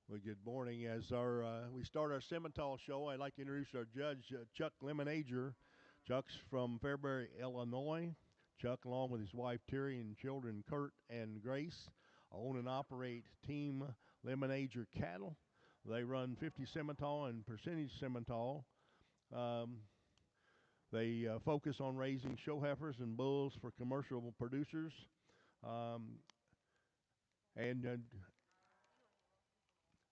Well, good morning. As we start our Simmental show, I'd like to introduce our judge, Chuck Lemonager. Chuck's from Fairbury, Illinois. Chuck, along with his wife Terry and children Kurt and Grace, own and operate Team Lemonager Cattle. They run 50 Simmental and percentage Simmental. Um, they focus on raising show heifers and bulls for commercial producers. Um, and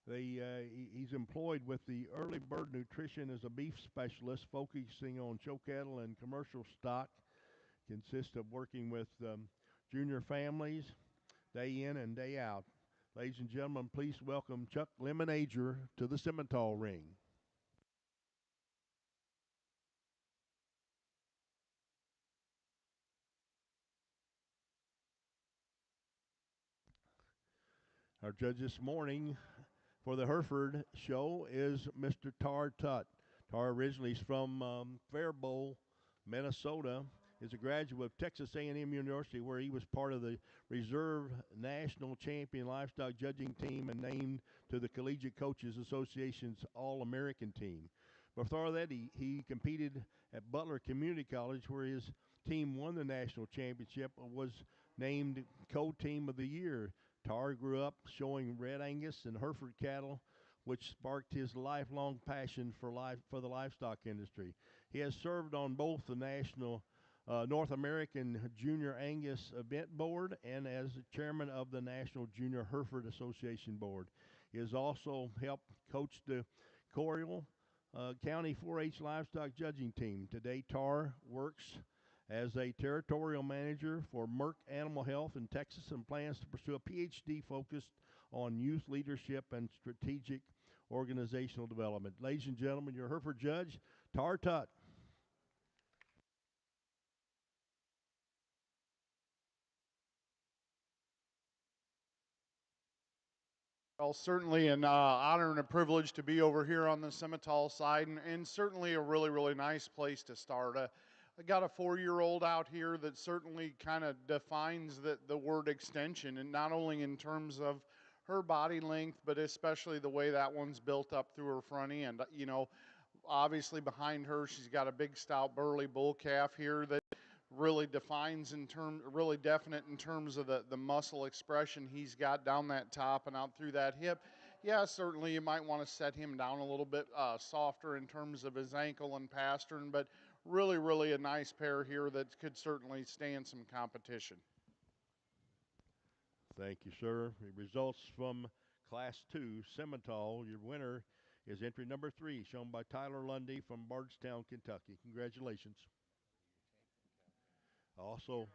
he's employed with the Early Bird Nutrition as a beef specialist, focusing on show cattle and commercial stock. Consists of working with junior families day in and day out. Ladies and gentlemen, please welcome Chuck Lemonager to the Simmental ring. Our judge this morning for the Hereford show is Mr. Tar Tutt. Tar originally is from Faribault, Minnesota. Is a graduate of Texas A&M University, where he was part of the reserve national champion livestock judging team and named to the Collegiate Coaches Association's All-American team. Before that, he competed at Butler Community College, where his team won the national championship and was named Co-Team of the Year. Tar grew up showing Red Angus and Hereford cattle, which sparked his lifelong passion for the livestock industry. He has served on both the national North American Junior Angus Event Board and as chairman of the National Junior Hereford Association Board. He has also helped coach the Coriel County 4-H livestock judging team. Today, Tar works as a territorial manager for Merck Animal Health in Texas and plans to pursue a PhD focused on youth leadership and strategic organizational development. Ladies and gentlemen, your Hereford judge, Tar Tutt. Well, certainly an honor and a privilege to be over here on the Simmental side, and certainly a really, really nice place to start. I got a 4-year-old out here that certainly kind of defines the word extension, and not only in terms of her body length, but especially the way that one's built up through her front end. Obviously behind her, she's got a big, stout, burly bull calf here that really definite in terms of the muscle expression he's got down that top and out through that hip. Yeah, certainly you might want to set him down a little bit softer in terms of his ankle and pastern, but really, really a nice pair here that could certainly stand some competition. Thank you, sir. The results from Class 2 Simmental. Your winner is entry number 3, shown by Tyler Lundy from Bardstown, Kentucky. Congratulations. Also,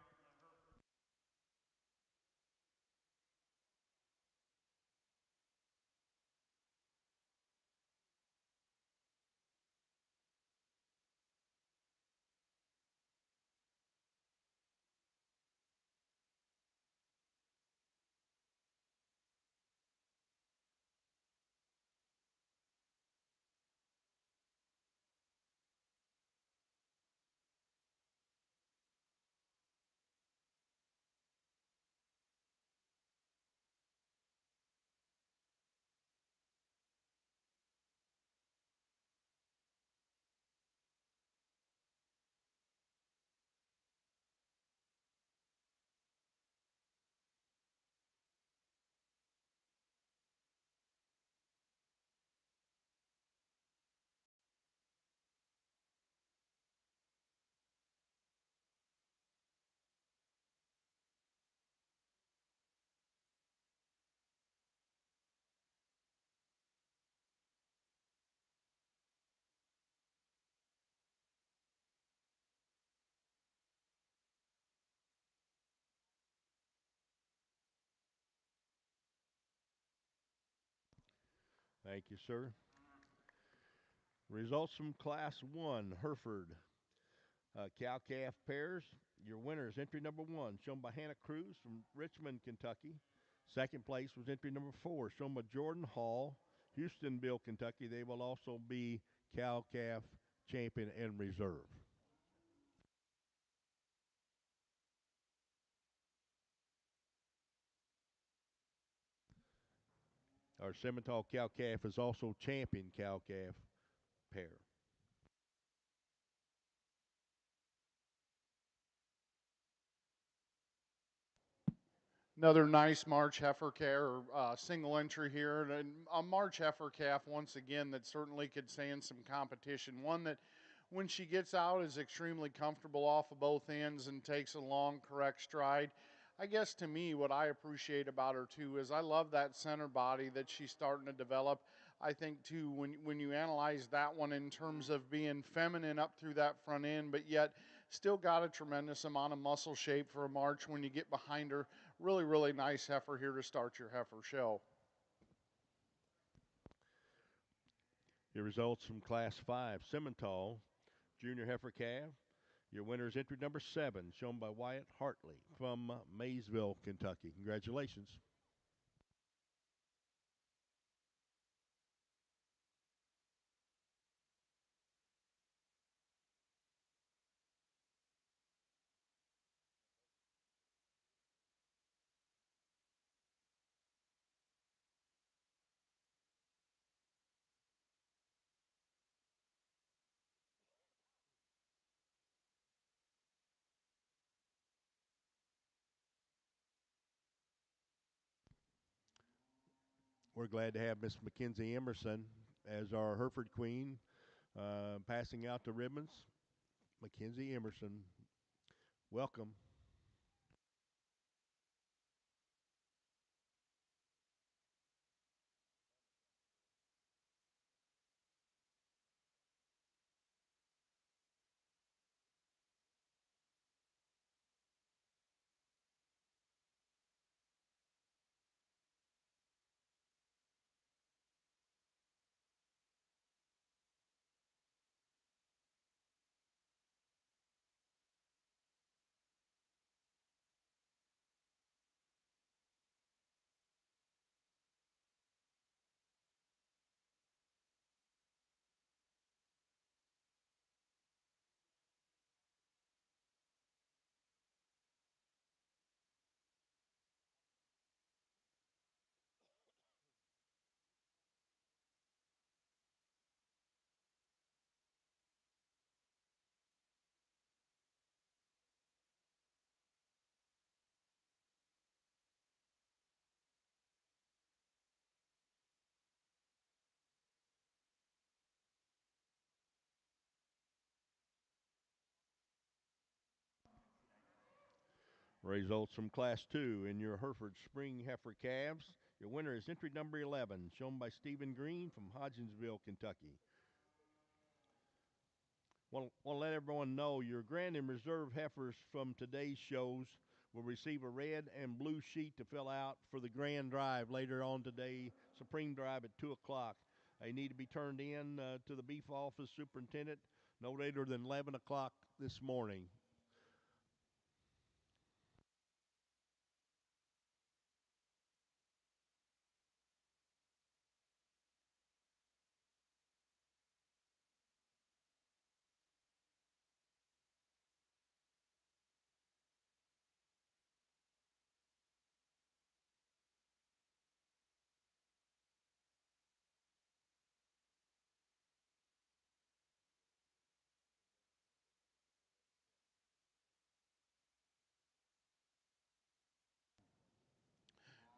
thank you, sir. Results from Class 1 Hereford cow-calf pairs. Your winner is entry number 1, shown by Hannah Cruz from Richmond, Kentucky. Second place was entry number 4, shown by Jordan Hall, Houstonville, Kentucky. They will also be cow-calf champion and reserve. Our Simmental cow calf is also champion cow calf pair. Another nice March heifer calf, single entry here. And a March heifer calf, once again, that certainly could stand some competition. One that, when she gets out, is extremely comfortable off of both ends and takes a long, correct stride. I guess to me, what I appreciate about her too is I love that center body that she's starting to develop. I think too, when you analyze that one in terms of being feminine up through that front end, but yet still got a tremendous amount of muscle shape for a March when you get behind her. Really, really nice heifer here to start your heifer show. Your results from Class 5 Simmental Junior Heifer Calf. Your winner is entry number 7, shown by Wyatt Hartley from Maysville, Kentucky. Congratulations. We're glad to have Miss Mackenzie Emerson as our Hereford Queen, passing out the ribbons. Mackenzie Emerson, welcome. Results from Class 2 in your Hereford Spring Heifer Calves. Your winner is entry number 11, shown by Stephen Green from Hodgensville, Kentucky. Want to let everyone know your Grand and Reserve heifers from today's shows will receive a red and blue sheet to fill out for the Grand Drive later on today, Supreme Drive at 2 o'clock. They need to be turned in to the beef office superintendent no later than 11 o'clock this morning.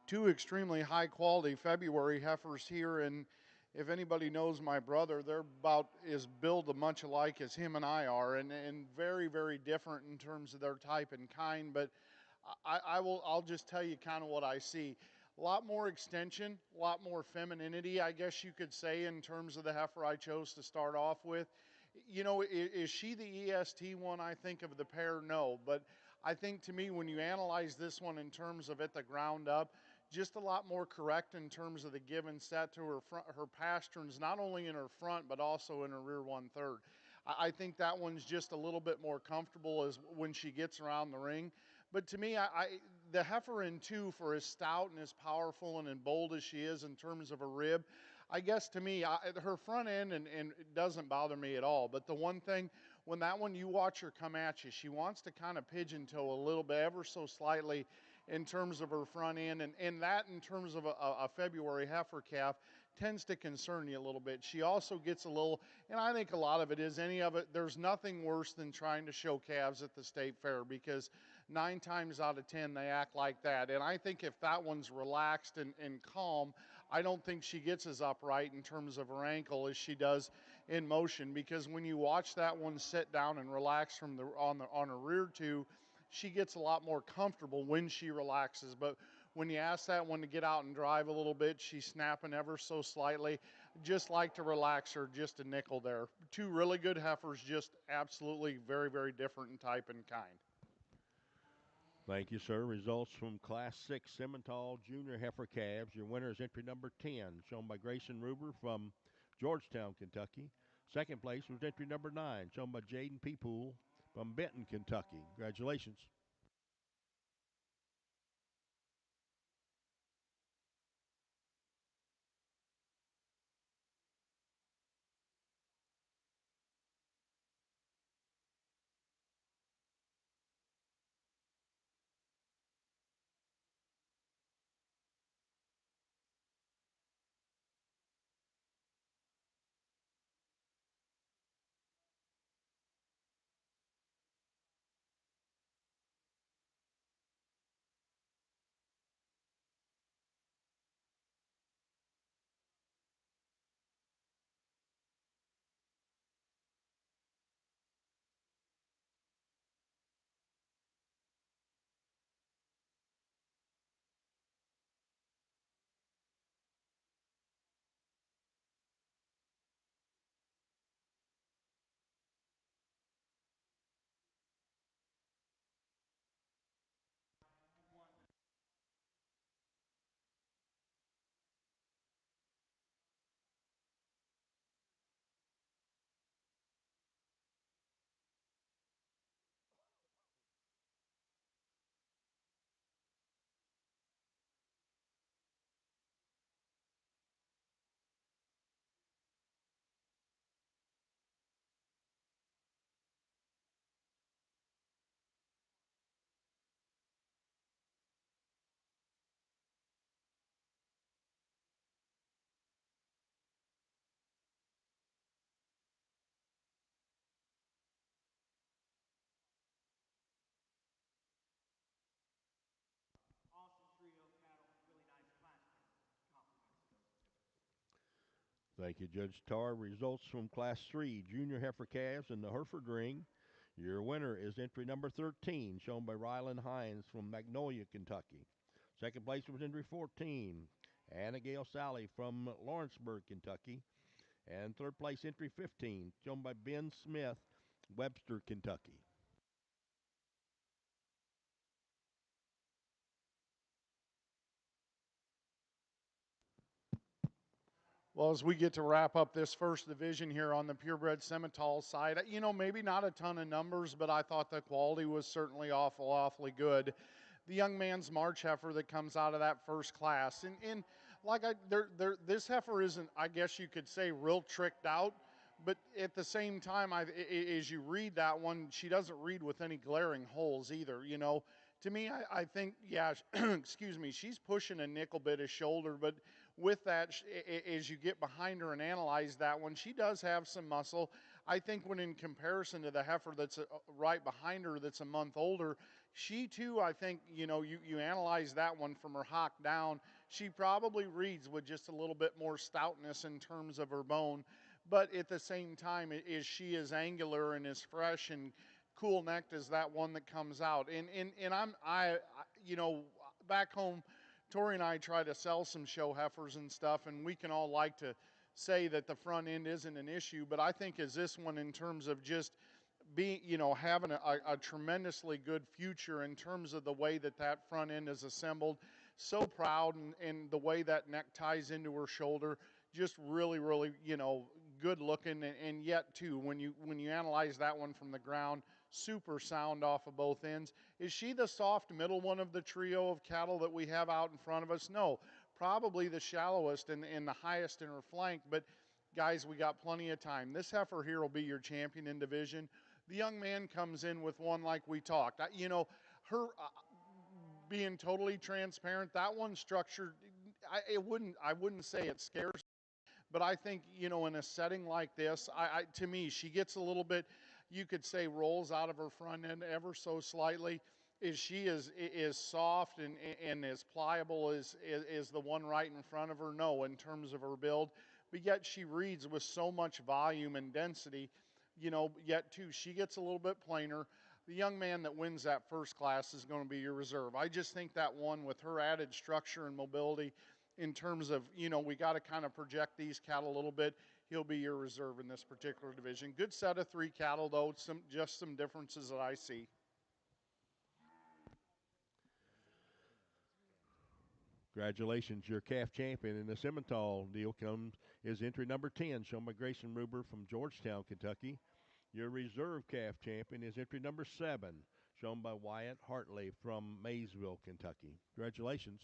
Two extremely high quality February heifers here, and if anybody knows my brother, they're about as built much alike as him and I are, and very, very different in terms of their type and kind. But I'll just tell you kind of what I see. A lot more extension, a lot more femininity, I guess you could say, in terms of the heifer I chose to start off with. You know, is she the EST one I think of the pair? No, but I think to me, when you analyze this one in terms of at the ground up, just a lot more correct in terms of the give and set to her front, her pasterns, not only in her front but also in her rear 1/3. I think that one's just a little bit more comfortable as when she gets around the ring. But to me, the heifer in 2, for as stout and as powerful and as bold as she is in terms of a rib, I guess to me, her front end and it doesn't bother me at all. But the one thing, when that one you watch her come at you, she wants to kind of pigeon toe a little bit, ever so slightly, in terms of her front end, and that in terms of a February heifer calf tends to concern you a little bit. She also gets a little, and I think a lot of it is any of it. There's nothing worse than trying to show calves at the state fair because 9 times out of 10 they act like that. And I think if that one's relaxed and calm, I don't think she gets as upright in terms of her ankle as she does in motion. Because when you watch that one sit down and relax from on her rear two, she gets a lot more comfortable when she relaxes. But when you ask that one to get out and drive a little bit, she's snapping ever so slightly. Just like to relax her just a nickel there. Two really good heifers, just absolutely very, very different in type and kind. Thank you, sir. Results from Class 6 Simmental Junior Heifer Calves. Your winner is entry number 10, shown by Grayson Ruber from Georgetown, Kentucky. Second place was entry number 9, shown by Jaden Peepool from Benton, Kentucky. Congratulations. Thank you, Judge Tar. Results from Class 3 Junior Heifer Calves in the Hereford Ring. Your winner is entry number 13, shown by Rylan Hines from Magnolia, Kentucky. Second place was entry 14, Anna Gail Sally from Lawrenceburg, Kentucky. And third place entry 15, shown by Ben Smith, Webster, Kentucky. Well, as we get to wrap up this first division here on the purebred Simmental side, maybe not a ton of numbers, but I thought the quality was certainly awfully good. The young man's March heifer that comes out of that first class, and like this heifer isn't, I guess you could say, real tricked out, but at the same time, as you read that one, she doesn't read with any glaring holes either. To me, I think, yeah, excuse me, she's pushing a nickel bit of shoulder, but with that, as you get behind her and analyze that one, she does have some muscle. I think when in comparison to the heifer that's right behind her that's a month older, she too, I think, you analyze that one from her hock down, she probably reads with just a little bit more stoutness in terms of her bone. But at the same time, is she as angular and as fresh and cool necked as that one that comes out? And back home, Tori and I try to sell some show heifers and stuff, and we can all like to say that the front end isn't an issue, but I think as this one in terms of just being, having a tremendously good future in terms of the way that front end is assembled. So proud and the way that neck ties into her shoulder, just really, really, good looking, and yet too, when you analyze that one from the ground, super sound off of both ends. Is she the soft middle one of the trio of cattle that we have out in front of us? No, probably the shallowest and the highest in her flank, but guys, we got plenty of time. This heifer here will be your champion in division. The young man comes in with one like we talked. Her being totally transparent, that one structured. I wouldn't say it scares, but I think in a setting like this, to me she gets a little bit, you could say, rolls out of her front end ever so slightly. Is she is soft and as pliable as the one right in front of her? No, in terms of her build, but yet she reads with so much volume and density. Yet too she gets a little bit plainer. The young man that wins that first class is going to be your reserve. I just think that one, with her added structure and mobility, in terms of, we got to kind of project these cattle a little bit. He'll be your reserve in this particular division. Good set of 3 cattle, though. Some differences that I see. Congratulations, your calf champion in the Simmental deal is entry number 10, shown by Grayson Ruber from Georgetown, Kentucky. Your reserve calf champion is entry number 7, shown by Wyatt Hartley from Maysville, Kentucky. Congratulations.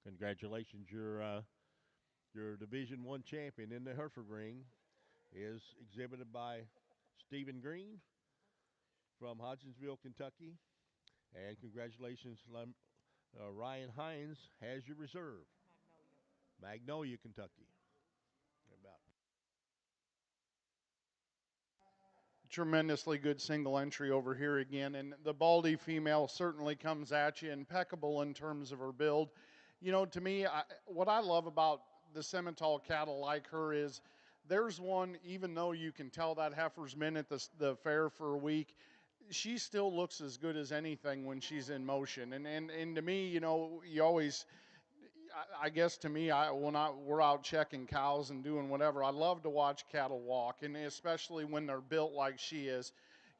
Congratulations, your Division One champion in the Hereford ring is exhibited by Stephen Green from Hodgensville, Kentucky. And congratulations, Ryan Hines has your reserve. Magnolia, Kentucky. About Tremendously good single entry over here again. And the Baldy female certainly comes at you impeccable in terms of her build. To me, what I love about the Simmental cattle like her is there's one, even though you can tell that heifer's been at the fair for a week, she still looks as good as anything when she's in motion. And to me, you always, I guess to me, we're out checking cows and doing whatever, I love to watch cattle walk, and especially when they're built like she is.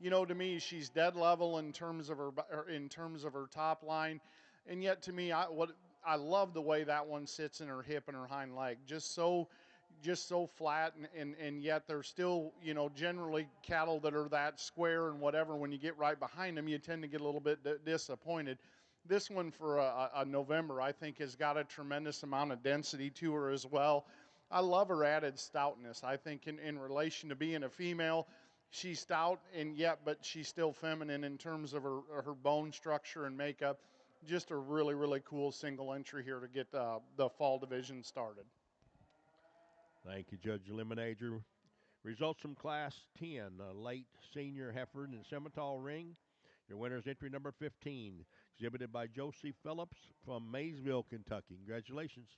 To me, she's dead level in terms of her top line, and yet to me, I love the way that one sits in her hip and her hind leg, just so flat, and yet they're still, generally cattle that are that square and whatever. When you get right behind them, you tend to get a little bit disappointed. This one for a November, I think, has got a tremendous amount of density to her as well. I love her added stoutness. I think in relation to being a female, she's stout and yet, but she's still feminine in terms of her bone structure and makeup. Just a really, really cool single entry here to get the fall division started. Thank you, Judge Eliminator. Results from Class 10, late senior Heifer and Simmental ring. Your winner is entry number 15, exhibited by Josie Phillips from Maysville, Kentucky. Congratulations.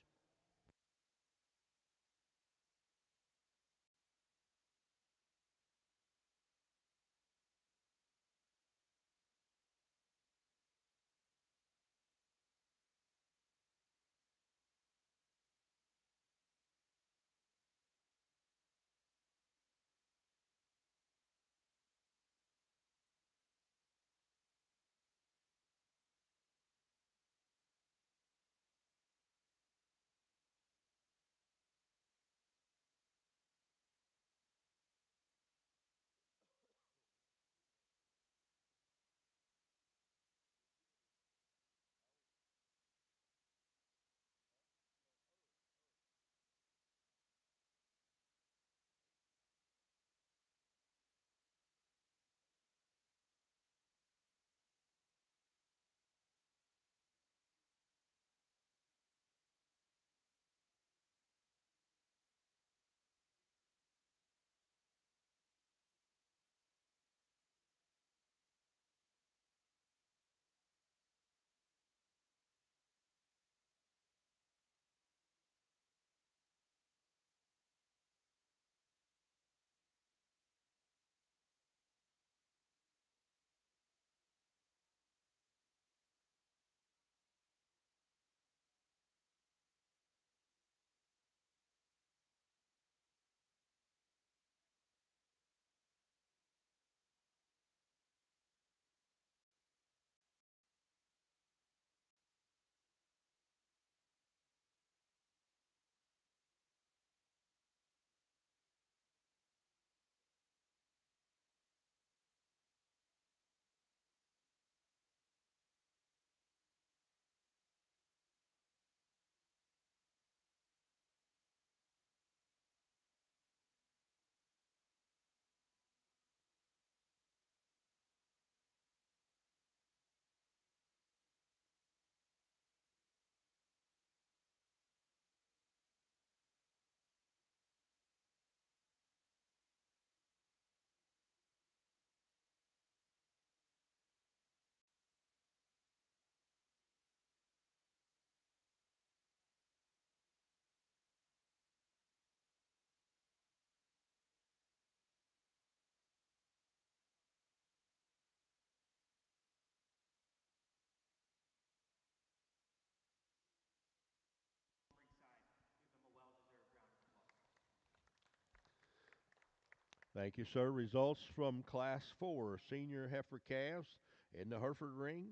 Thank you, sir. Results from Class 4 Senior Heifer Calves in the Hereford Ring.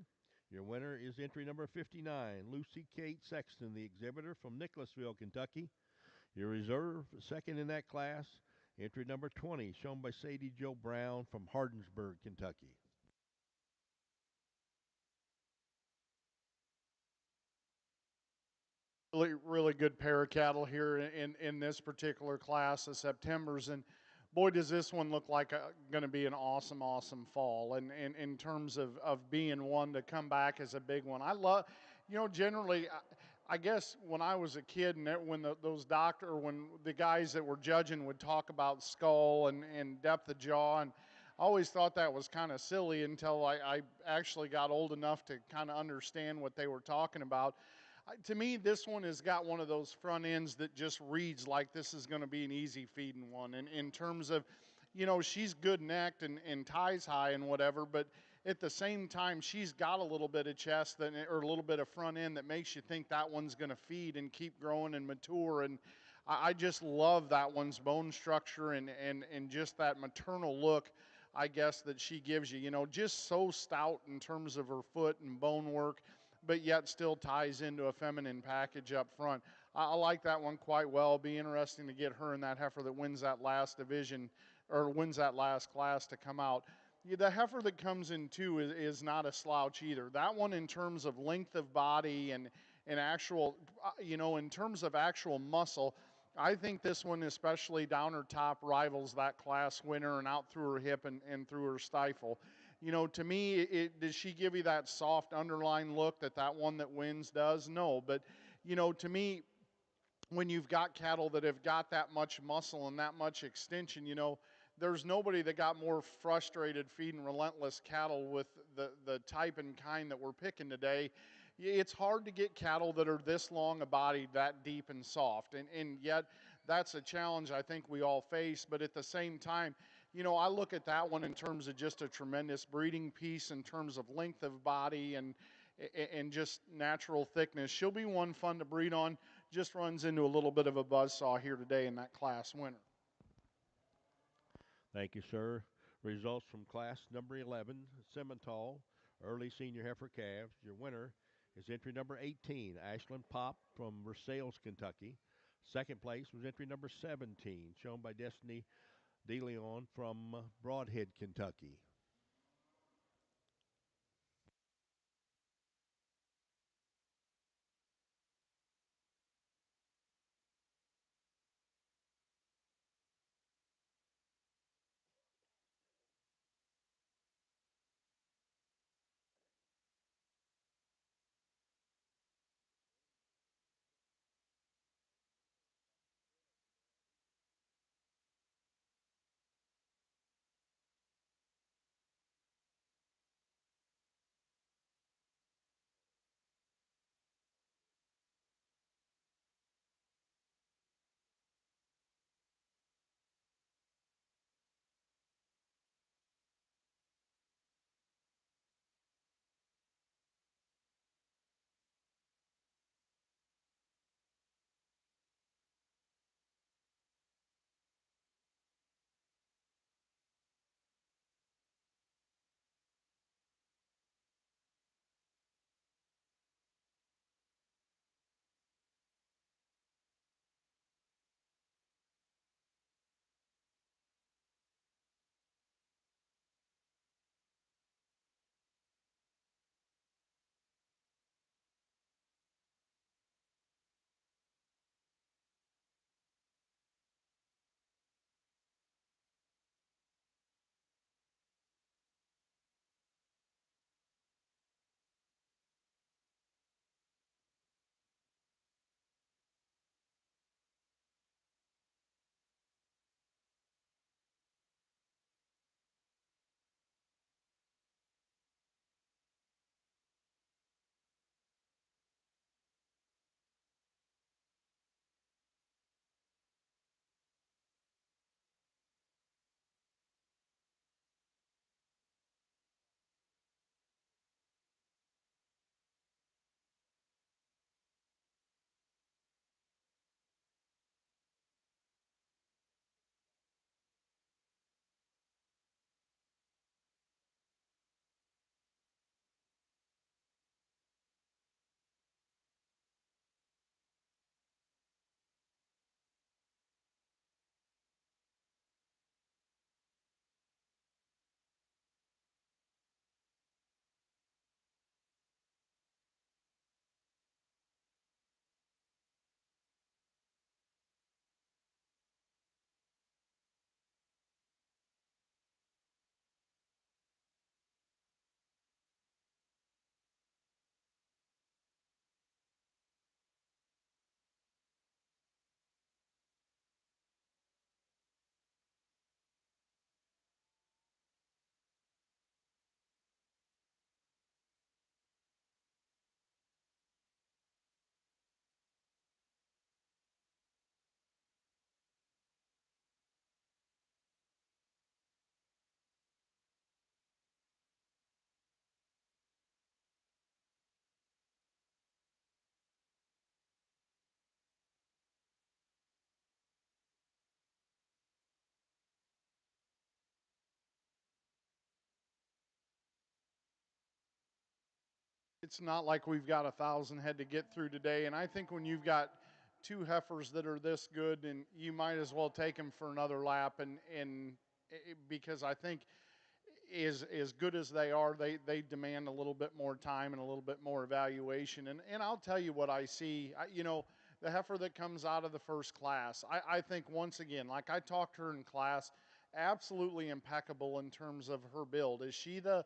Your winner is entry number 59, Lucy Kate Sexton, the exhibitor from Nicholasville, Kentucky. Your reserve, second in that class, entry number 20, shown by Sadie Joe Brown from Hardinsburg, Kentucky. Really good pair of cattle here in this particular class of September's, and boy, does this one look like going to be an awesome fall. And in terms of being one to come back as a big one, I love, generally. I guess when I was a kid, and when when the guys that were judging would talk about skull and depth of jaw, and I always thought that was kind of silly until I actually got old enough to kind of understand what they were talking about. To me, this one has got one of those front ends that just reads like this is going to be an easy feeding one. And in terms of, she's good necked and ties high and whatever, but at the same time, she's got a little bit of chest or a little bit of front end that makes you think that one's going to feed and keep growing and mature. And I just love that one's bone structure and just that maternal look, I guess, that she gives you. Just so stout in terms of her foot and bone work, but yet still ties into a feminine package up front. I like that one quite well. It'll be interesting to get her and that heifer that wins that last division or wins that last class to come out. Yeah, the heifer that comes in two is not a slouch either. That one, in terms of length of body and actual, in terms of actual muscle, I think this one, especially down her top, rivals that class winner and out through her hip and through her stifle. To me, does she give you that soft underline look that one that wins does? No, but to me, when you've got cattle that have got that much muscle and that much extension, there's nobody that got more frustrated feeding relentless cattle with the type and kind that we're picking today. It's hard to get cattle that are this long a body, that deep and soft, and yet that's a challenge I think we all face. But at the same time, I look at that one in terms of just a tremendous breeding piece in terms of length of body and just natural thickness. She'll be one fun to breed on. Just runs into a little bit of a buzzsaw here today in that class winner. Thank you, sir. Results from class number 11, Simmental, early senior heifer calves. Your winner is entry number 18, Ashland Pop from Versailles, Kentucky. Second place was entry number 17, shown by Destiny DeLeon from Broadhead, Kentucky. it's not like we've got 1,000 head to get through today. And I think when you've got two heifers that are this good, and you might as well take them for another lap. And because I think as good as they are, they demand a little bit more time and a little bit more evaluation. And I'll tell you what I see. The heifer that comes out of the first class, I think once again, like I talked to her in class, absolutely impeccable in terms of her build. Is she the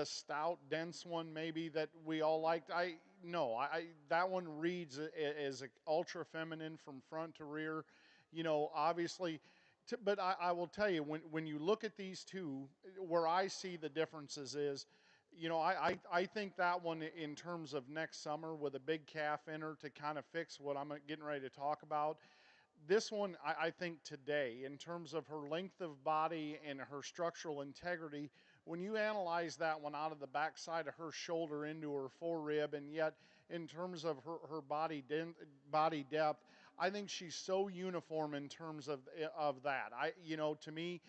stout, dense one maybe that we all liked? I no, I that one reads as ultra feminine from front to rear. Obviously, but I will tell you, when you look at these two, where I see the differences is, I think that one in terms of next summer with a big calf in her to kind of fix what I'm getting ready to talk about. This one, I think today, in terms of her length of body and her structural integrity, when you analyze that one out of the backside of her shoulder into her forerib, and yet in terms of her body depth, I think she's so uniform in terms of that. To me,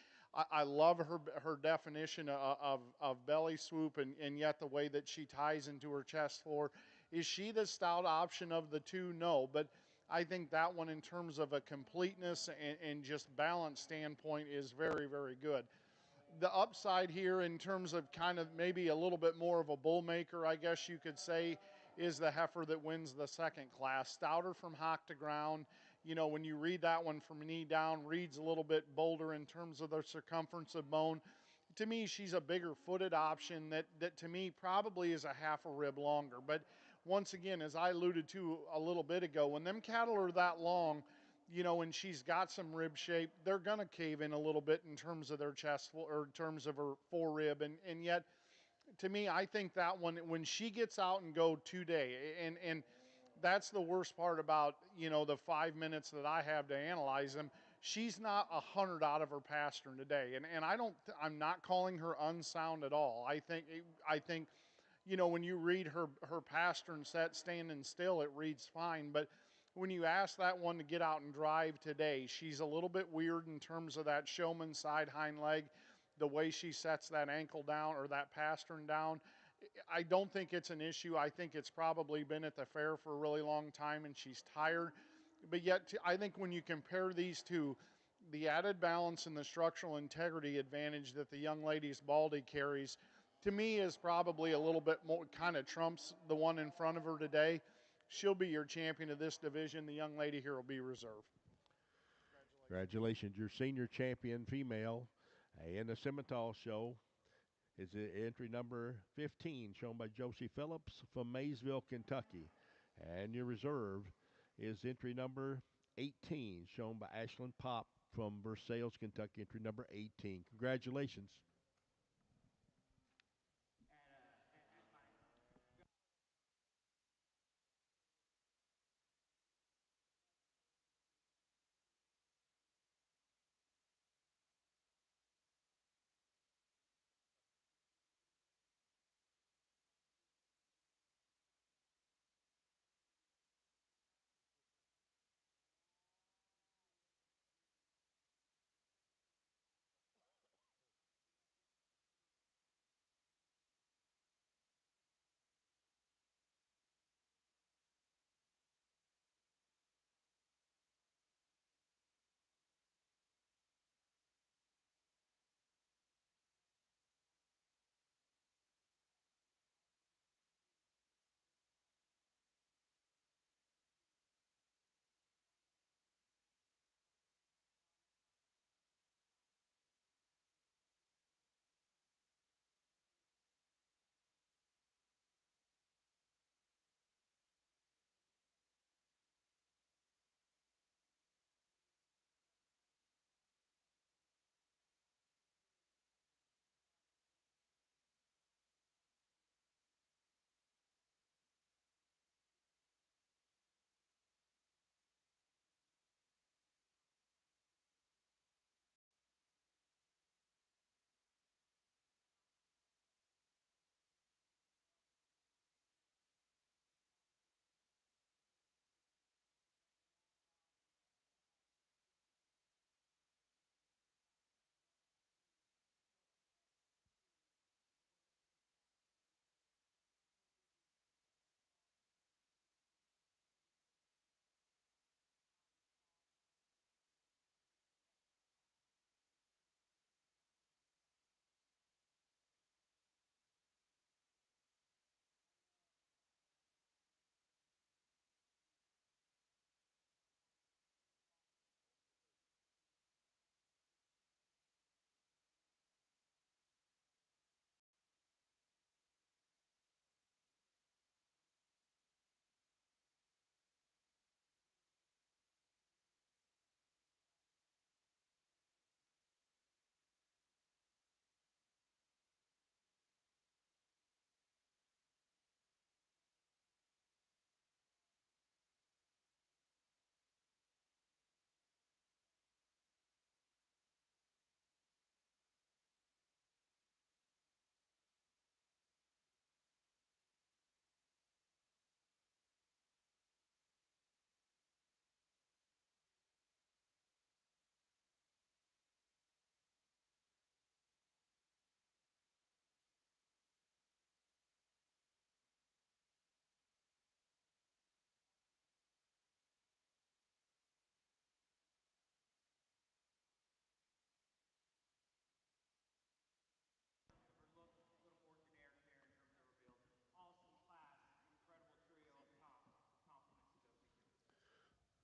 I love her definition of belly swoop, and yet the way that she ties into her chest floor. Is she the stout option of the two? No, but I think that one, in terms of a completeness and just balance standpoint, is very, very good. The upside here, in terms of kind of maybe a little bit more of a bull maker, I guess you could say, is the heifer that wins the second class. Stouter from hock to ground. When you read that one from knee down, reads a little bit bolder in terms of the circumference of bone. To me, she's a bigger footed option that to me probably is a half a rib longer. But once again, as I alluded to a little bit ago, when them cattle are that long, and she's got some rib shape, they're going to cave in a little bit in terms of their chest or in terms of her forerib. And yet, to me, I think that one, when she gets out and go today, and that's the worst part about, the 5 minutes that I have to analyze them. She's not 100 out of her pastern today. And I'm not calling her unsound at all. I think, when you read her pastern set standing still, it reads fine. But when you ask that one to get out and drive today, she's a little bit weird in terms of that showman side hind leg, the way she sets that ankle down or that pastern down. I don't think it's an issue. I think it's probably been at the fair for a really long time and she's tired. But yet, I think when you compare these two, the added balance and the structural integrity advantage that the young lady's Baldy carries, to me, is probably a little bit more, kind of trumps the one in front of her today. She'll be your champion of this division. The young lady here will be reserve. Congratulations, your senior champion female in the Simmental show is entry number 15, shown by Josie Phillips from Maysville, Kentucky. And your reserve is entry number 18, shown by Ashlyn Pop from Versailles, Kentucky, entry number 18. Congratulations.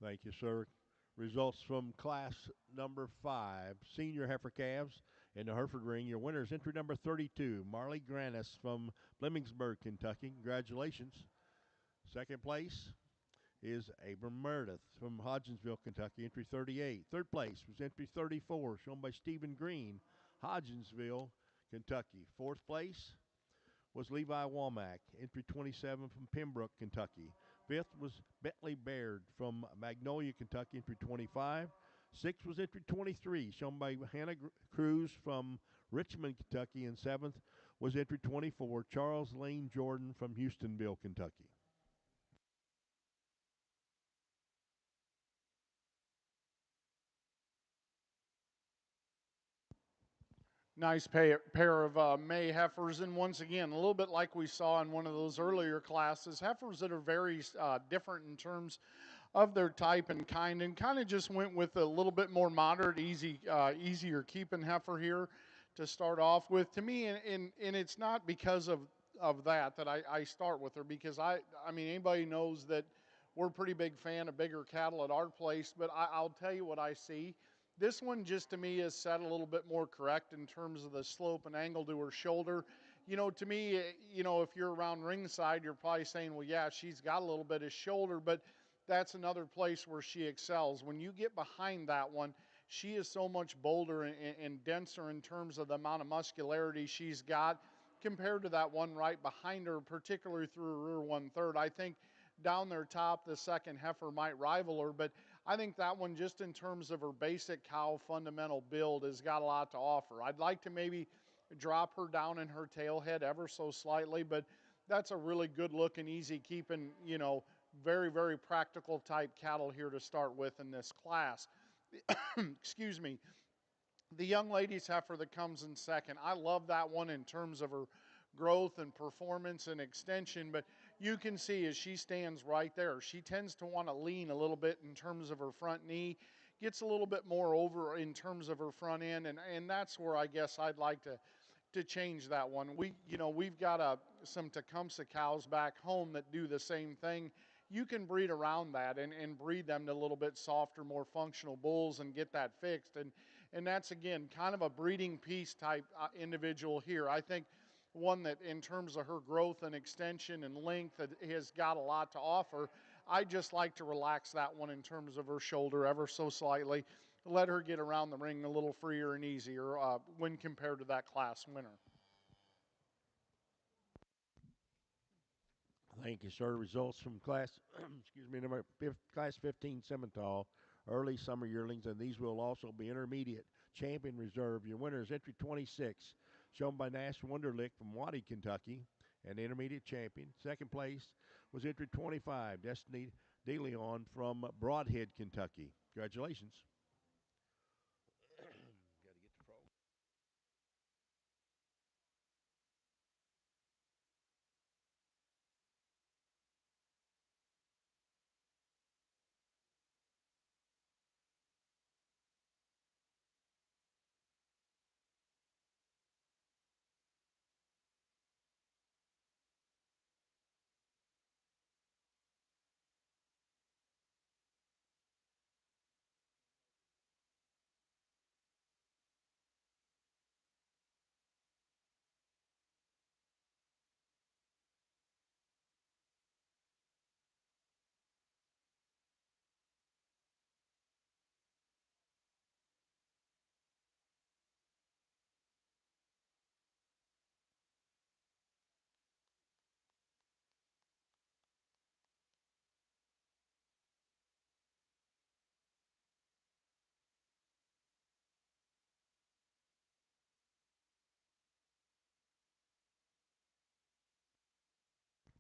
Thank you, sir. Results from class number 5, senior heifer calves in the Hereford ring. Your winner is entry number 32, Marley Granis from Flemingsburg, Kentucky. Congratulations. Second place is Abram Meredith from Hodgensville, Kentucky, entry 38. Third place was entry 34, shown by Stephen Green, Hodgensville, Kentucky. Fourth place was Levi Womack, entry 27 from Pembroke, Kentucky. Fifth was Bentley Baird from Magnolia, Kentucky, entry 25. Sixth was entry 23, shown by Hannah Cruz from Richmond, Kentucky. And seventh was entry 24, Charles Lane Jordan from Houstonville, Kentucky. Nice pair of May heifers, and once again, a little bit like we saw in one of those earlier classes, heifers that are very different in terms of their type and kind of just went with a little bit more moderate, easier keeping heifer here to start off with. To me, and it's not because of that I start with her, because I mean, anybody knows that we're a pretty big fan of bigger cattle at our place, but I'll tell you what I see. This one just to me is set a little bit more correct in terms of the slope and angle to her shoulder. You know, to me, if you're around ringside, you're probably saying, well, yeah, she's got a little bit of shoulder, but that's another place where she excels. When you get behind that one, she is so much bolder and denser in terms of the amount of muscularity she's got compared to that one right behind her, particularly through her rear 1/3. I think down there top, the second heifer might rival her, but I think that one, just in terms of her basic cow fundamental build, has got a lot to offer. I'd like to maybe drop her down in her tail head ever so slightly, but that's a really good looking, easy keeping, very, very practical type cattle here to start with in this class. Excuse me. The young lady's heifer that comes in second, I love that one in terms of her growth and performance and extension, but you can see as she stands right there, she tends to want to lean a little bit in terms of her front knee, gets a little bit more over in terms of her front end, and that's where I guess I'd like to change that one. We've got some Tecumseh cows back home that do the same thing. You can breed around that and breed them to a little bit softer, more functional bulls and get that fixed. And that's, again, kind of a breeding piece type individual here. I think one that in terms of her growth and extension and length has got a lot to offer. I just like to relax that one in terms of her shoulder ever so slightly, let her get around the ring a little freer and easier when compared to that class winner. Thank you, sir. Results from class, excuse me, class 15 Simmental early summer yearlings, and these will also be intermediate champion reserve. Your winner is entry 26, shown by Nash Wonderlick from Waddy, Kentucky, and intermediate champion. Second place was entry 25, Destiny DeLeon from Broadhead, Kentucky. Congratulations.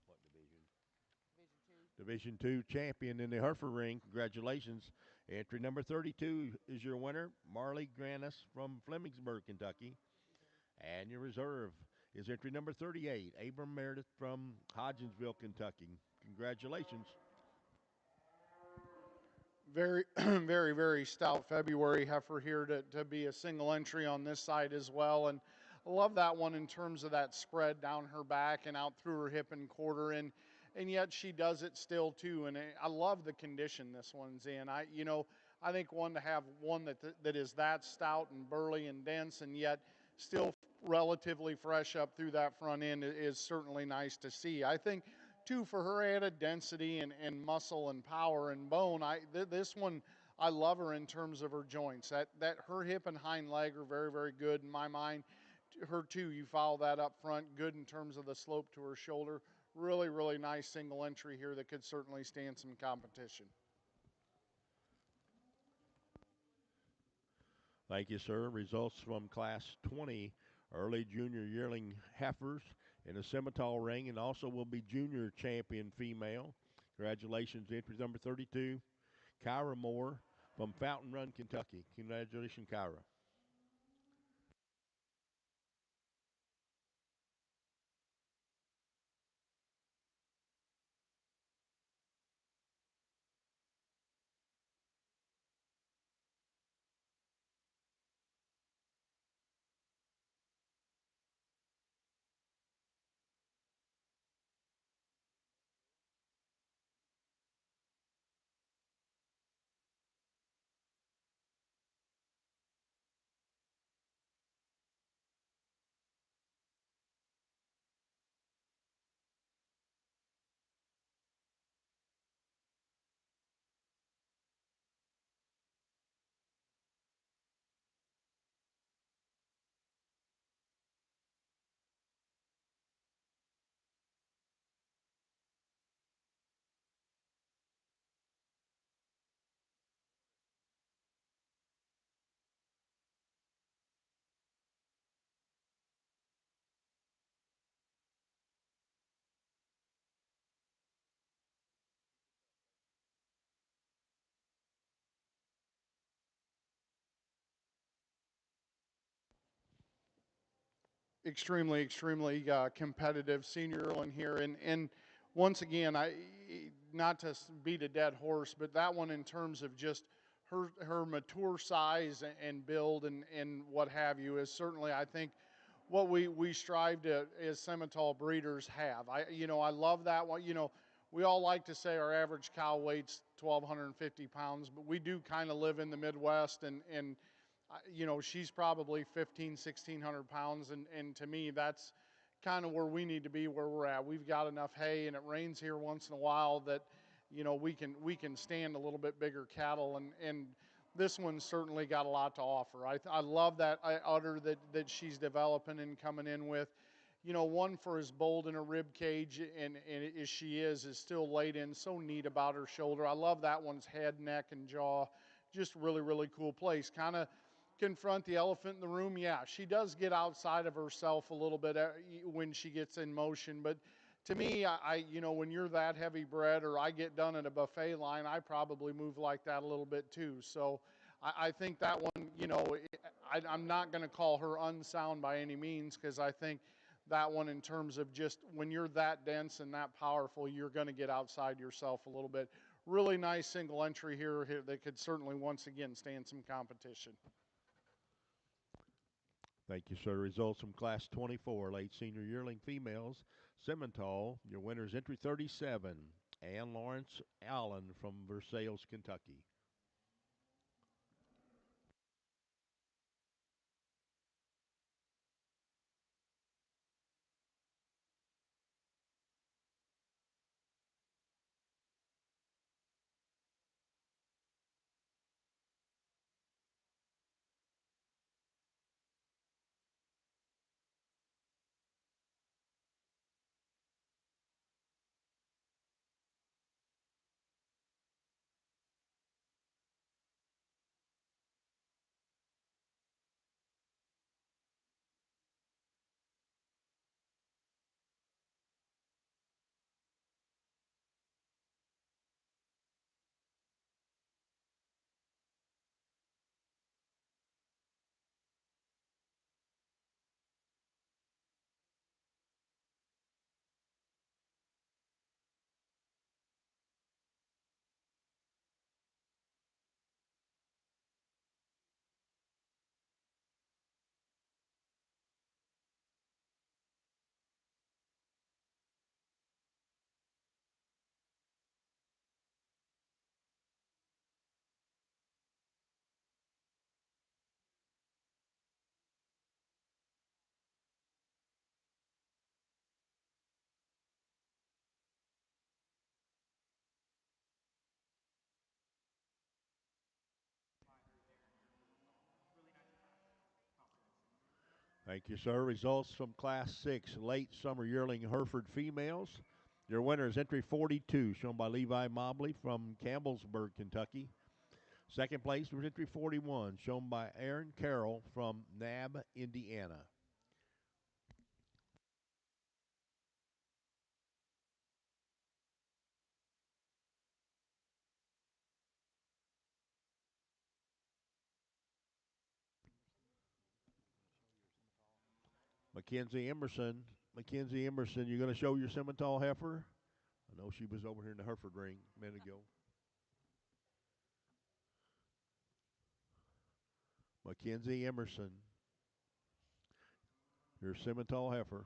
What division? Division 2 champion in the Hereford ring. Congratulations. Entry number 32 is your winner, Marley Granis from Flemingsburg, Kentucky. And your reserve is entry number 38, Abram Meredith from Hodgensville, Kentucky. Congratulations. Very, very, very stout February heifer here to be a single entry on this side as well. And I love that one in terms of that spread down her back and out through her hip and quarter. And and yet she does it still too. And I love the condition this one's in. I think one to have one that is that stout and burly and dense, and yet still relatively fresh up through that front end is certainly nice to see. I think too, for her added density and muscle and power and bone, this one, I love her in terms of her joints. That her hip and hind leg are very, very good in my mind. Her too, you follow that up front, good in terms of the slope to her shoulder. Really, really nice single entry here that could certainly stand some competition. Thank you, sir. Results from Class 20 early junior yearling heifers in the Simmental ring, and also will be junior champion female. Congratulations, entry number 32, Kyra Moore from Fountain Run, Kentucky. Congratulations, Kyra. Extremely, extremely competitive senior in here, and once again, I not to beat a dead horse, but that one in terms of just her mature size and build and what have you is certainly, I think, what we strive to as Simmental breeders have. I love that one. We all like to say our average cow weighs 1,250 pounds, but we do kind of live in the Midwest, and she's probably 1,600 pounds, and to me, that's kind of where we need to be, where we're at. We've got enough hay, and it rains here once in a while that, we can stand a little bit bigger cattle, and this one's certainly got a lot to offer. I love that udder that she's developing and coming in with. One for as bold in a rib cage and as she is still laid in so neat about her shoulder. I love that one's head, neck, and jaw. Just really, really cool place. Kind of confront the elephant in the room. Yeah, she does get outside of herself a little bit when she gets in motion, but to me, when you're that heavy bred, or I get done at a buffet line, I probably move like that a little bit too. So I think that one, I'm not going to call her unsound by any means, because I think that one, in terms of just when you're that dense and that powerful, you're going to get outside yourself a little bit. Really nice single entry here that could certainly once again stand some competition. Thank you, sir. Results from Class 24 late senior yearling females. Simmental, your winners entry 37, Ann Lawrence Allen from Versailles, Kentucky. Thank you, sir. Results from Class 6 late summer yearling Hereford females. Your winner is entry 42, shown by Levi Mobley from Campbellsburg, Kentucky. Second place was entry 41, shown by Aaron Carroll from Nab, Indiana. Mackenzie Emerson, you're going to show your Simmental heifer? I know she was over here in the Hereford ring a minute ago. Mackenzie Emerson, your Simmental heifer.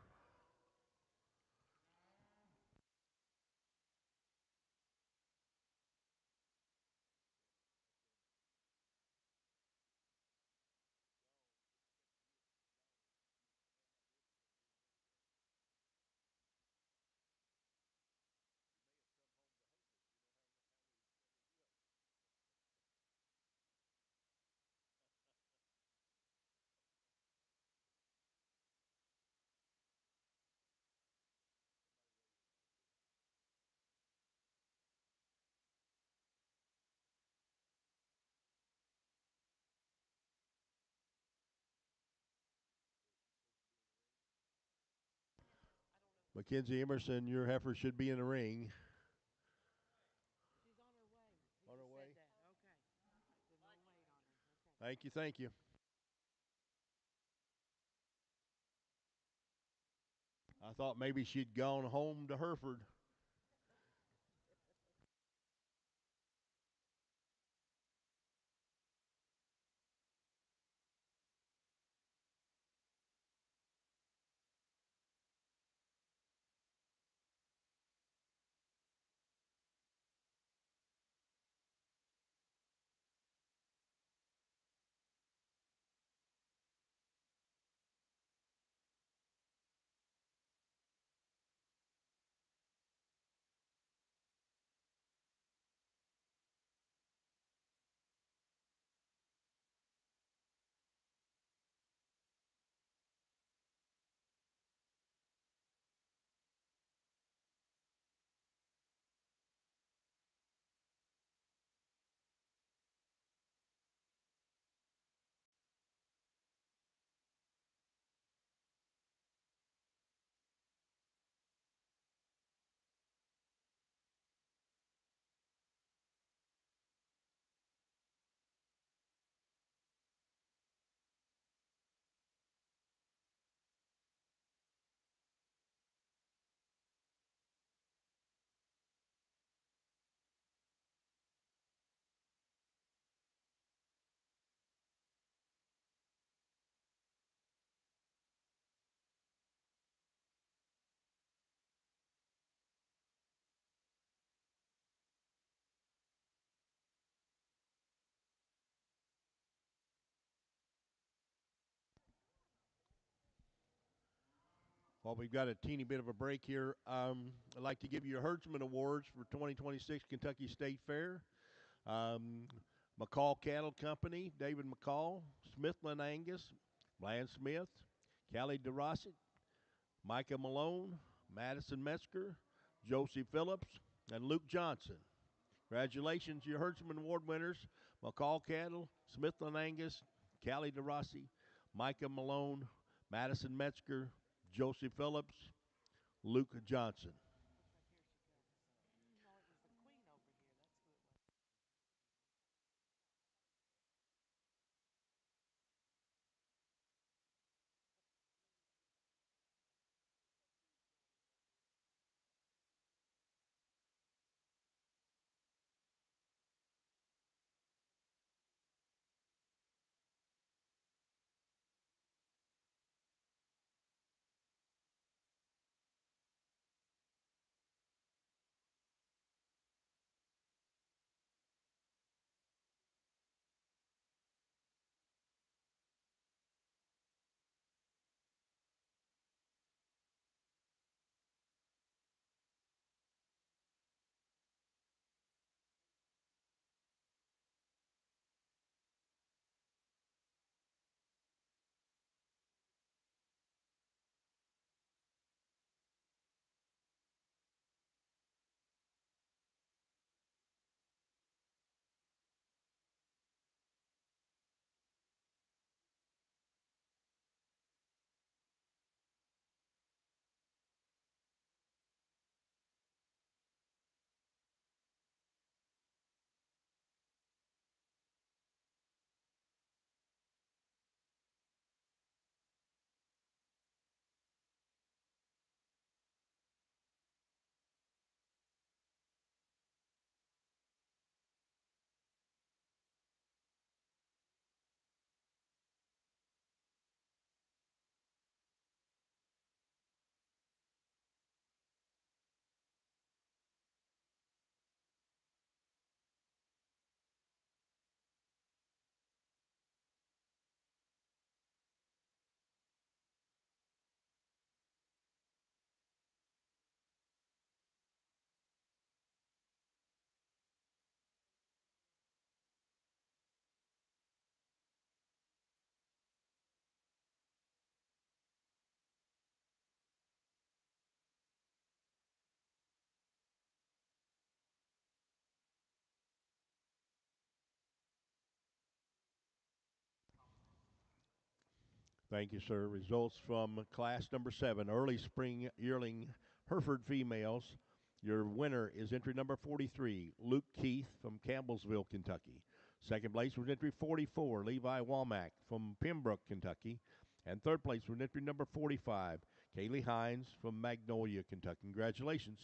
Mackenzie Emerson, your heifer should be in the ring. On her way. Thank you, thank you. I thought maybe she'd gone home to Hereford. Well, we've got a teeny bit of a break here. I'd like to give you your Herdsman Awards for 2026 Kentucky State Fair. Um, McCall Cattle Company, David McCall, Smithland Angus, Bland Smith, Callie DeRossi, Micah Malone, Madison Metzger, Josie Phillips, and Luke Johnson. Congratulations, your Herdsman Award winners, McCall Cattle, Smithland Angus, Callie DeRossi, Micah Malone, Madison Metzger, Josie Phillips, Luke Johnson. Thank you, sir. Results from class number 7, early spring yearling Hereford females. Your winner is entry number 43, Luke Keith from Campbellsville, Kentucky. Second place was entry 44, Levi Womack from Pembroke, Kentucky. And third place was entry number 45, Kaylee Hines from Magnolia, Kentucky. Congratulations.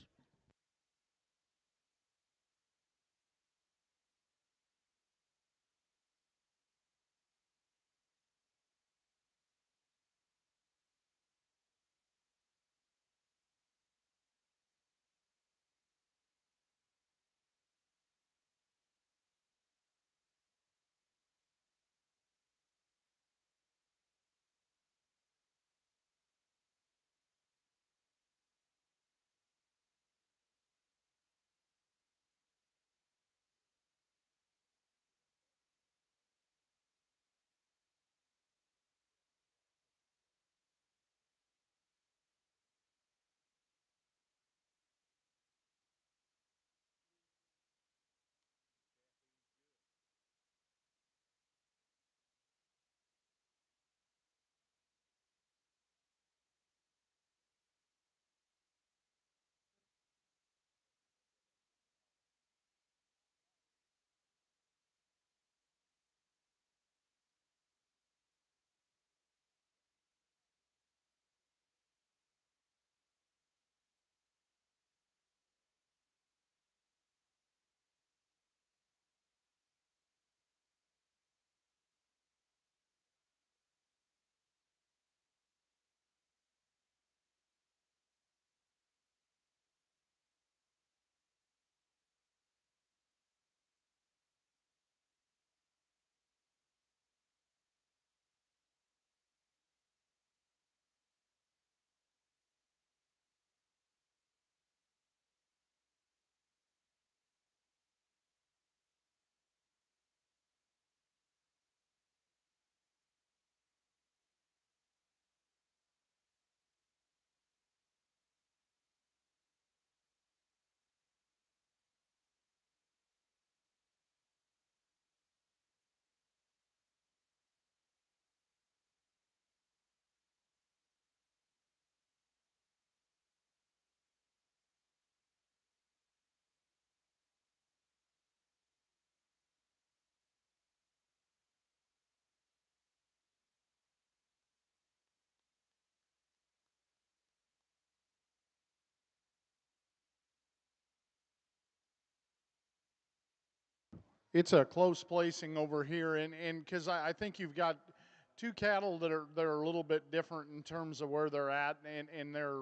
It's a close placing over here, and because I think you've got two cattle that are a little bit different in terms of where they're at and their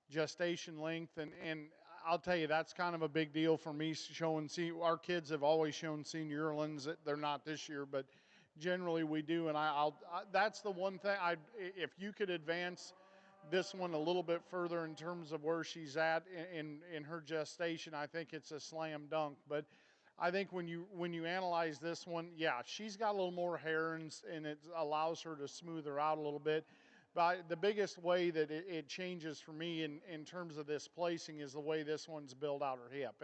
gestation length, and I'll tell you that's kind of a big deal for me. Showing see our kids have always shown senior yearlings. They're not this year, but generally we do, and that's the one thing if you could advance this one a little bit further in terms of where she's at in her gestation, I think it's a slam dunk. But I think when you analyze this one, yeah, she's got a little more hair and it allows her to smooth her out a little bit. But the biggest way that it changes for me in terms of this placing is the way this one's built out her hip.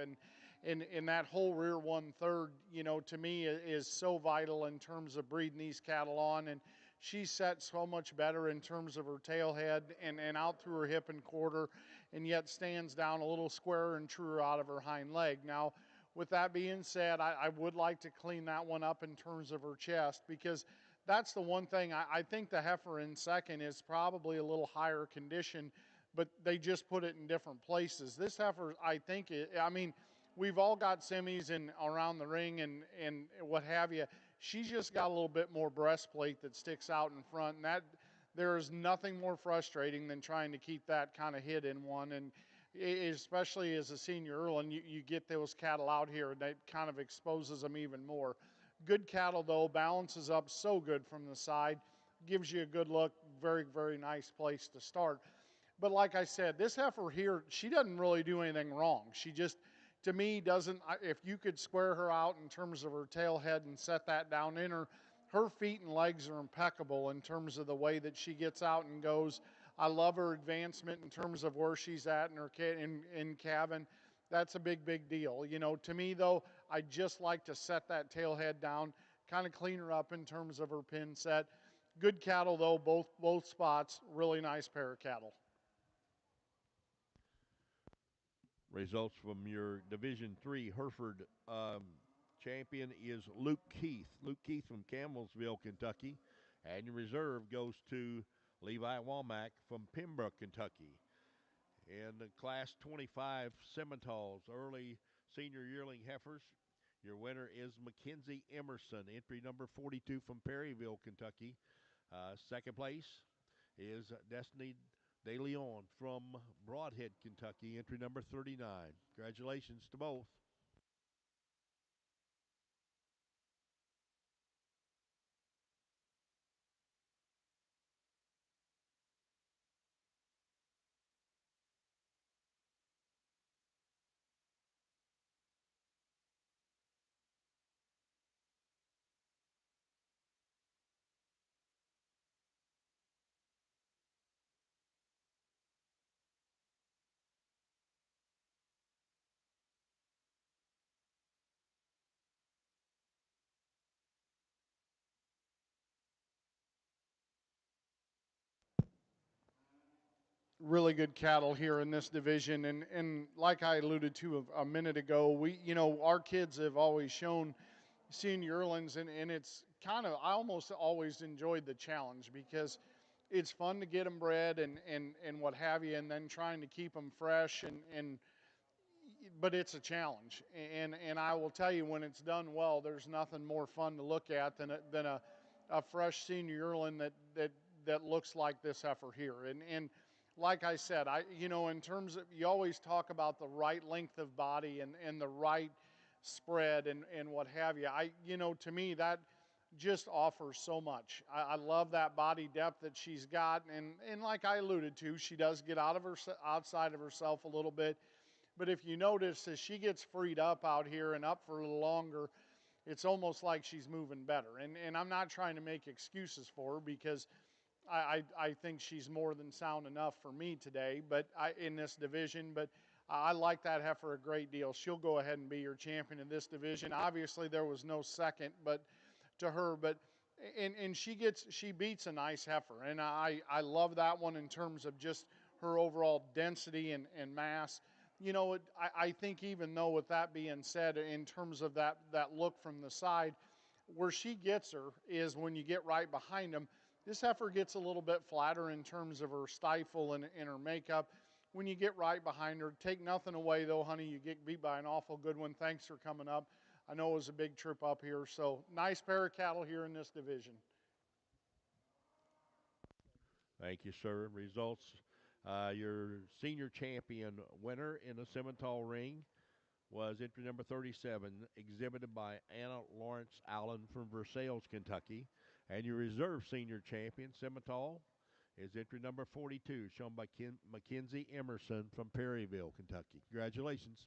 And in that whole rear 1/3, to me is so vital in terms of breeding these cattle on. And she set so much better in terms of her tail head and out through her hip and quarter, and yet stands down a little squarer and truer out of her hind leg. Now, with that being said, I would like to clean that one up in terms of her chest, because that's the one thing. I think the heifer in second is probably a little higher condition, but they just put it in different places. This heifer, I think, I mean, we've all got semis and around the ring and what have you. She's just got a little bit more breastplate that sticks out in front, and that there is nothing more frustrating than trying to keep that kind of hid in one. And especially as a senior Earl, and you get those cattle out here, and that kind of exposes them even more. Good cattle, though, balances up so good from the side, gives you a good look, very, very nice place to start. But like I said, this heifer here, she doesn't really do anything wrong. She just, to me, doesn't. If you could square her out in terms of her tail head and set that down in her, her feet and legs are impeccable in terms of the way that she gets out and goes. I love her advancement in terms of where she's at in her in cabin. That's a big, big deal. To me though, I just like to set that tail head down, kind of clean her up in terms of her pin set. Good cattle though, both spots. Really nice pair of cattle. Results from your Division Three Hereford champion is Luke Keith. Luke Keith from Campbellsville, Kentucky. And your reserve goes to Levi Womack from Pembroke, Kentucky. In the Class 25 Simmentals early senior yearling heifers, your winner is Mackenzie Emerson, entry number 42 from Perryville, Kentucky. Second place is Destiny De Leon from Broadhead, Kentucky, entry number 39. Congratulations to both. Really good cattle here in this division, and like I alluded to a minute ago, our kids have always shown seeing yearlings, and it's kind of I almost always enjoyed the challenge because it's fun to get them bred and what have you, and then trying to keep them fresh and but it's a challenge. And I will tell you, when it's done well, there's nothing more fun to look at than a fresh senior yearling that looks like this heifer here. And like I said, in terms of, you always talk about the right length of body and the right spread and what have you. To me, that just offers so much. I love that body depth that she's got, and like I alluded to, she does get outside of herself a little bit. But if you notice, as she gets freed up out here and up for a little longer, it's almost like she's moving better. And I'm not trying to make excuses for her, because I think she's more than sound enough for me today, but in this division. But I like that heifer a great deal. She'll go ahead and be your champion in this division. Obviously, there was no second, but to her. But and she beats a nice heifer, and I love that one in terms of just her overall density and mass. I think, even though, with that being said, in terms of that look from the side, where she gets her is when you get right behind them. This heifer gets a little bit flatter in terms of her stifle and her makeup. When you get right behind her, take nothing away though, honey, you get beat by an awful good one. Thanks for coming up. I know it was a big trip up here. So nice pair of cattle here in this division. Thank you, sir. Results. Your senior champion winner in the Simmental ring was entry number 37, exhibited by Anna Lawrence Allen from Versailles, Kentucky. And your reserve senior champion, Simmental, is entry number 42, shown by Mackenzie Emerson from Perryville, Kentucky. Congratulations.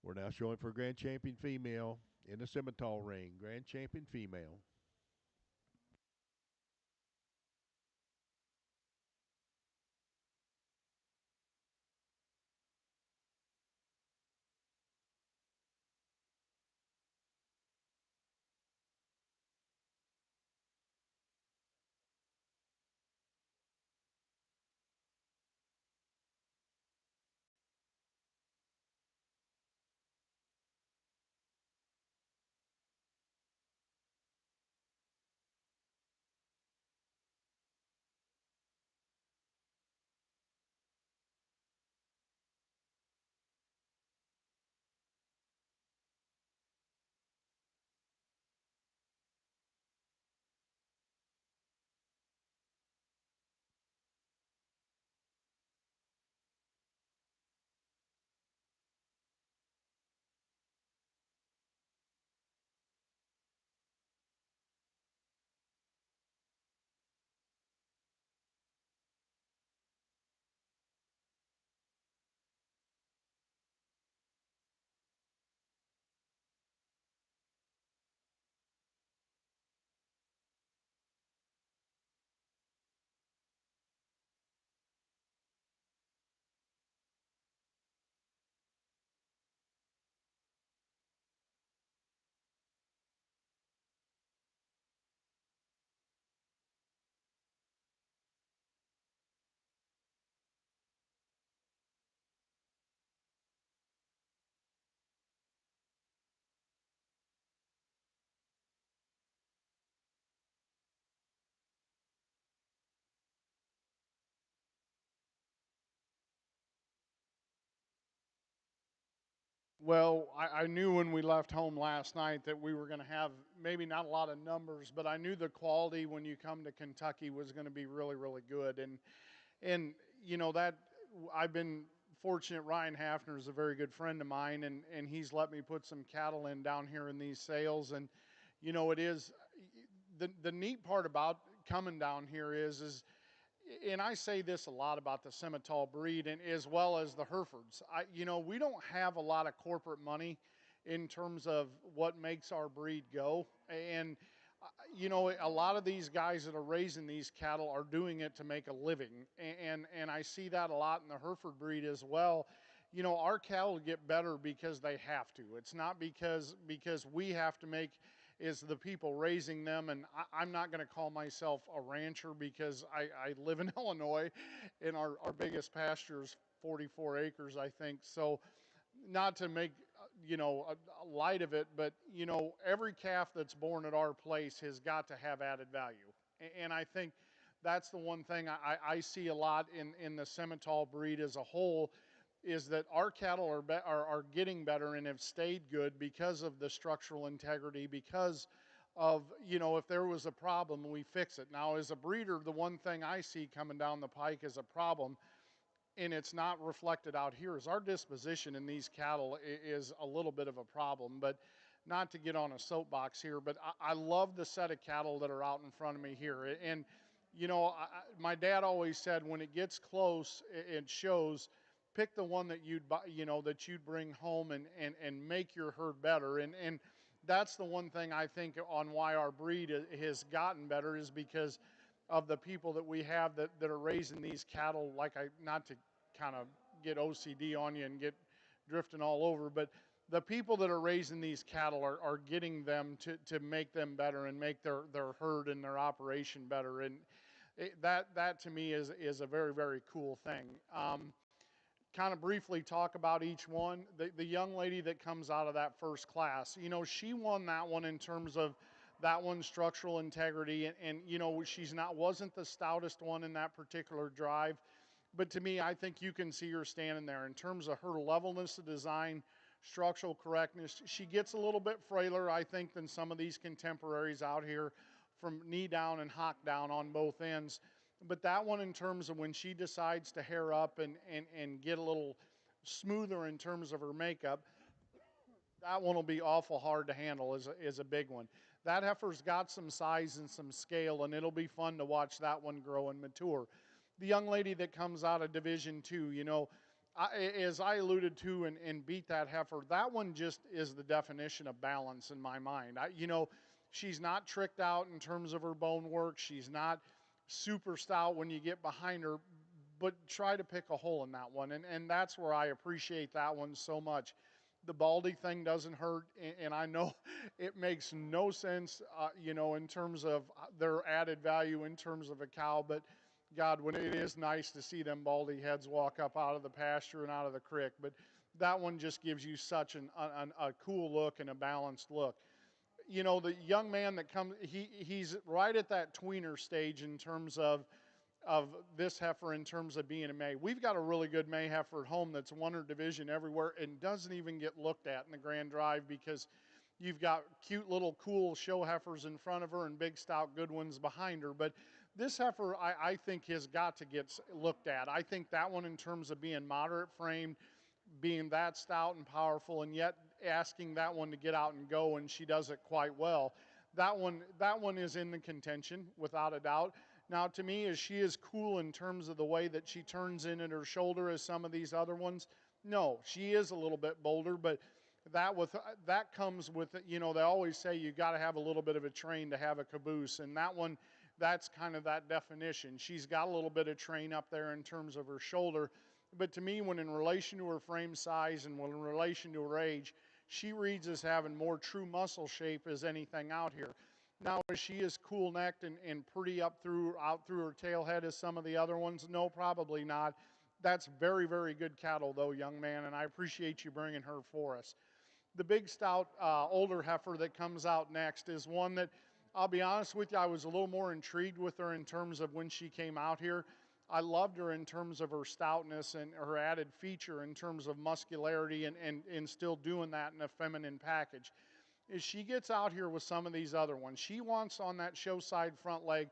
We're now showing for grand champion female in the Simmental ring. Grand champion female. Well, I knew when we left home last night that we were going to have maybe not a lot of numbers, but I knew the quality when you come to Kentucky was going to be really, really good. And you know that I've been fortunate. Ryan Hafner is a very good friend of mine, and he's let me put some cattle in down here in these sales. And you know, it is the neat part about coming down here is and I say this a lot about the Simmental breed and as well as the Herefords. You know, we don't have a lot of corporate money in terms of what makes our breed go. And, you know, a lot of these guys that are raising these cattle are doing it to make a living. And I see that a lot in the Hereford breed as well. You know, our cattle get better because they have to. It's not because we have to make is the people raising them. And I'm not going to call myself a rancher because I live in Illinois and our biggest pasture is 44 acres, I think. So, not to make you know a light of it, but you know every calf that's born at our place has got to have added value, and I think that's the one thing I see a lot in the Simmental breed as a whole is that our cattle are getting better and have stayed good because of the structural integrity, because of, you know, if there was a problem, we fix it. Now, as a breeder, the one thing I see coming down the pike as a problem, and it's not reflected out here, is our disposition in these cattle is a little bit of a problem. But not to get on a soapbox here, but I love the set of cattle that are out in front of me here. And, you know, my dad always said when it gets close, it shows, pick the one that you'd buy, you know, that you'd bring home and make your herd better. And that's the one thing I think on why our breed has gotten better is because of the people that we have that are raising these cattle. Like, I, not to kind of get OCD on you and get drifting all over, but the people that are raising these cattle are getting them to make them better and make their herd and their operation better. And that to me is a very, very cool thing. Kind of briefly talk about each one. The young lady that comes out of that first class, you know, she won that one in terms of that one's structural integrity, and you know, she's not wasn't the stoutest one in that particular drive, but to me, I think you can see her standing there in terms of her levelness of design, structural correctness. She gets a little bit frailer, I think, than some of these contemporaries out here from knee down and hock down on both ends. But that one, in terms of when she decides to hair up and get a little smoother in terms of her makeup, that one will be awful hard to handle is a big one. That heifer's got some size and some scale, and it'll be fun to watch that one grow and mature. The young lady that comes out of Division II, you know, as I alluded to and beat that heifer, that one just is the definition of balance in my mind. You know, she's not tricked out in terms of her bone work. She's not super stout when you get behind her, but try to pick a hole in that one. And that's where I appreciate that one so much. The baldy thing doesn't hurt, and I know it makes no sense, you know, in terms of their added value in terms of a cow, but God, when it is nice to see them baldy heads walk up out of the pasture and out of the creek. But that one just gives you such a cool look and a balanced look. You know, the young man that comes, he's right at that tweener stage in terms of this heifer in terms of being a May. We've got a really good May heifer at home that's won her division everywhere and doesn't even get looked at in the Grand Drive because you've got cute little cool show heifers in front of her and big stout good ones behind her. But this heifer, I think, has got to get looked at. I think that one, in terms of being moderate framed, being that stout and powerful, and yet asking that one to get out and go, and she does it quite well. That one is in the contention without a doubt. Now, to me, is she as cool in terms of the way that she turns in at her shoulder as some of these other ones? No, she is a little bit bolder, but that comes with, you know, they always say you got to have a little bit of a train to have a caboose, and that one, that's kind of that definition. She's got a little bit of train up there in terms of her shoulder, but to me, when in relation to her frame size and when in relation to her age, she reads as having more true muscle shape as anything out here. Now, is she as cool necked and pretty out through her tailhead as some of the other ones? No, probably not. That's very, very good cattle, though, young man, and I appreciate you bringing her for us. The big stout older heifer that comes out next is one that, I'll be honest with you, I was a little more intrigued with her in terms of when she came out here. I loved her in terms of her stoutness and her added feature in terms of muscularity and still doing that in a feminine package. As she gets out here with some of these other ones, she wants on that show side front leg,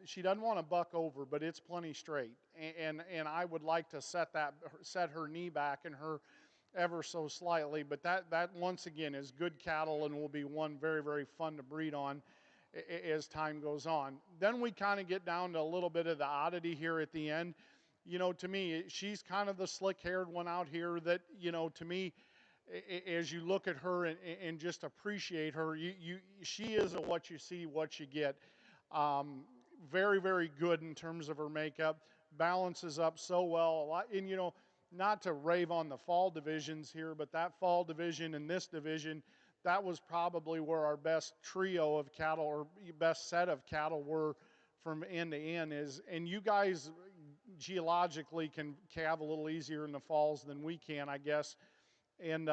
she doesn't want to buck over, but it's plenty straight. And I would like to set her knee back and her ever so slightly, but that once again is good cattle and will be one very, very fun to breed on as time goes on. Then we kind of get down to a little bit of the oddity here at the end. You know, to me, she's kind of the slick-haired one out here that, you know, to me, as you look at her and just appreciate her, she is a what you see, what you get. Um, Very, very good in terms of her makeup, balances up so well. And, you know, not to rave on the fall divisions here, but that fall division and this division, that was probably where our best trio of cattle or best set of cattle were from end to end is. And you guys geologically can calve a little easier in the falls than we can, I guess. And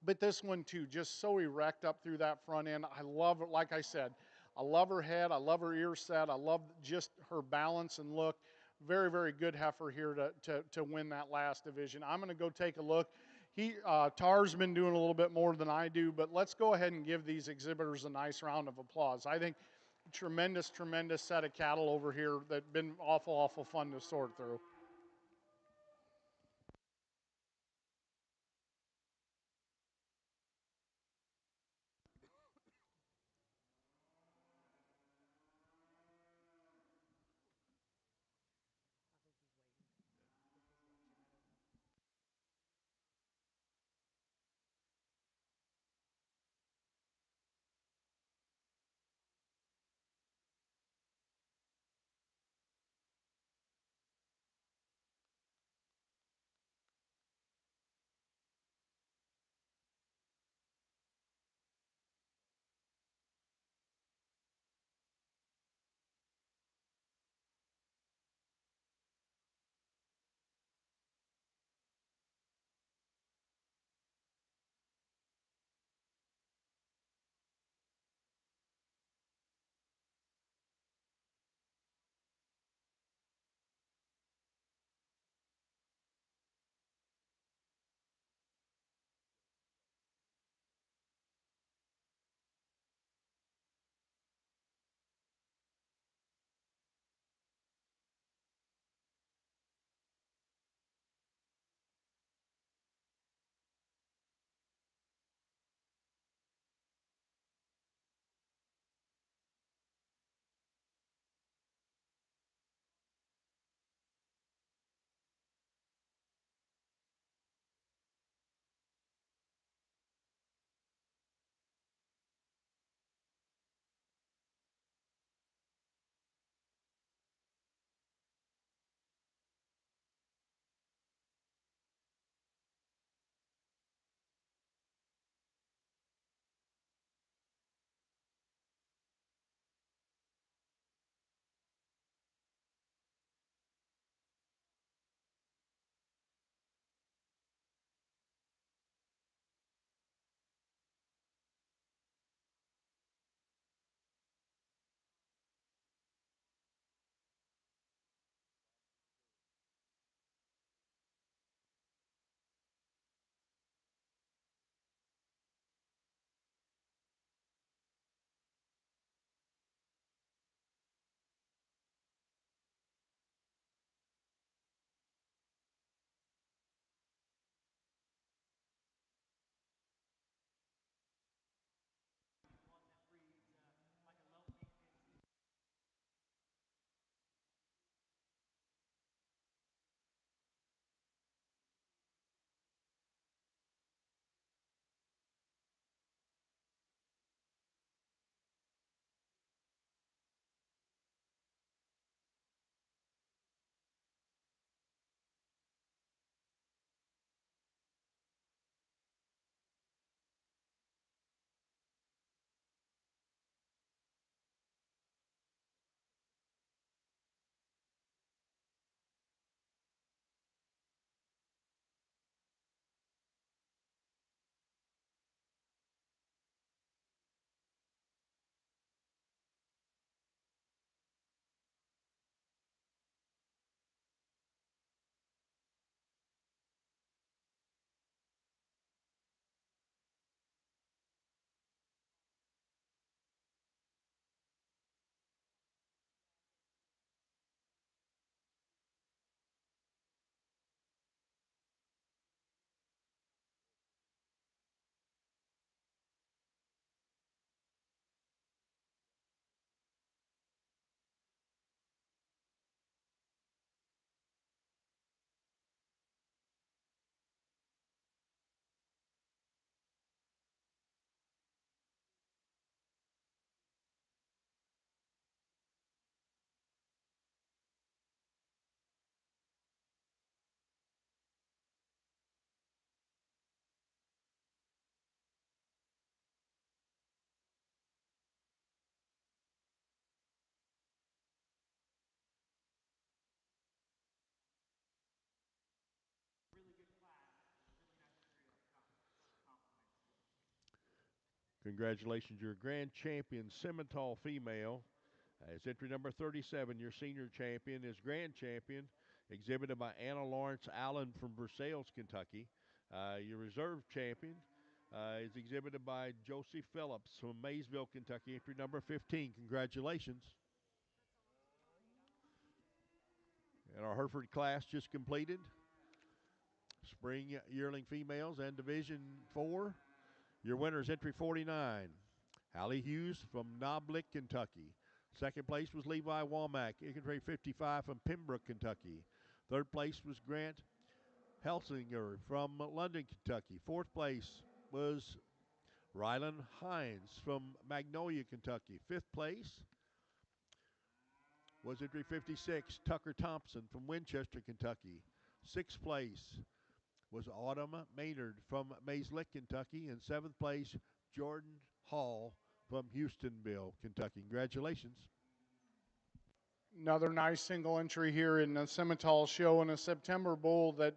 but this one too, just so erect up through that front end. I love it. Like I said, I love her head. I love her ear set. I love just her balance and look. Very, very good heifer here to win that last division. I'm going to go take a look. Tar's been doing a little bit more than I do, but let's go ahead and give these exhibitors a nice round of applause. I think tremendous, tremendous set of cattle over here that been awful, awful fun to sort through. Congratulations, your grand champion, Simmental female. As entry number 37, your senior champion is grand champion, exhibited by Anna Lawrence Allen from Versailles, Kentucky. Your reserve champion is exhibited by Josie Phillips from Maysville, Kentucky, entry number 15. Congratulations. And our Hereford class just completed. Spring yearling females and Division 4. Your winner is entry 49, Hallie Hughes from Noblick, Kentucky. Second place was Levi Womack, entry 55 from Pembroke, Kentucky. Third place was Grant Helsinger from London, Kentucky. Fourth place was Rylan Hines from Magnolia, Kentucky. Fifth place was entry 56, Tucker Thompson from Winchester, Kentucky. Sixth place was Autumn Maynard from Mayslick, Kentucky. And seventh place, Jordan Hall from Houstonville, Kentucky. Congratulations. Another nice single entry here in the Simmental show in a September Bull that,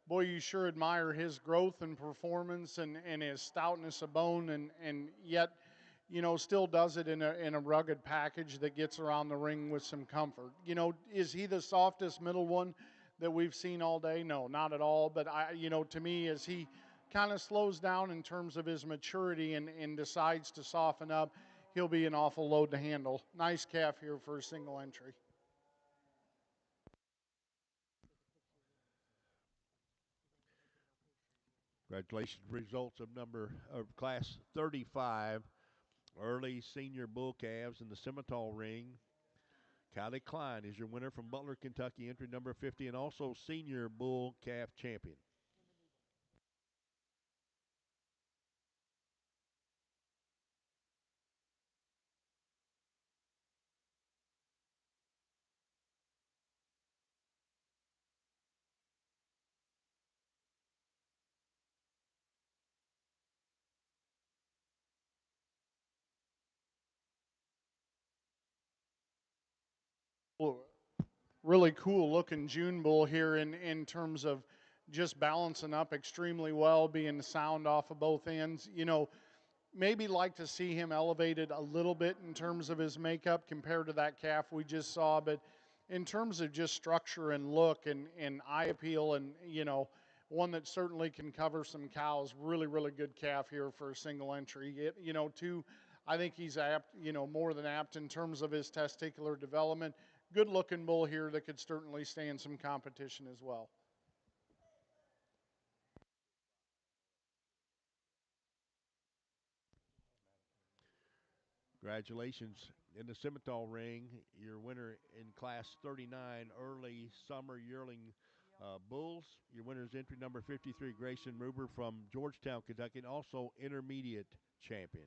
boy, you sure admire his growth and performance and his stoutness of bone and yet, still does it in a rugged package that gets around the ring with some comfort. Is he the softest middle one that we've seen all day? No, not at all. But to me, as he kind of slows down in terms of his maturity and decides to soften up, he'll be an awful load to handle. Nice calf here for a single entry. Congratulations. Results of class 35, early senior bull calves in the Simmental ring. Kylie Klein is your winner from Butler, Kentucky, entry number 50, and also senior bull calf champion. Really cool looking June bull here in terms of just balancing up extremely well, being sound off of both ends. Maybe like to see him elevated a little bit in terms of his makeup compared to that calf we just saw, but in terms of just structure and look and eye appeal and, one that certainly can cover some cows, really, really good calf here for a single entry. Two, I think he's apt, more than apt in terms of his testicular development. Good looking bull here that could certainly stay in some competition as well. Congratulations. In the Simmental ring, your winner in class 39, early summer yearling bulls. Your winner is entry number 53, Grayson Ruber from Georgetown, Kentucky, and also intermediate champion.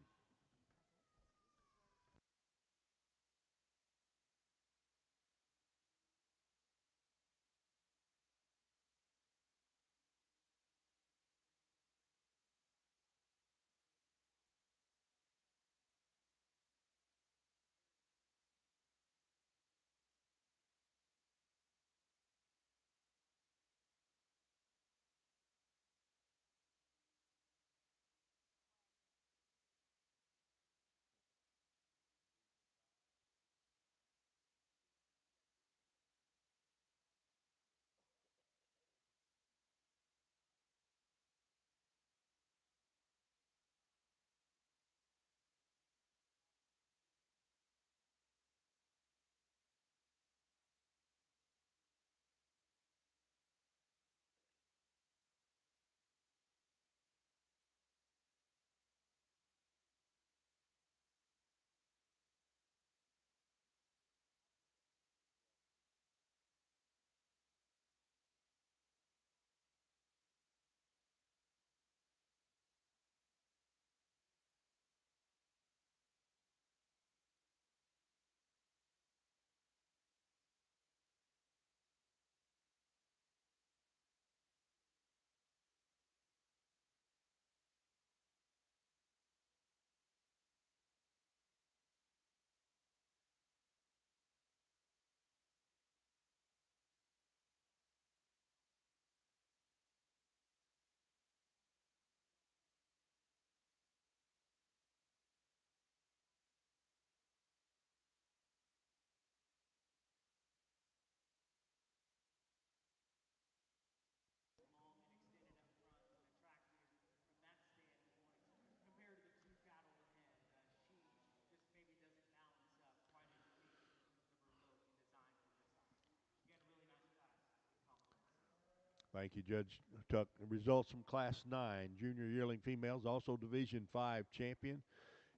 Thank you, Judge Tuck. Results from Class 9 junior yearling females, also Division 5 champion.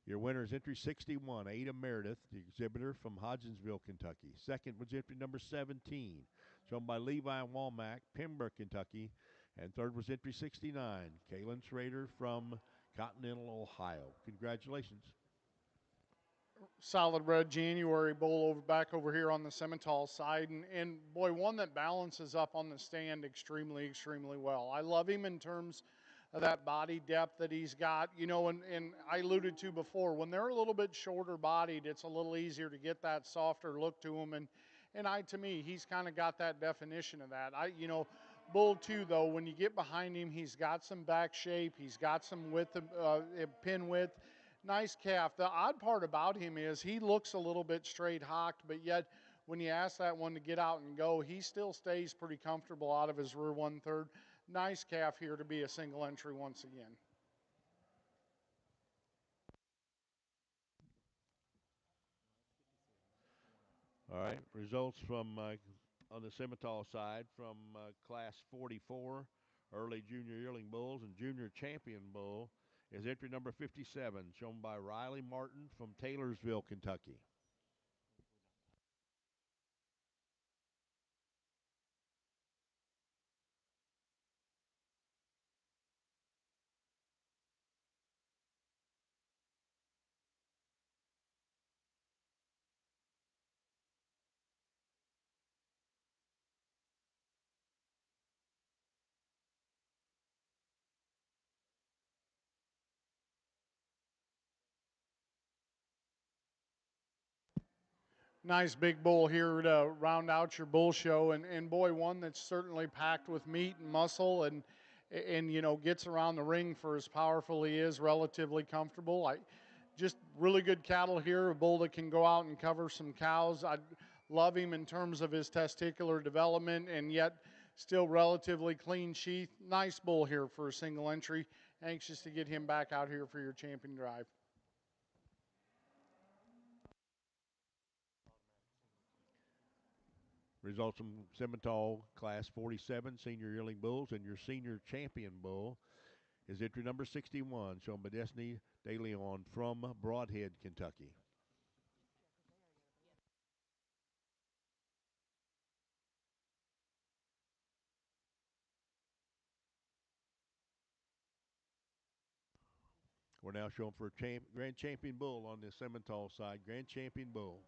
Your winner is entry 61, Ada Meredith, the exhibitor from Hodgensville, Kentucky. Second was entry number 17, shown by Levi Walmack, Pembroke, Kentucky. And third was entry 69, Kaylin Schrader from Continental, Ohio. Congratulations. Solid red January bull back over here on the Simmental side, and boy, one that balances up on the stand extremely well. I love him in terms of that body depth that he's got, and I alluded to before, when they're a little bit shorter bodied, it's a little easier to get that softer look to him, and to me, he's kind of got that definition of that. Bull too, though, when you get behind him, he's got some back shape, he's got some width, pin width. Nice calf. The odd part about him is he looks a little bit straight hocked, but yet when you ask that one to get out and go, he still stays pretty comfortable out of his rear 1/3. Nice calf here to be a single entry once again. All right, results from on the Simmental side from Class 44, early junior yearling bulls and junior champion bull is entry number 57, shown by Riley Martin from Taylorsville, Kentucky. Nice big bull here to round out your bull show, and boy, one that's certainly packed with meat and muscle, and gets around the ring for as powerful he is, relatively comfortable. Just really good cattle here, a bull that can go out and cover some cows. I love him in terms of his testicular development, and yet still relatively clean sheath. Nice bull here for a single entry. Anxious to get him back out here for your champion drive. Results from Simmental Class 47 senior yearling bulls and your senior champion bull is entry number 61, shown by Destiny De Leon from Broadhead, Kentucky. We're now showing for Grand Champion Bull on the Simmental side. Grand Champion Bull.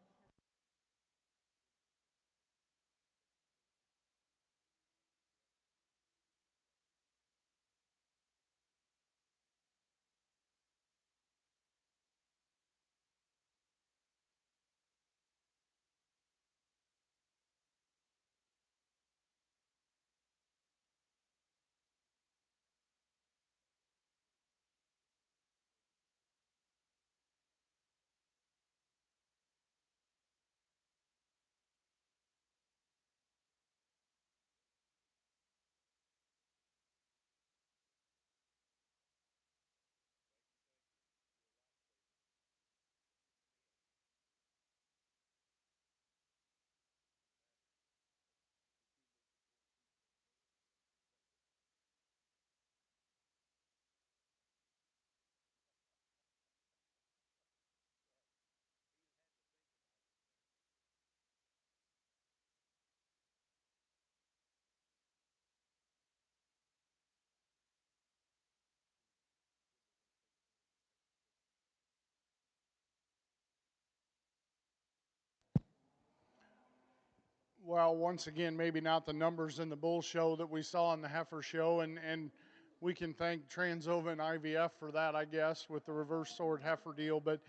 Well, once again, maybe not the numbers in the bull show that we saw in the heifer show, and we can thank Transova and IVF for that, I guess, with the reverse sword heifer deal. But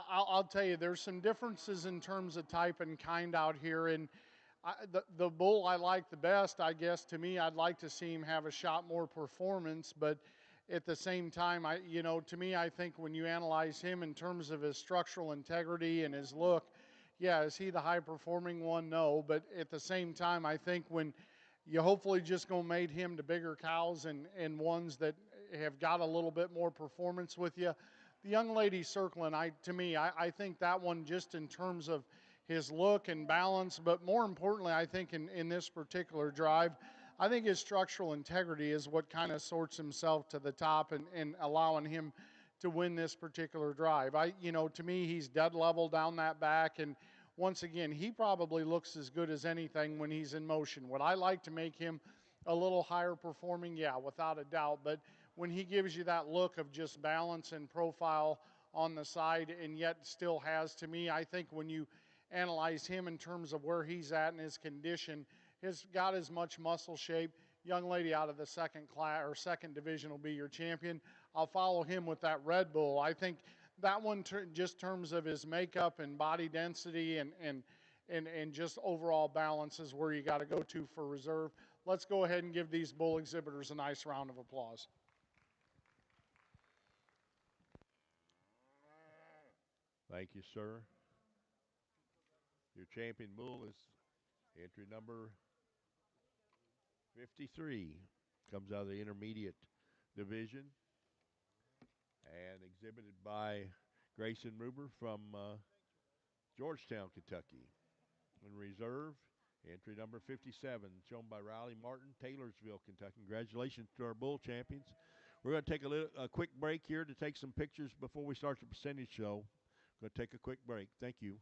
I'll tell you, there's some differences in terms of type and kind out here. And the bull I like the best, I guess, to me, I'd like to see him have a shot more performance. But at the same time, to me, I think when you analyze him in terms of his structural integrity and his look, yeah, is he the high performing one? No, but at the same time, I think when you hopefully just gonna mate him to bigger cows and ones that have got a little bit more performance with you. The young lady circling, I think that one just in terms of his look and balance, but more importantly, I think in this particular drive, I think his structural integrity is what kind of sorts himself to the top and allowing him to win this particular drive. To me, he's dead level down that back. And once again, he probably looks as good as anything when he's in motion. Would I like to make him a little higher performing? Yeah, without a doubt. But when he gives you that look of just balance and profile on the side and yet still has, to me, I think when you analyze him in terms of where he's at in his condition, has got as much muscle shape. Young lady out of the second class or second division will be your champion. I'll follow him with that Red Bull. I think that one, just terms of his makeup and body density and just overall balance, is where you got to go to for reserve. Let's go ahead and give these bull exhibitors a nice round of applause. Thank you, sir. Your champion bull is entry number 53. Comes out of the intermediate division and exhibited by Grayson Ruber from Georgetown, Kentucky. In reserve, entry number 57, shown by Riley Martin, Taylorsville, Kentucky. Congratulations to our bull champions. We're going to take a quick break here to take some pictures before we start the percentage show. Going to take a quick break. Thank you.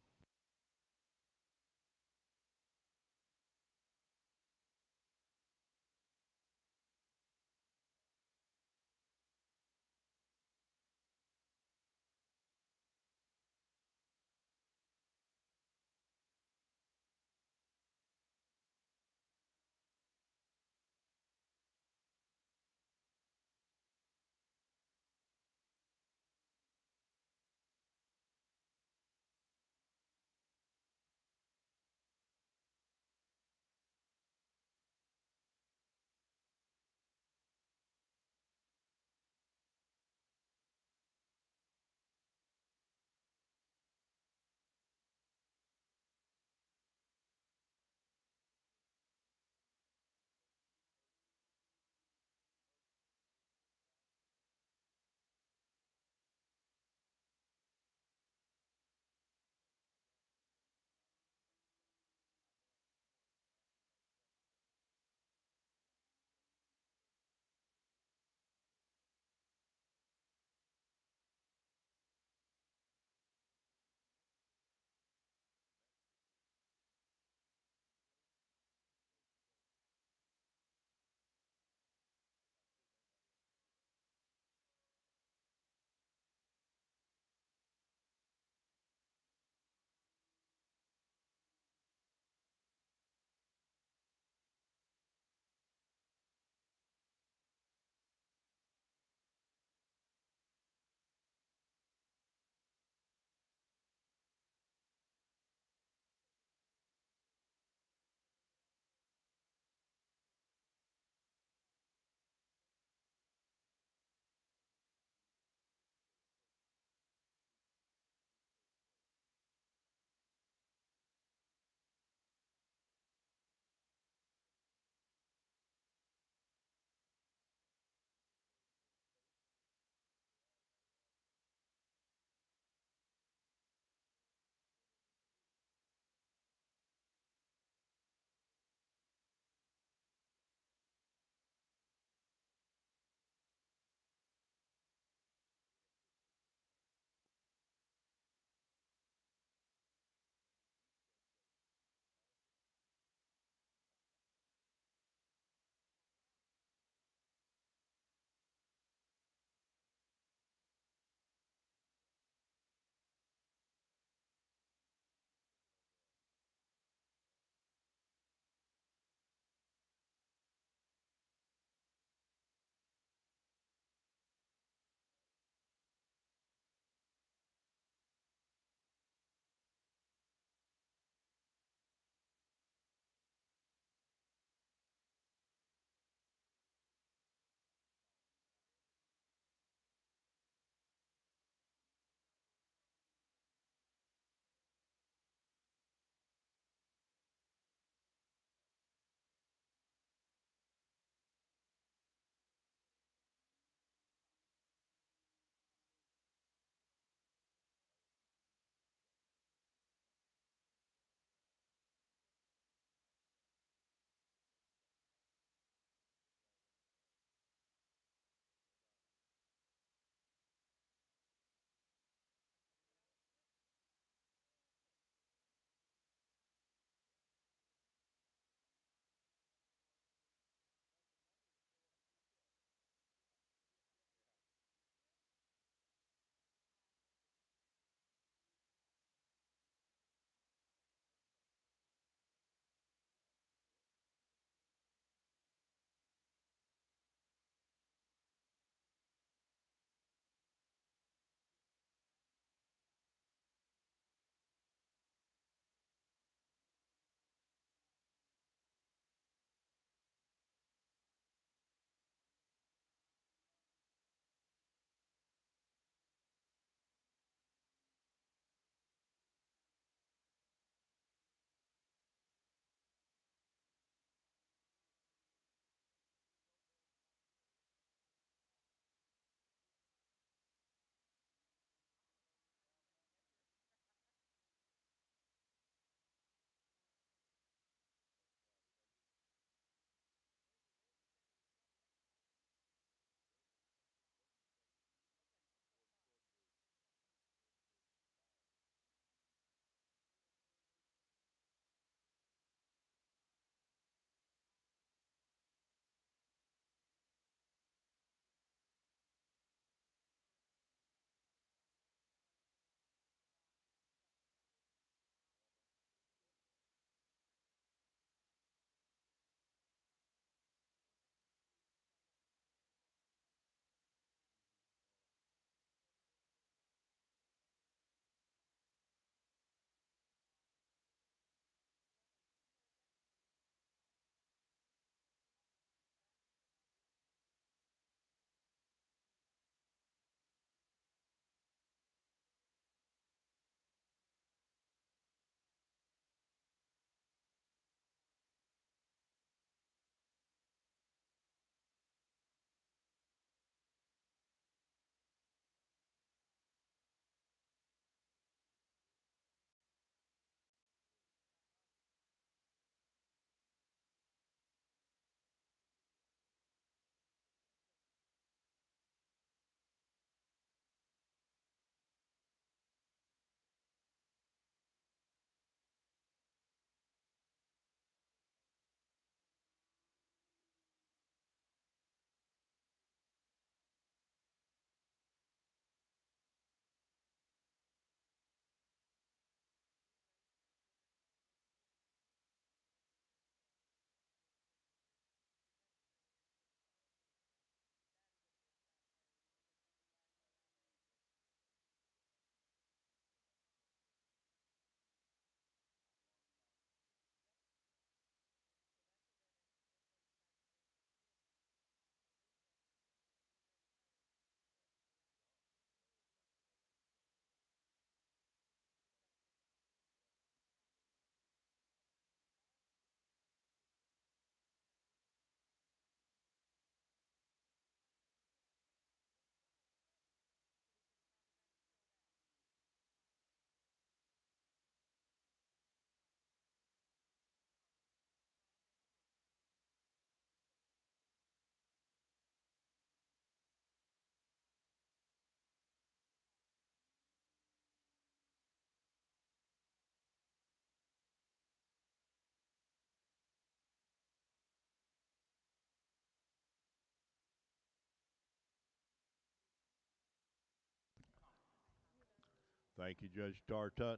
Thank you, Judge Tartut.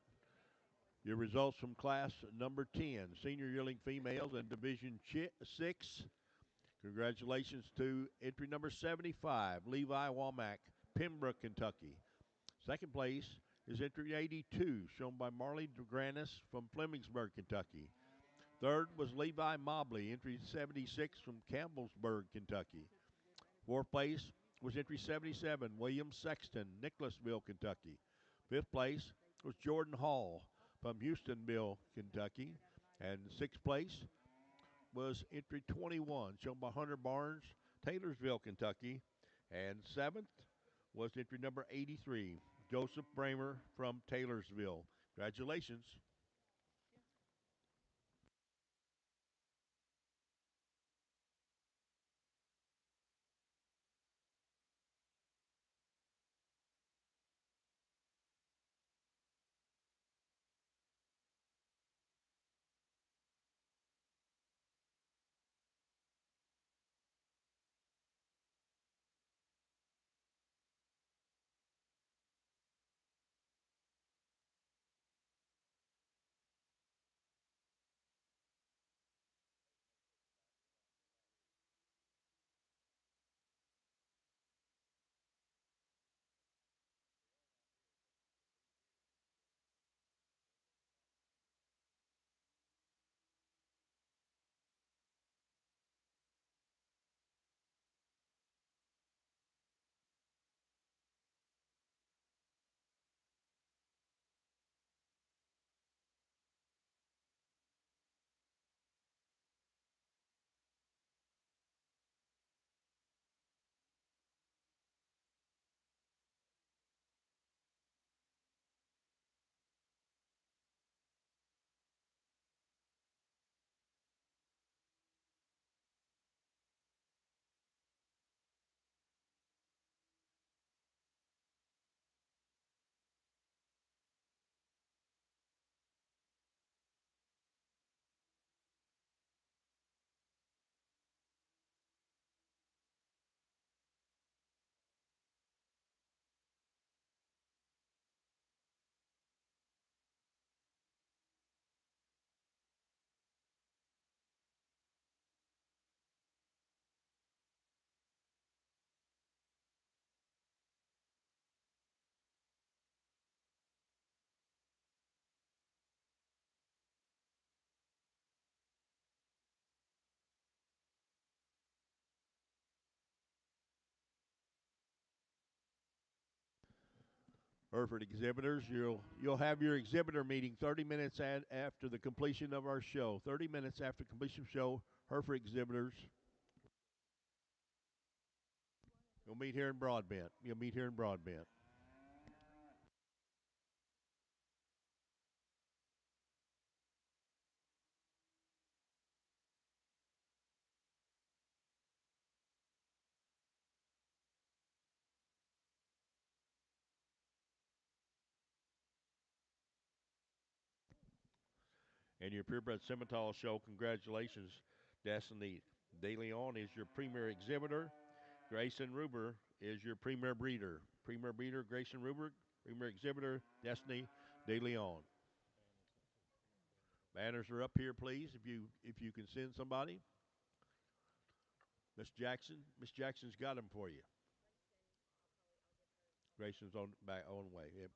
Your results from class number 10, senior yearling females in Division 6. Congratulations to entry number 75, Levi Womack, Pembroke, Kentucky. Second place is entry 82, shown by Marley DeGranis from Flemingsburg, Kentucky. Third was Levi Mobley, entry 76 from Campbellsburg, Kentucky. Fourth place was entry 77, William Sexton, Nicholasville, Kentucky. Fifth place was Jordan Hall from Houstonville, Kentucky. And sixth place was entry 21, shown by Hunter Barnes, Taylorsville, Kentucky. And seventh was entry number 83, Joseph Bramer from Taylorsville. Congratulations. Hereford exhibitors, you'll have your exhibitor meeting 30 minutes after the completion of our show. 30 minutes after completion of show, Hereford exhibitors. You'll meet here in Broadbent. You'll meet here in Broadbent. And your purebred Simmental show, congratulations, Destiny De Leon is your premier exhibitor. Grayson Ruber is your premier breeder. Premier breeder, Grayson Ruber. Premier exhibitor, Destiny De Leon. Banners are up here, please, if you can send somebody. Miss Jackson. Miss Jackson's got them for you. Grayson's on the way. Yep.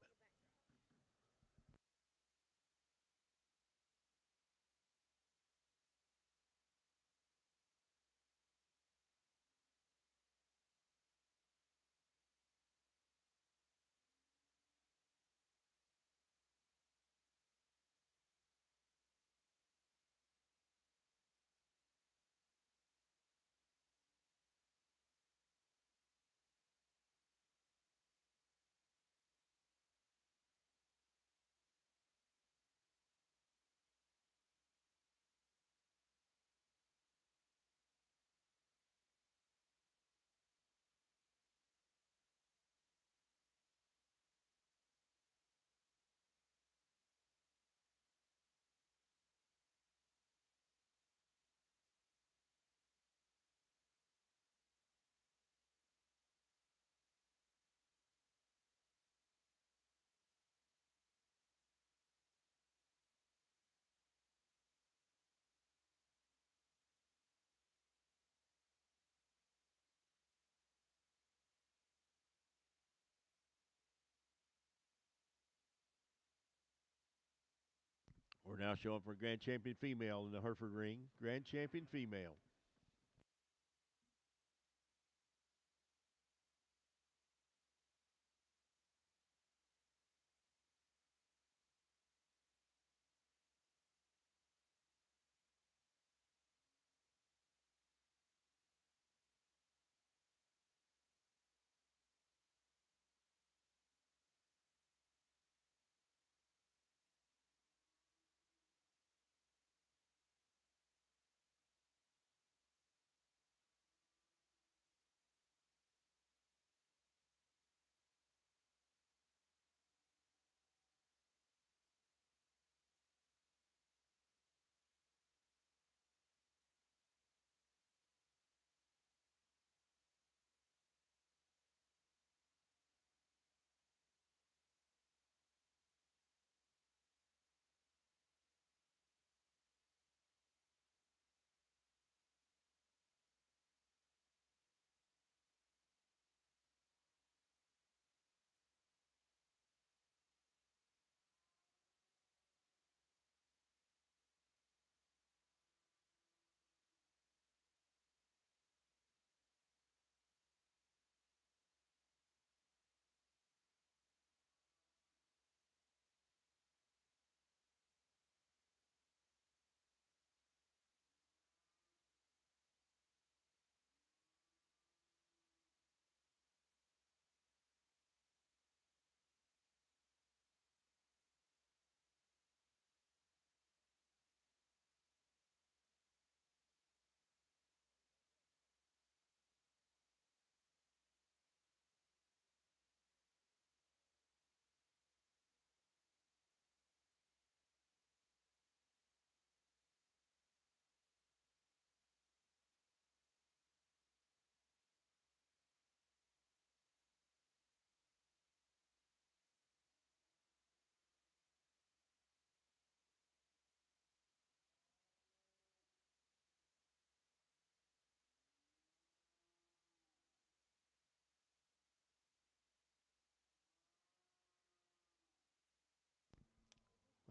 We're now showing for Grand Champion Female in the Hereford ring. Grand Champion Female.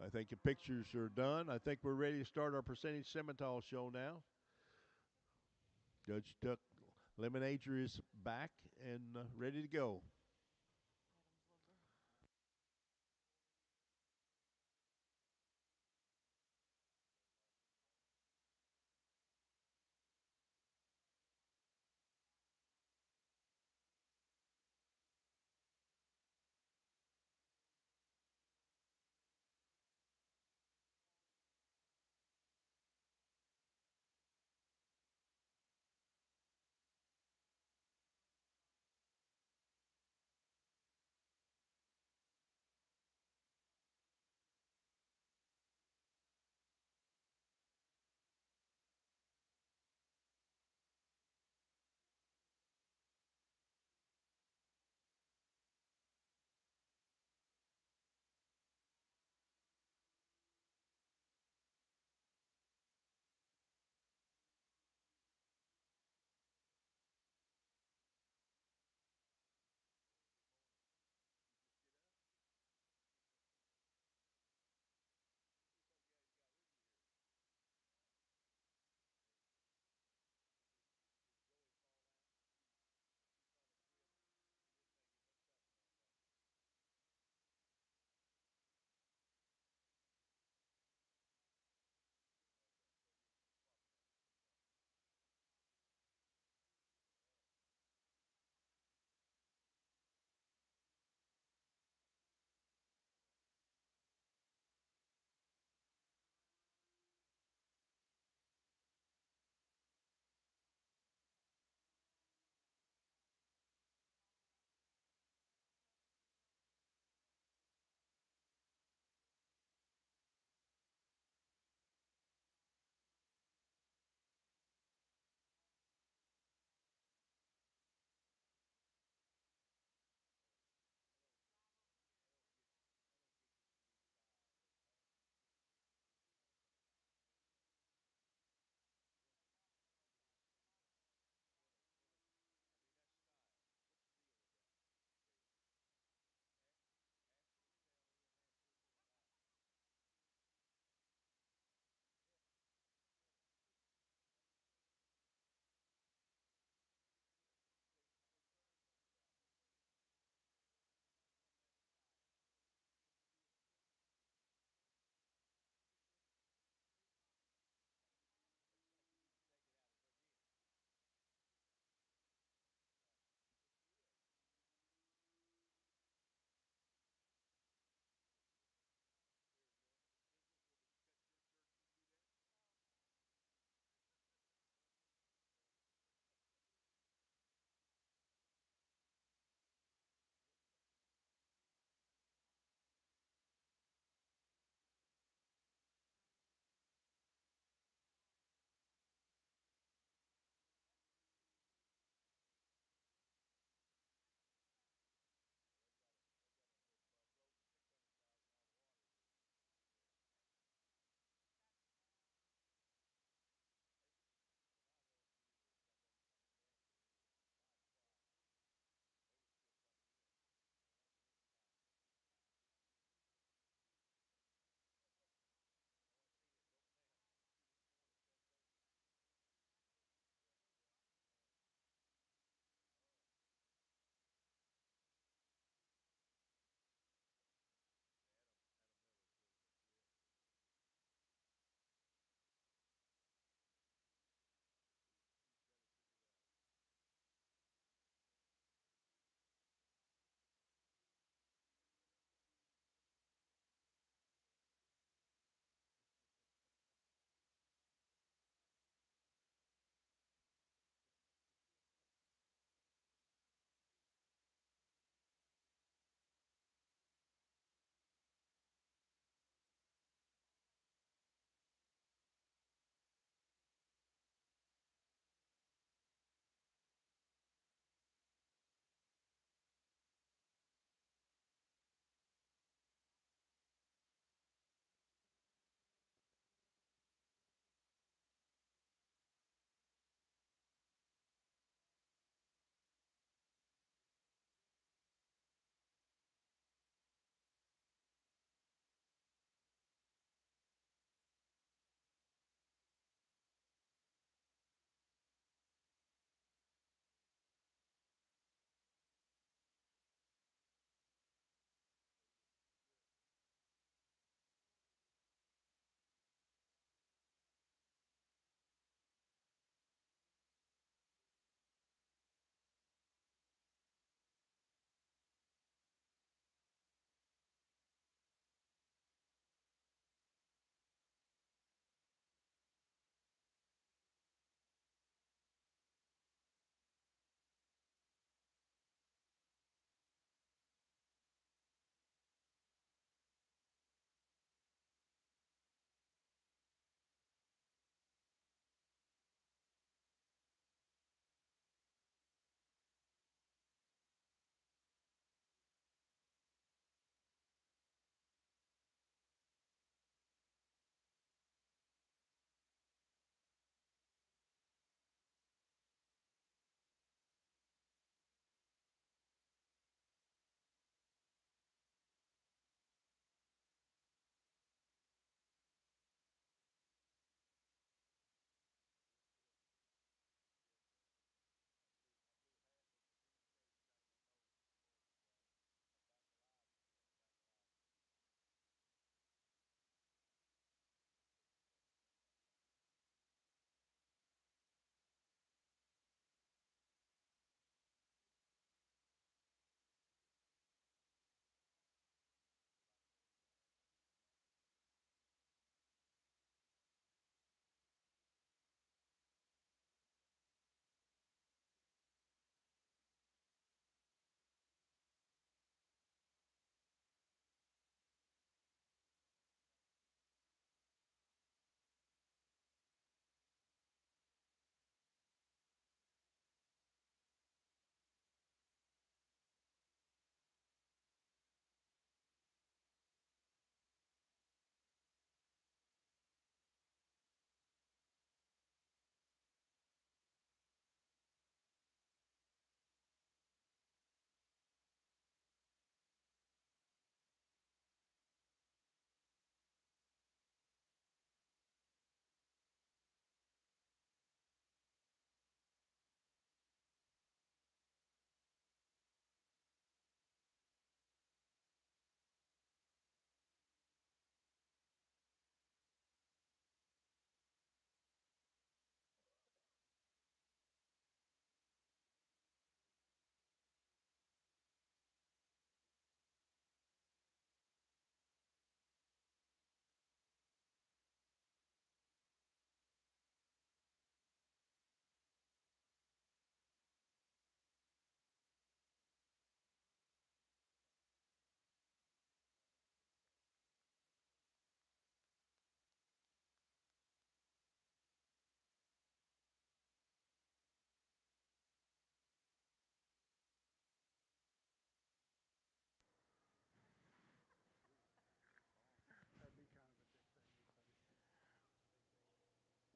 I think the pictures are done. I think we're ready to start our percentage Simmental show now. Judge Duck Lemonager is back and ready to go.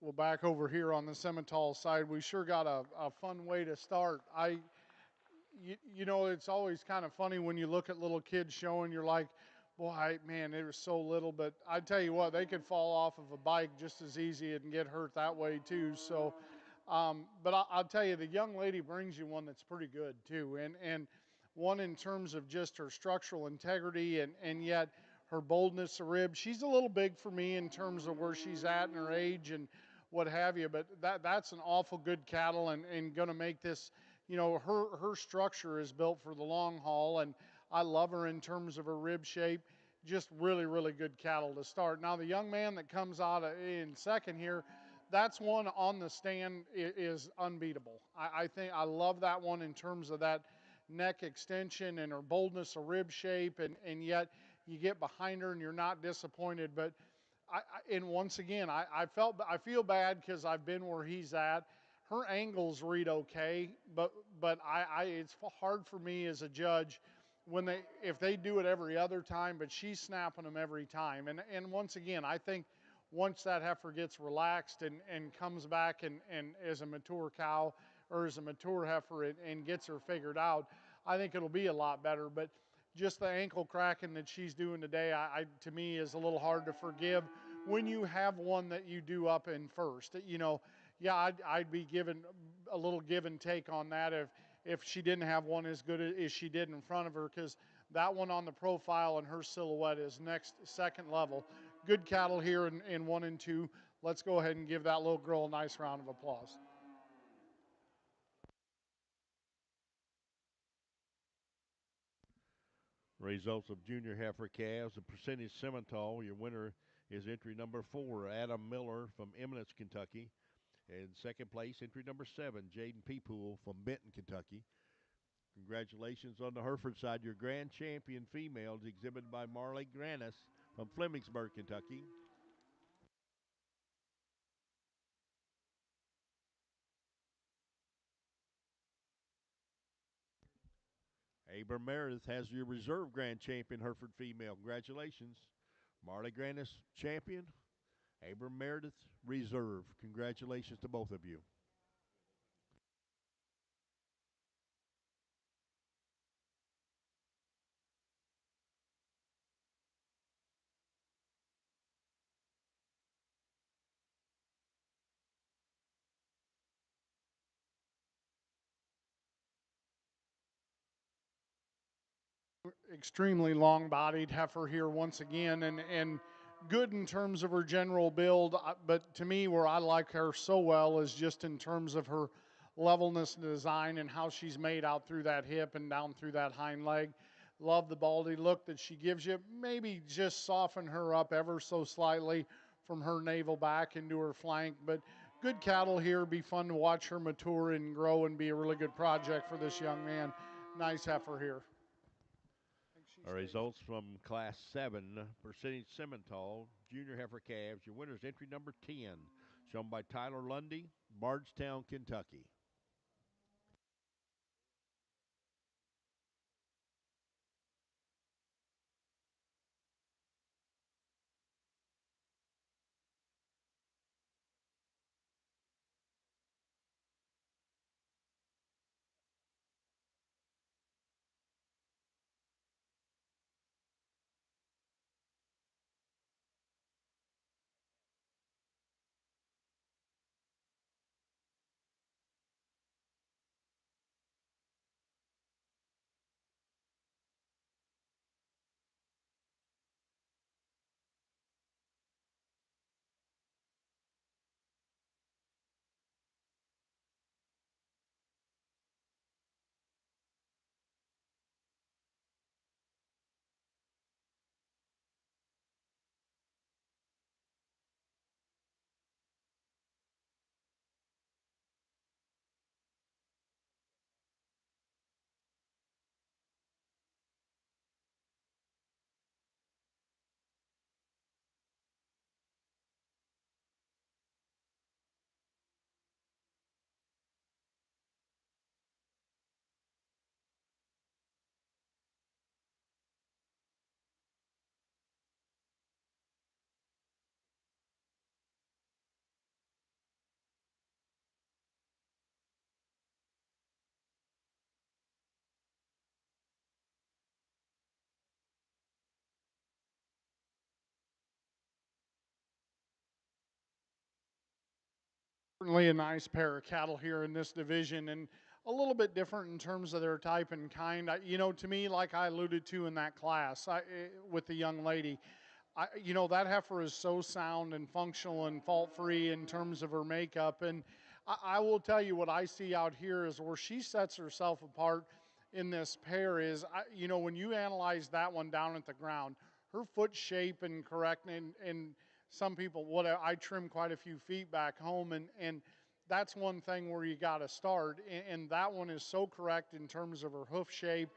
Well, back over here on the Simmental side, we sure got a fun way to start. You know, it's always kind of funny when you look at little kids showing, you're like, boy, man, they were so little. But I tell you what, they could fall off of a bike just as easy and get hurt that way too. So, but I'll tell you, the young lady brings you one that's pretty good too, and one in terms of just her structural integrity and yet her boldness of rib. She's a little big for me in terms of where she's at in her age and what have you, but that's an awful good cattle and going to make this, you know, her structure is built for the long haul, and I love her in terms of her rib shape. Just really, really good cattle to start. Now the young man that comes out in second here, that's one on the stand is unbeatable. I think I love that one in terms of that neck extension and her boldness of rib shape, and yet you get behind her and you're not disappointed. But and once again, I feel bad because I've been where he's at. Her angles read okay, but it's hard for me as a judge when if they do it every other time, but she's snapping them every time. And once again, I think once that heifer gets relaxed and comes back and as a mature cow or as a mature heifer and gets her figured out, I think it'll be a lot better. But just the ankle cracking that she's doing today, to me is a little hard to forgive when you have one that you do up in first. You know, yeah, I'd be given a little give and take on that if she didn't have one as good as she did in front of her, because that one on the profile and her silhouette is second level. Good cattle here in 1 and 2. Let's go ahead and give that little girl a nice round of applause. Results of junior heifer calves, the percentage Simmental. Your winner is entry number 4, Adam Miller from Eminence, Kentucky. In second place, entry number 7, Jaden Peepool from Benton, Kentucky. Congratulations on the Hereford side. Your grand champion female is exhibited by Marley Granis from Flemingsburg, Kentucky. Abram Meredith has your reserve grand champion Hereford female. Congratulations. Marley Granis champion, Abram Meredith reserve. Congratulations to both of you. Extremely long-bodied heifer here once again, and good in terms of her general build. But to me, where I like her so well is just in terms of her levelness and design and how she's made out through that hip and down through that hind leg. Love the baldy look that she gives you. Maybe just soften her up ever so slightly from her navel back into her flank. But good cattle here. Be fun to watch her mature and grow and be a really good project for this young man. Nice heifer here. Our results from Class 7, percentage Simmental, junior heifer calves. Your winner's entry number 10, shown by Tyler Lundy, Bardstown, Kentucky. Certainly a nice pair of cattle here in this division, and a little bit different in terms of their type and kind. To me, like I alluded to in that class with the young lady, that heifer is so sound and functional and fault free in terms of her makeup. And I will tell you what I see out here is where she sets herself apart in this pair is, when you analyze that one down at the ground, her foot shape and correct, and some people, what I trim quite a few feet back home, and that's one thing where you got to start. And that one is so correct in terms of her hoof shape,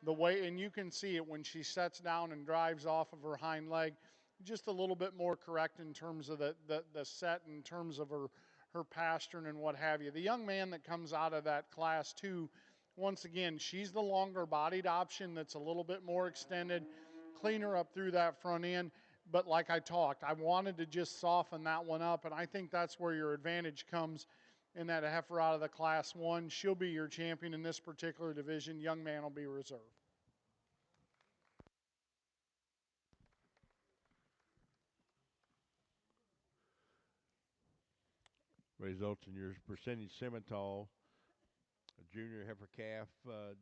the way, and you can see it when she sets down and drives off of her hind leg, just a little bit more correct in terms of the set, in terms of her pastern and what have you. The young man that comes out of that class too, once again, she's the longer bodied option that's a little bit more extended, cleaner up through that front end. But like I talked, I wanted to just soften that one up, and I think that's where your advantage comes in that heifer out of the class one. She'll be your champion in this particular division. Young man will be reserved. Results in your percentage Simmental junior heifer calf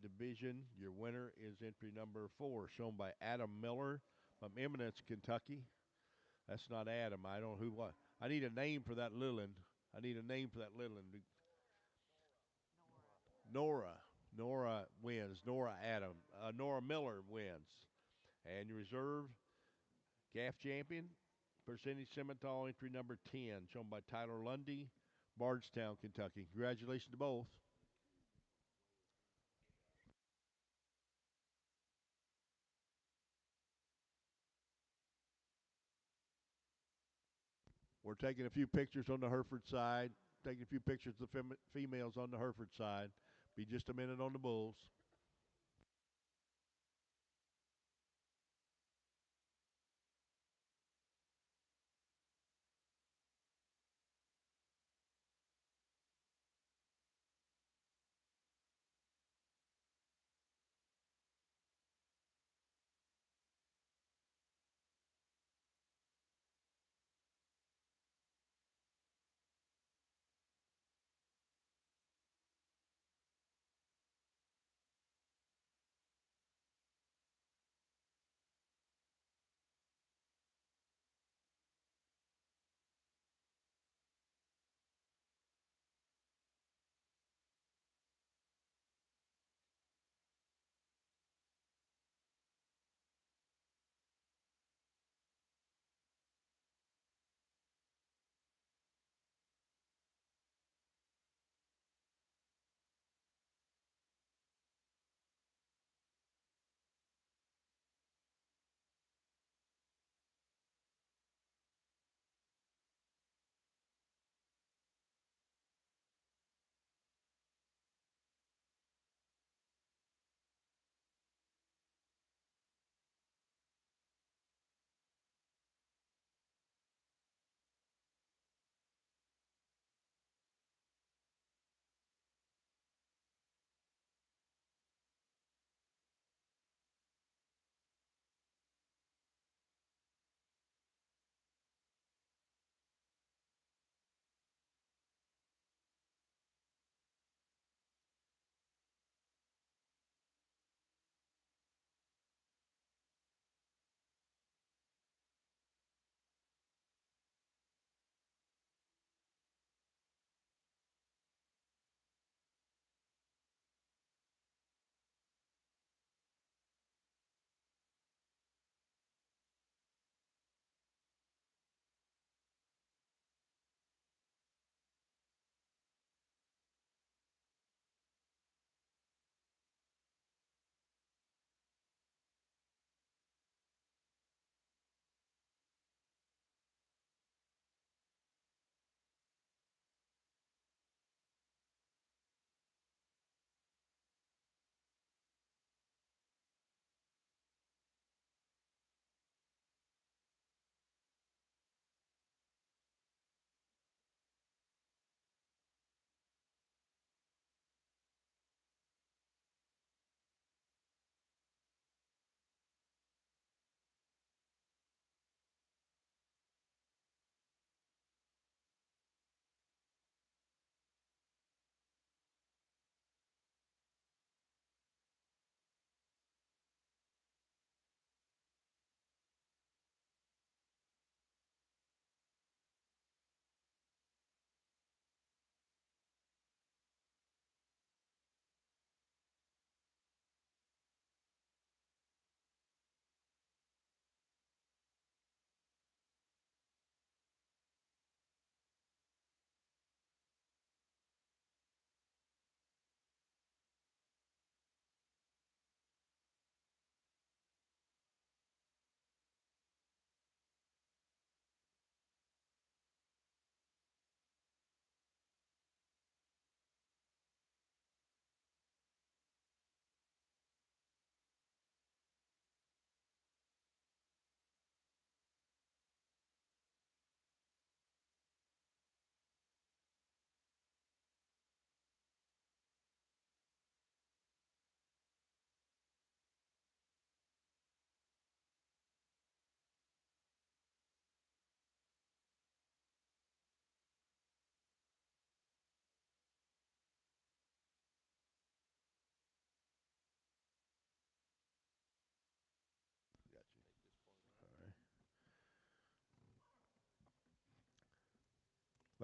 division. Your winner is entry number 4, shown by Adam Miller from Eminence, Kentucky. That's not Adam. I don't know who what. I need a name for that little one. I need a name for that little one. Nora. Nora wins. Nora Miller wins. And your reserve calf champion, percentage Simmental entry number 10, shown by Tyler Lundy, Bardstown, Kentucky. Congratulations to both. We're taking a few pictures on the Hereford side, taking a few pictures of the females on the Hereford side. Be just a minute on the bulls.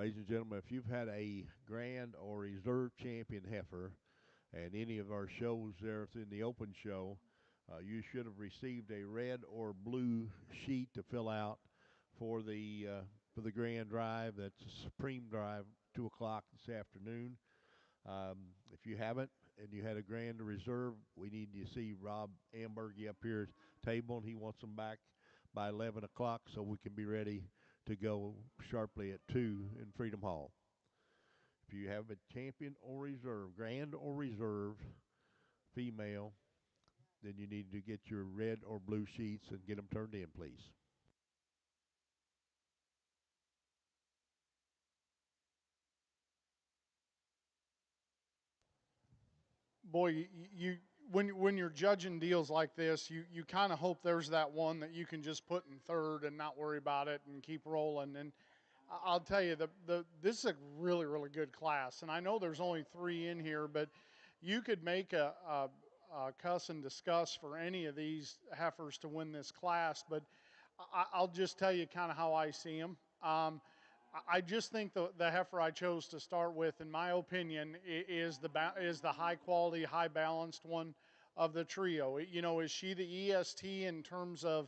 Ladies and gentlemen, if you've had a grand or reserve champion heifer and any of our shows there in the open show, you should have received a red or blue sheet to fill out for the grand drive. That's a Supreme Drive, 2 o'clock this afternoon. If you haven't and you had a grand reserve, we need to see Rob Ambergy up here at the table, and he wants them back by 11 o'clock so we can be ready to go sharply at 2 in Freedom Hall. If you have a champion or reserve, grand or reserve female, then you need to get your red or blue sheets and get them turned in, please. Boy, you when you're judging deals like this, you kind of hope there's that one that you can just put in third and not worry about it and keep rolling. And I'll tell you, the this is a really really good class, and I know there's only 3 in here, but you could make a cuss and discuss for any of these heifers to win this class. But I'll just tell you kind of how I see them. I just think the heifer I chose to start with, in my opinion, is the high quality, high balanced one of the trio. You know, is she the EST in terms of?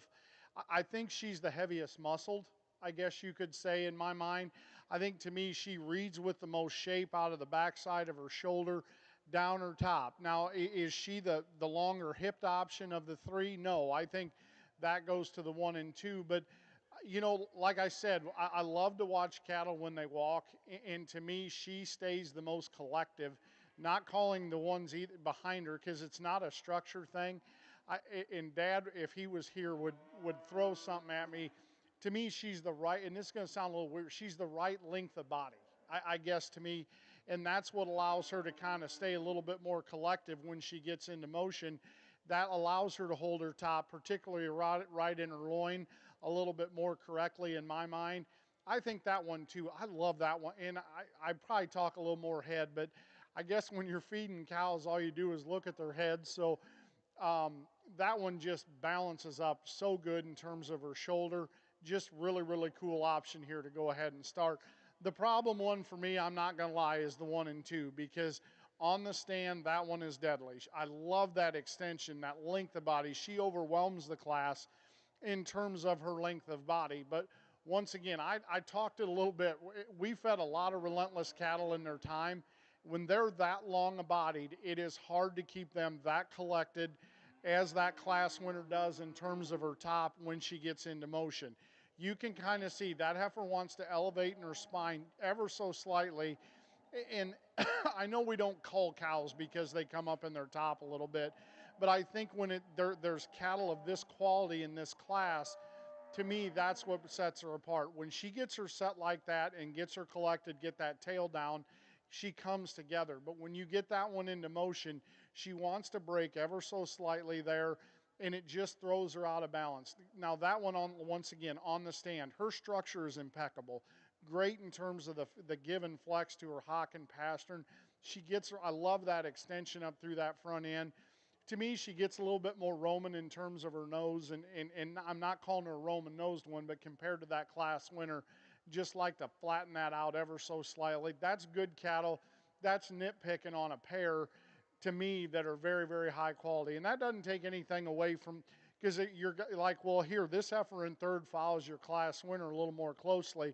I think she's the heaviest muscled. I guess you could say in my mind. I think to me she reads with the most shape out of the backside of her shoulder down her top. Now, is she the longer hipped option of the 3? No, I think that goes to the 1 and 2. But you know, like I said, I love to watch cattle when they walk, and to me, she stays the most collective. Not calling the ones behind her because it's not a structure thing. And Dad, if he was here, would throw something at me. To me, she's the right, and this is going to sound a little weird. She's the right length of body, I guess, to me, and that's what allows her to kind of stay a little bit more collective when she gets into motion. That allows her to hold her top, particularly right in her loin, a little bit more correctly in my mind. I think that one too. I love that one, and I probably talk a little more head, but I guess when you're feeding cows, all you do is look at their heads. So um, that one just balances up so good in terms of her shoulder. Just really, really cool option here to go ahead and start. The problem one for me, I'm not going to lie, is the 1 and 2 because on the stand, that one is deadly. I love that extension, that length of body. She overwhelms the class in terms of her length of body. But once again, I talked it a little bit. We fed a lot of relentless cattle in their time. When they're that long bodied, it is hard to keep them that collected as that class winner does in terms of her top when she gets into motion. You can kind of see that heifer wants to elevate in her spine ever so slightly. And I know we don't cull cows because they come up in their top a little bit, but I think when there's cattle of this quality in this class, to me, that's what sets her apart. When she gets her set like that and gets her collected, get that tail down, she comes together. But when you get that one into motion, she wants to break ever so slightly there, and it just throws her out of balance. Now that one, once again, on the stand, her structure is impeccable. Great in terms of the give and flex to her hock and pastern. She gets her, I love that extension up through that front end. To me, she gets a little bit more Roman in terms of her nose, and I'm not calling her a Roman nosed one, but compared to that class winner, just like to flatten that out ever so slightly. That's good cattle. That's nitpicking on a pair to me that are very, very high quality. And that doesn't take anything away from, because you're like, well, here, this heifer in third follows your class winner a little more closely.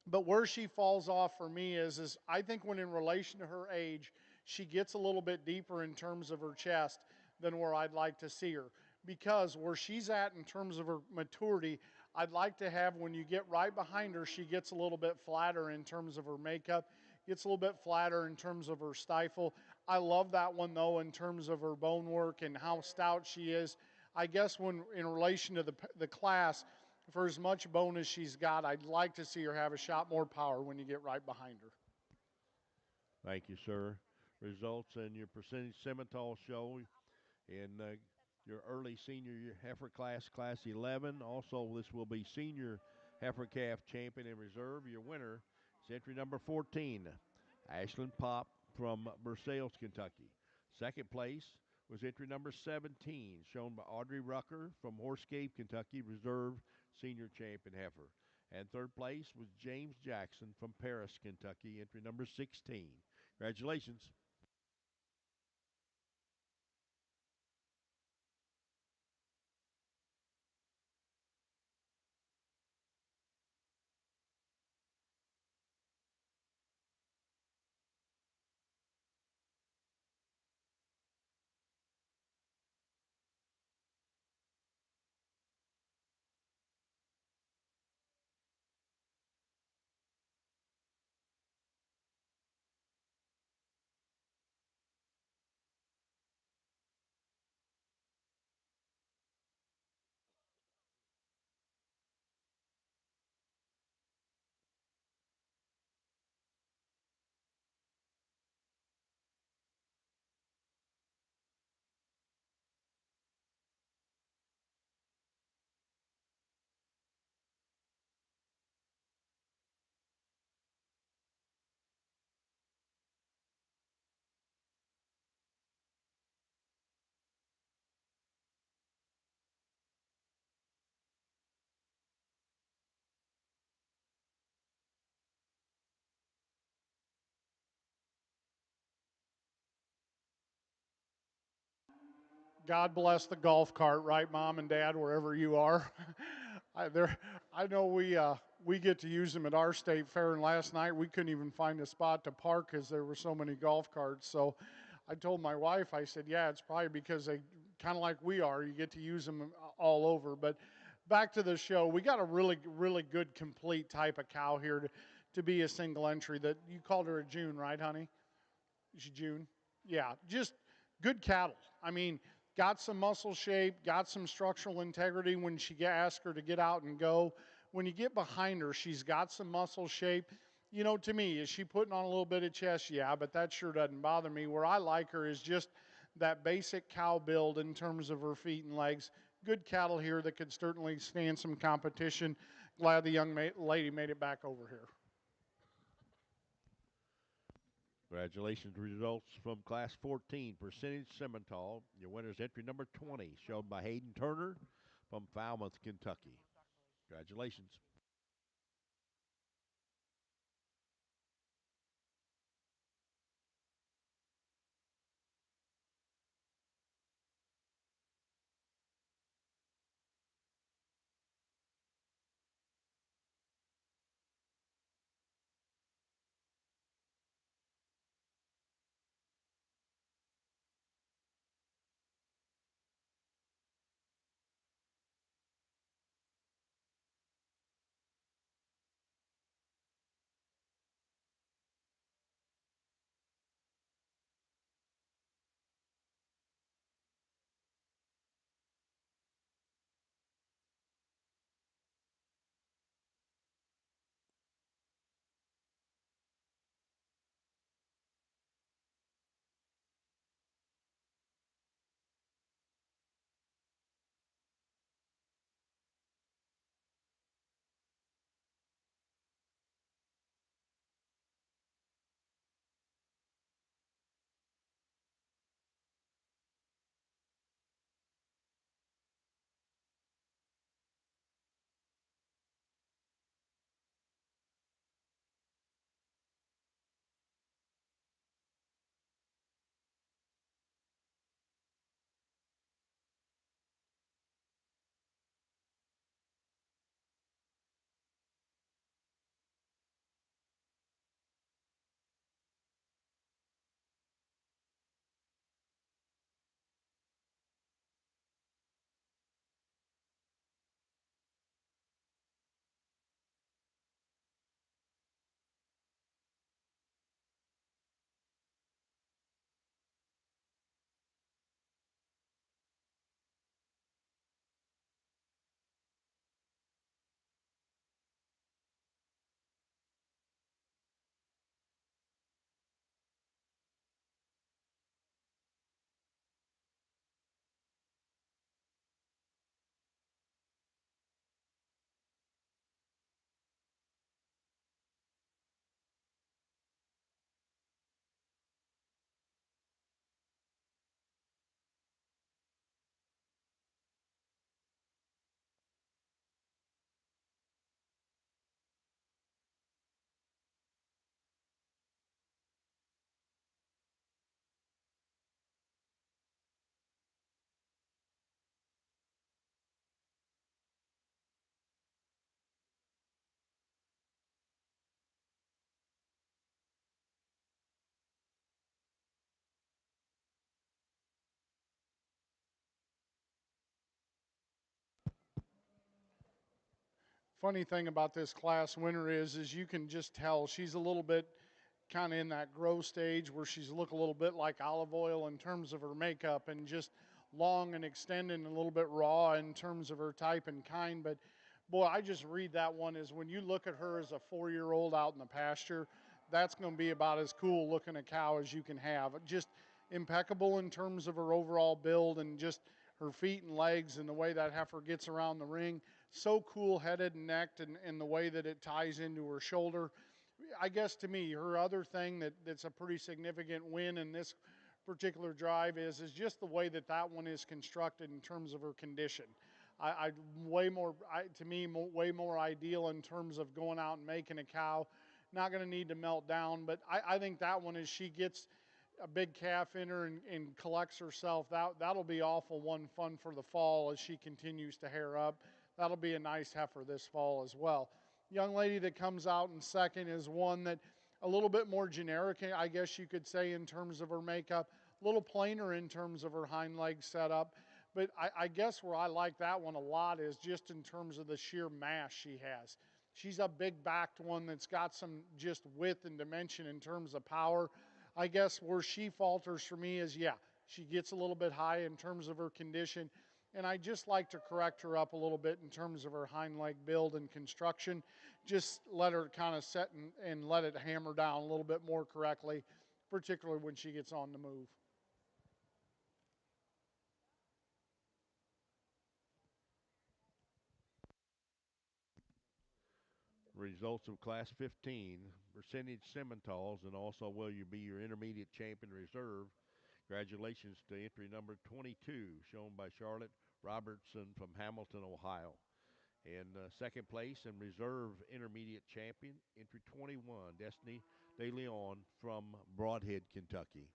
But where she falls off for me is I think when in relation to her age, she gets a little bit deeper in terms of her chest than where I'd like to see her. Because where she's at in terms of her maturity, I'd like to have when you get right behind her, she gets a little bit flatter in terms of her makeup, gets a little bit flatter in terms of her stifle. I love that one though in terms of her bone work and how stout she is. I guess when in relation to the class, for as much bone as she's got, I'd like to see her have a shot more power when you get right behind her. Thank you, sir. Results in your percentage Simmental show in your early senior heifer class, class 11. Also, this will be senior heifer calf champion in reserve. Your winner is entry number 14, Ashland Pop from Versailles, Kentucky. Second place was entry number 17, shown by Audrey Rucker from Horse Cave, Kentucky, reserve senior champion heifer. And third place was James Jackson from Paris, Kentucky, entry number 16. Congratulations. God bless the golf cart, right, Mom and Dad, wherever you are. I know we get to use them at our state fair, and last night we couldn't even find a spot to park because there were so many golf carts. So I told my wife, I said, yeah, it's probably because they kind of like we are. You get to use them all over. But back to the show, we got a really good complete type of cow here to be a single entry. That you called her a June, right, honey? Is she June? Yeah, just good cattle. I mean, got some muscle shape, got some structural integrity when she asked her to get out and go. When you get behind her, she's got some muscle shape. You know, to me, is she putting on a little bit of chest? Yeah, but that sure doesn't bother me. Where I like her is just that basic cow build in terms of her feet and legs. Good cattle here that could certainly stand some competition. Glad the young lady made it back over here. Congratulations. Results from Class 14, Percentage Simmental. Your winner's entry number 20, shown by Hayden Turner from Falmouth, Kentucky. Congratulations. Funny thing about this class winner is you can just tell she's a little bit kind of in that grow stage where she's look a little bit like olive oil in terms of her makeup, and just long and extended and a little bit raw in terms of her type and kind. But boy, I just read that one as when you look at her as a 4-year-old out in the pasture, that's going to be about as cool looking a cow as you can have. Just impeccable in terms of her overall build and just her feet and legs and the way that heifer gets around the ring. So cool headed and necked, and the way that it ties into her shoulder. I guess to me, her other thing that's a pretty significant win in this particular drive is just the way that one is constructed in terms of her condition. I way more to me way more ideal in terms of going out and making a cow. Not going to need to melt down, but I think that one, as she gets a big calf in her and collects herself, that'll be awful one fun for the fall as she continues to hair up. That'll be a nice heifer this fall as well. Young lady that comes out in second is one that a little bit more generic, I guess you could say, in terms of her makeup, a little plainer in terms of her hind leg setup. But I guess where I like that one a lot is just in terms of the sheer mass she has. She's a big backed one that's got some just width and dimension in terms of power. I guess where she falters for me is, yeah, she gets a little bit high in terms of her condition. And I just like to correct her up a little bit in terms of her hind leg build and construction. Just let her kind of set and let it hammer down a little bit more correctly, particularly when she gets on the move. Results of Class 15, percentage Simmentals, and also will you be your intermediate champion reserve. Congratulations to entry number 22, shown by Charlotte Robertson from Hamilton, Ohio. And second place and reserve intermediate champion, entry 21, Destiny De Leon from Broadhead, Kentucky.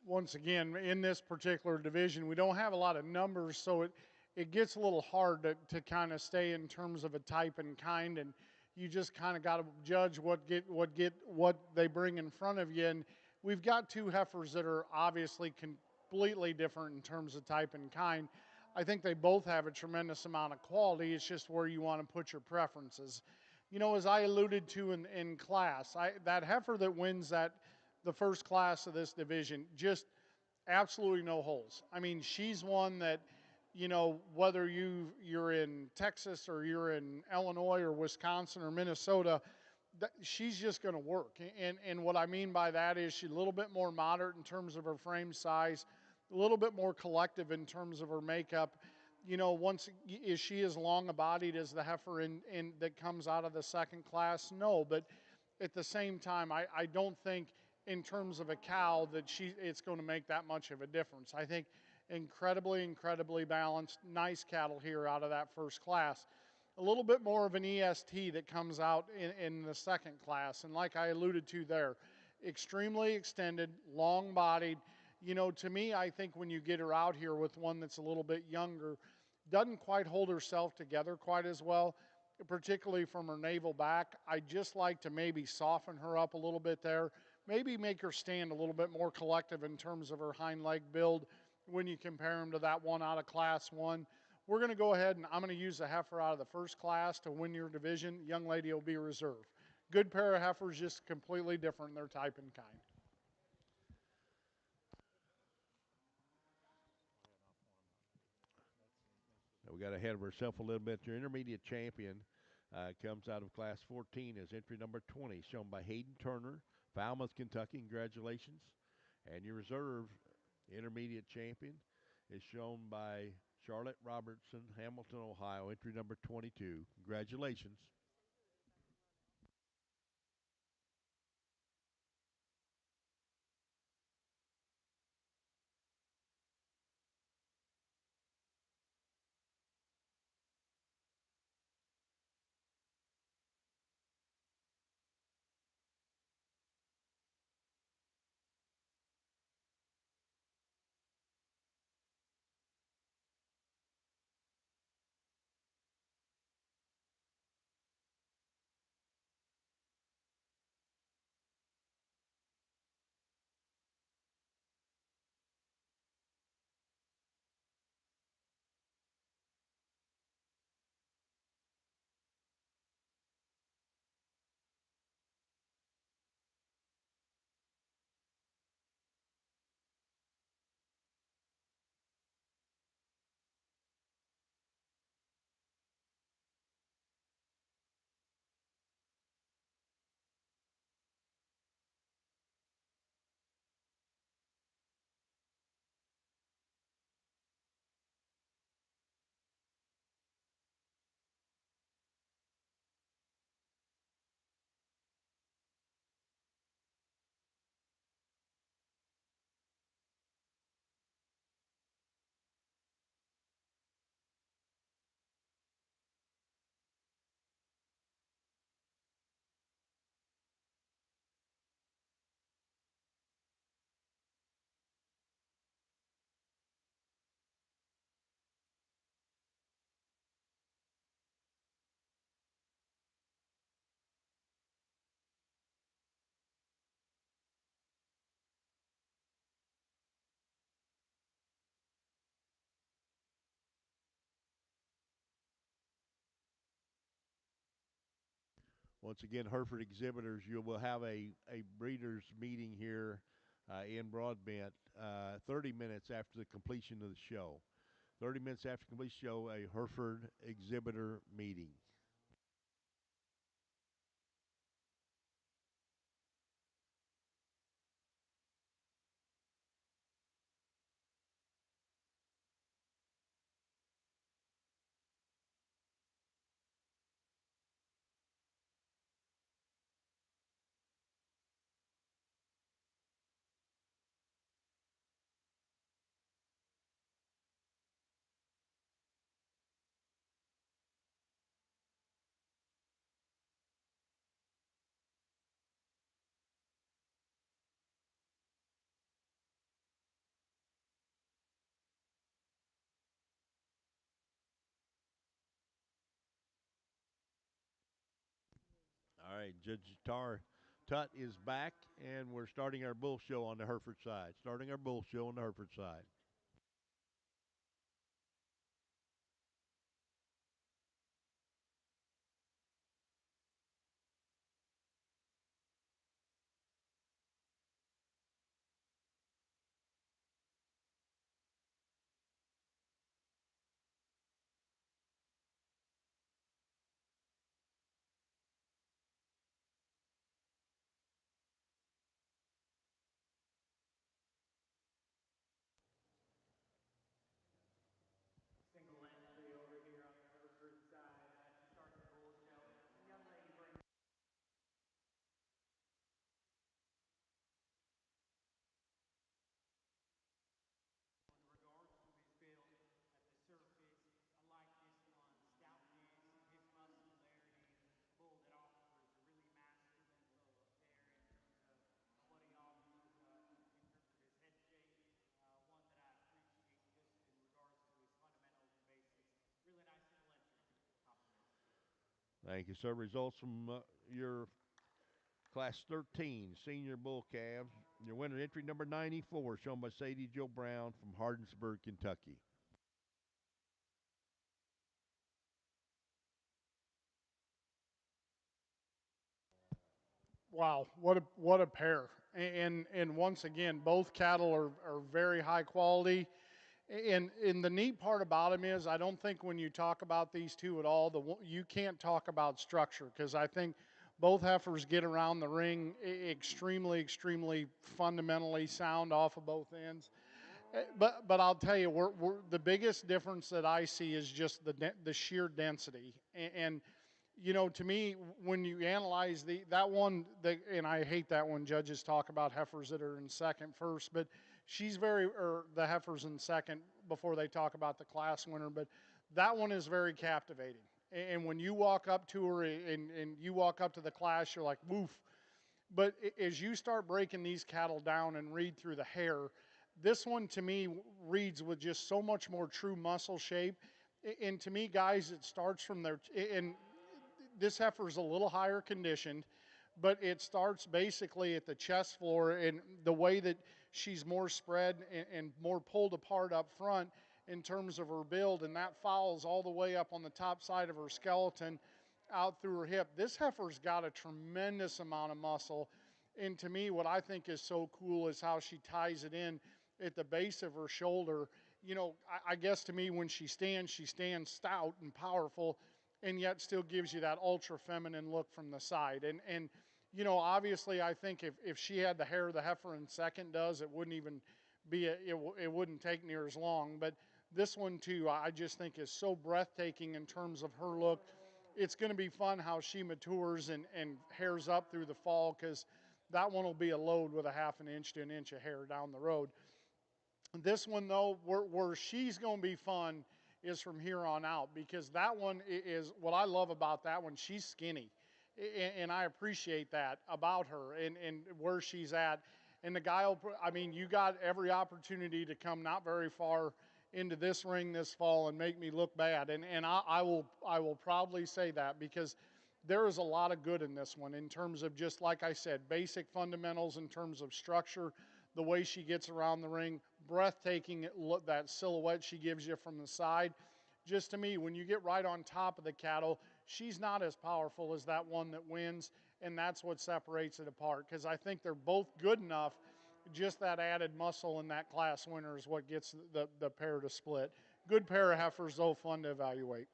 Once again, in this particular division, we don't have a lot of numbers, so it gets a little hard to kind of stay in terms of a type and kind, and you just kind of got to judge what they bring in front of you. And we've got two heifers that are obviously completely different in terms of type and kind. I think they both have a tremendous amount of quality. It's just where you want to put your preferences. You know, as I alluded to in class, that heifer that wins the first class of this division, just absolutely no holes. I mean, she's one that, you know, whether you're in Texas or you're in Illinois or Wisconsin or Minnesota, she's just going to work. And what I mean by that is she's a little bit more moderate in terms of her frame size, a little bit more collective in terms of her makeup. You know, is she as long a bodied as the heifer in that comes out of the second class? No, but at the same time, I don't think in terms of a cow that it's going to make that much of a difference. I think incredibly balanced, nice cattle here out of that first class. A little bit more of an EST that comes out in the second class, and like I alluded to there, extremely extended, long bodied. You know, to me, I think when you get her out here with one that's a little bit younger, doesn't quite hold herself together quite as well. particularly from her navel back. I'd just like to maybe soften her up a little bit there, maybe make her stand a little bit more collective in terms of her hind leg build when you compare them to that one out of class one. We're going to go ahead and I'm going to use a heifer out of the first class to win your division. Young lady will be reserved. Good pair of heifers, just completely different in their type and kind. Now we got ahead of ourselves a little bit. Your intermediate champion comes out of class 14 as entry number 20, shown by Hayden Turner, Falmouth, Kentucky. Congratulations. And your reserve intermediate champion is shown by Charlotte Robertson, Hamilton, Ohio, entry number 22. Congratulations. Once again, Hereford exhibitors, you will have a breeders meeting here in Broadbent 30 minutes after the completion of the show. 30 minutes after completion of the show, a Hereford exhibitor meeting. All right, Judge Tar Tut is back, and we're starting our bull show on the Hereford side. Starting our bull show on the Hereford side. Thank you, sir. Results from your Class 13 Senior Bull Calves. Your winner, entry number 94, shown by Sadie Joe Brown from Hardensburg, Kentucky. Wow, what a pair! And once again, both cattle are very high quality. And the neat part about them is, I don't think when you talk about these two at all, you can't talk about structure, because I think both heifers get around the ring extremely fundamentally sound off of both ends. But I'll tell you, the biggest difference that I see is just the sheer density. And you know, to me, when you analyze that one, and I hate that when judges talk about heifers that are in second first, but or the heifers in second before they talk about the class winner. But that one is very captivating. And when you walk up to her and you walk up to the class, you're like, woof. But as you start breaking these cattle down and read through the hair, this one to me reads with just so much more true muscle shape. And to me, guys, it starts from their, and this heifer's a little higher conditioned, but it starts basically at the chest floor, and the way that she's more spread and more pulled apart up front in terms of her build, and that follows all the way up on the top side of her skeleton out through her hip. This heifer's got a tremendous amount of muscle, and to me, what I think is so cool is how she ties it in at the base of her shoulder. You know, I guess to me, when she stands stout and powerful, and yet still gives you that ultra feminine look from the side. And you know, obviously, I think if she had the hair the heifer in second does, it wouldn't even it wouldn't take near as long. But this one too, I just think is so breathtaking in terms of her look. It's going to be fun how she matures and hairs up through the fall, because that one will be a load with a half an inch to an inch of hair down the road. This one, though, where she's going to be fun is from here on out, because that one is what I love about that one. She's skinny, and I appreciate that about her and where she's at. And the guy will, I mean, you got every opportunity to come not very far into this ring this fall and make me look bad. And I will probably say that, because there is a lot of good in this one in terms of, just like I said, basic fundamentals in terms of structure, the way she gets around the ring, breathtaking that silhouette she gives you from the side. Just to me, when you get right on top of the cattle, she's not as powerful as that one that wins, and that's what separates it apart, because I think they're both good enough. Just that added muscle in that class winner is what gets the pair to split. Good pair of heifers, though, fun to evaluate.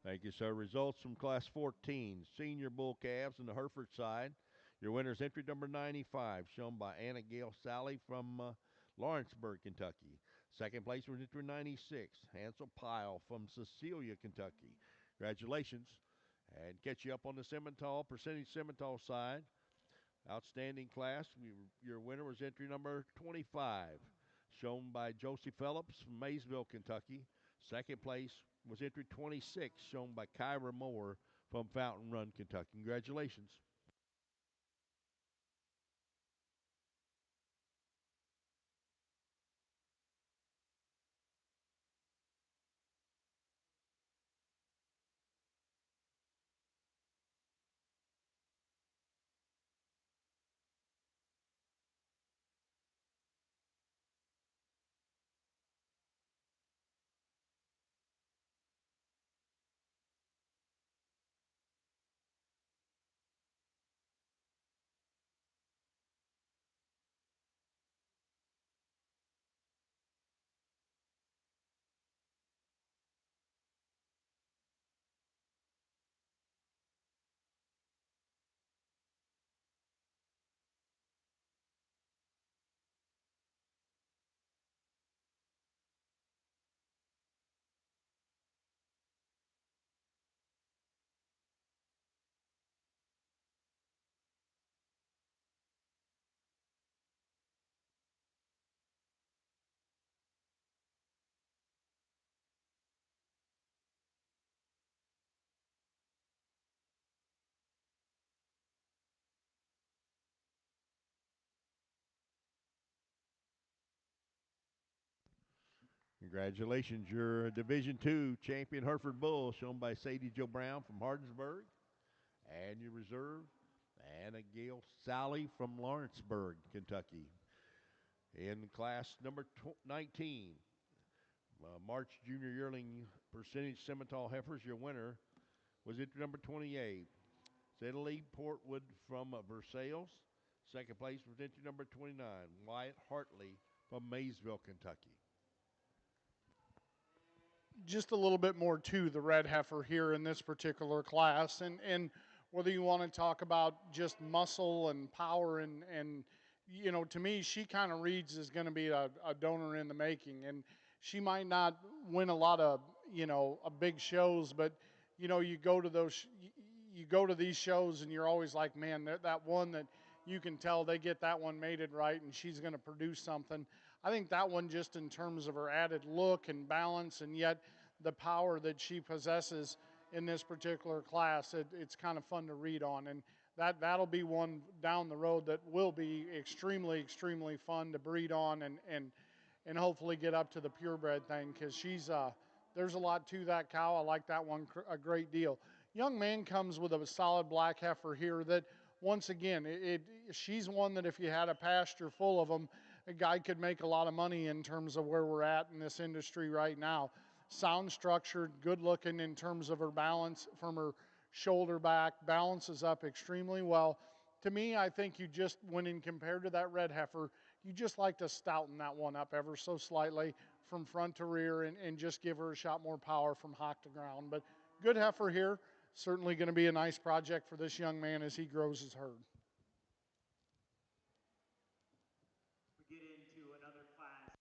Thank you, sir. Results from Class 14 Senior Bull Calves on the Hereford side. Your winner's entry number 95, shown by Anna Gail Sally from Lawrenceburg, Kentucky. Second place was entry 96, Hansel Pyle from Cecilia, Kentucky. Congratulations. And catch you up on the Simmental, percentage Simmental side. Outstanding class. Your winner was entry number 25, shown by Josie Phillips from Maysville, Kentucky. Second place was entry 26, shown by Kyra Moore from Fountain Run, Kentucky. Congratulations. Congratulations, your Division II champion Hereford Bull, shown by Sadie Jo Brown from Hardinsburg, and your reserve, Anna Gail Sally from Lawrenceburg, Kentucky. In class number 19, March Junior Yearling Percentage Simmental Heifers, your winner was entry number 28, Italy Portwood from Versailles. Second place was entry number 29, Wyatt Hartley from Maysville, Kentucky. Just a little bit more to the red heifer here in this particular class, and whether you want to talk about just muscle and power and you know, to me she kind of reads as going to be a donor in the making, and she might not win a lot of, you know, big shows, but you know, you go to those, you go to these shows and you're always like, man, that one that you can tell they get that one mated right and she's going to produce something. I think that one, just in terms of her added look and balance, and yet the power that she possesses in this particular class, it's kind of fun to read on. And that'll be one down the road that will be extremely, extremely fun to breed on, and hopefully get up to the purebred thing, because there's a lot to that cow. I like that one a great deal. Young man comes with a solid black heifer here that, once again, she's one that if you had a pasture full of them, a guy could make a lot of money in terms of where we're at in this industry right now. Sound structured, good looking in terms of her balance from her shoulder back, balances up extremely well. To me, I think you just, when in compared to that red heifer, you just like to stouten that one up ever so slightly from front to rear, and just give her a shot more power from hock to ground. But good heifer here. Certainly going to be a nice project for this young man as he grows his herd. We get into another class.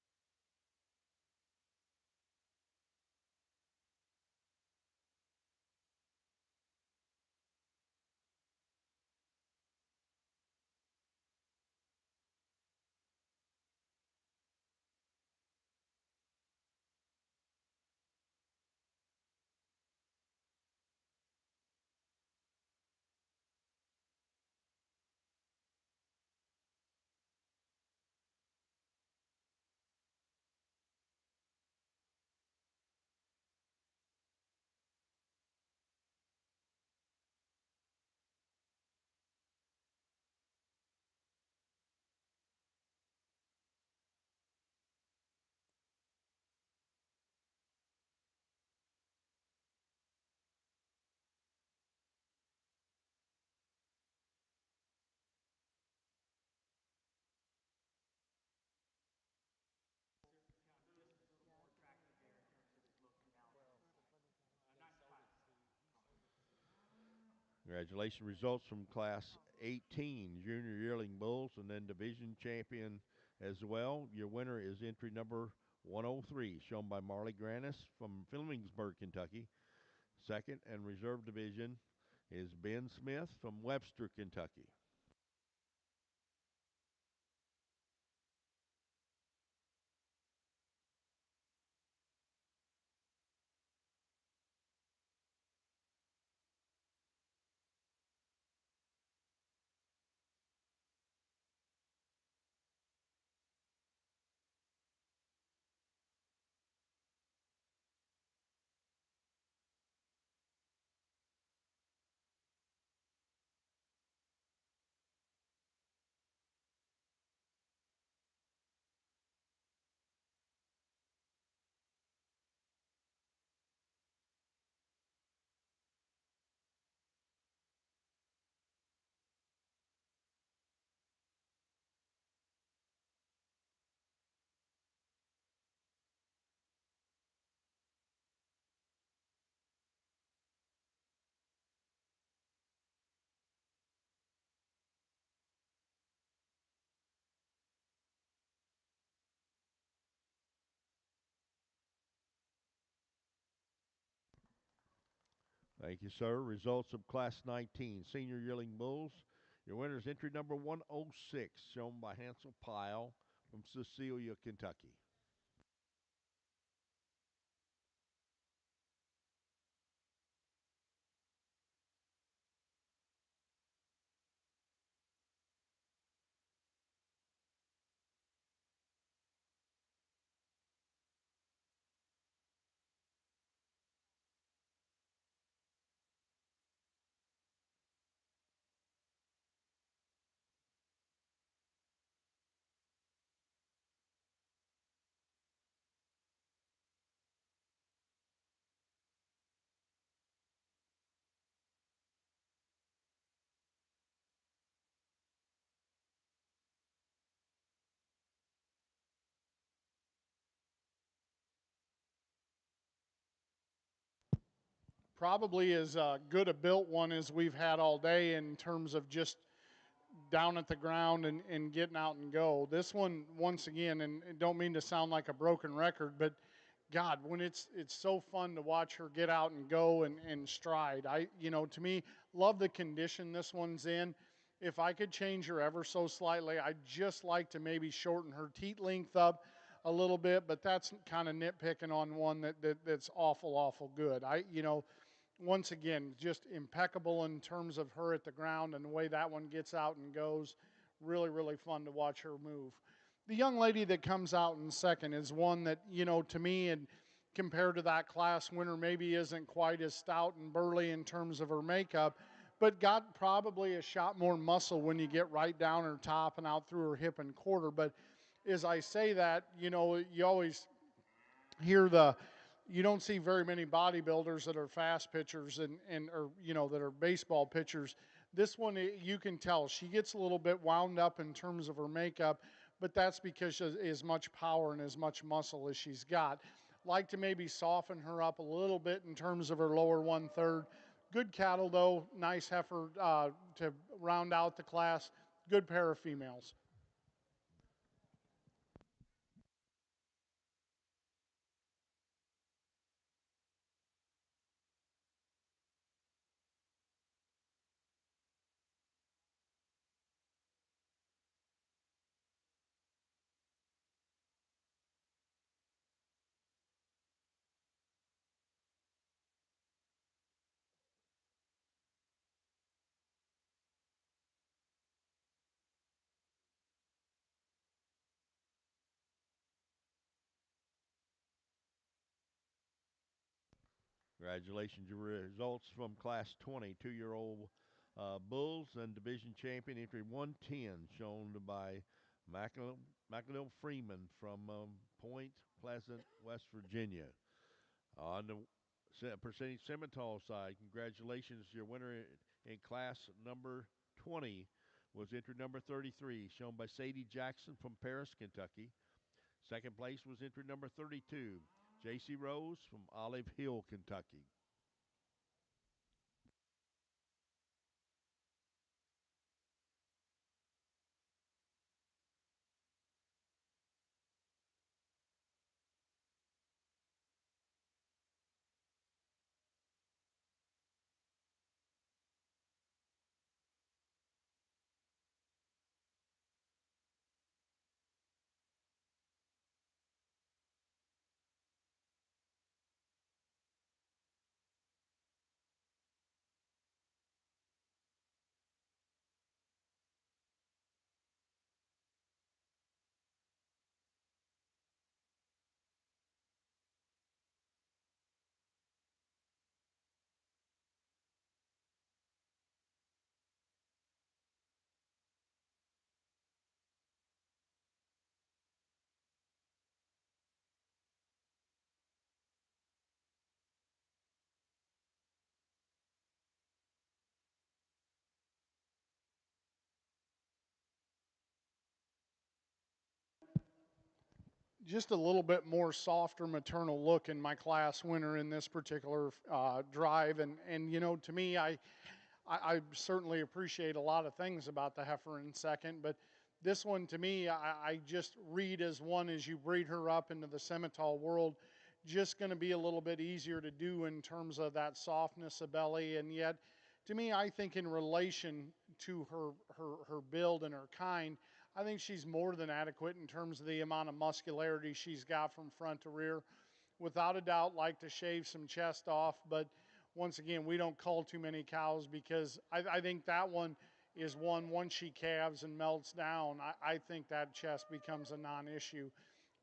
Congratulations. Results from Class 18 Junior Yearling Bulls, and then Division Champion as well. Your winner is entry number 103, shown by Marley Granis from Flemingburg, Kentucky. Second and reserve division is Ben Smith from Webster, Kentucky. Thank you, sir. Results of Class 19 Senior Yearling Bulls. Your winner is entry number 106, shown by Hansel Pyle from Cecilia, Kentucky. probably as good a built one as we've had all day in terms of just down at the ground and getting out and go. This one, once again, and don't mean to sound like a broken record, but God, when it's so fun to watch her get out and go and stride. To me, love the condition this one's in. If I could change her ever so slightly, I'd just like to maybe shorten her teat length up a little bit, but that's kind of nitpicking on one that's awful good. Once again, just impeccable in terms of her at the ground and the way that one gets out and goes. Really fun to watch her move. The young lady that comes out in second is one that, to me, and compared to that class winner, maybe isn't quite as stout and burly in terms of her makeup, but got probably a shot more muscle when you get right down her top and out through her hip and quarter. But as I say that, you always hear you don't see very many bodybuilders that are fast pitchers and or that are baseball pitchers. This one, you can tell she gets a little bit wound up in terms of her makeup, but that's because of as much power and as much muscle as she's got. Like to maybe soften her up a little bit in terms of her lower 1/3. Good cattle though, nice heifer to round out the class. Good pair of females. Congratulations, your results from Class 20, 2-year-old Bulls and Division Champion entry 110, shown by McAdoo Freeman from Point Pleasant, West Virginia. On the percentage Simmental side, congratulations, your winner in class number 20 was entry number 33, shown by Sadie Jackson from Paris, Kentucky. Second place was entry number 32, J.C. Rose from Olive Hill, Kentucky. Just a little bit more softer maternal look in my class winner in this particular drive. And to me, I certainly appreciate a lot of things about the heifer in second, but this one to me, I just read as one as you breed her up into the Simmental world, just going to be a little bit easier to do in terms of that softness of belly. And yet, to me, I think in relation to her build and her kind, I think she's more than adequate in terms of the amount of muscularity she's got from front to rear. Without a doubt, like to shave some chest off, but once again, we don't cull too many cows because I think that one is one, once she calves and melts down, I think that chest becomes a non-issue,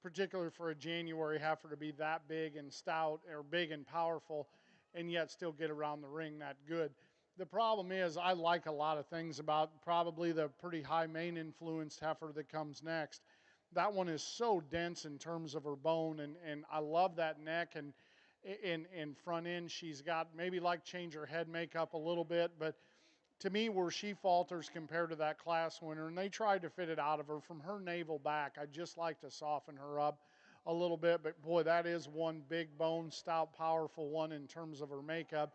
particularly for a January heifer to be that big and stout or big and powerful and yet still get around the ring that good. The problem is I like a lot of things about probably the pretty high main influenced heifer that comes next. That one is so dense in terms of her bone, and I love that neck and in front end. She's got maybe like change her head makeup a little bit, but to me, where she falters compared to that class winner, and they tried to fit it out of her from her navel back, I'd just like to soften her up a little bit. But boy, that is one big bone, stout, powerful one in terms of her makeup.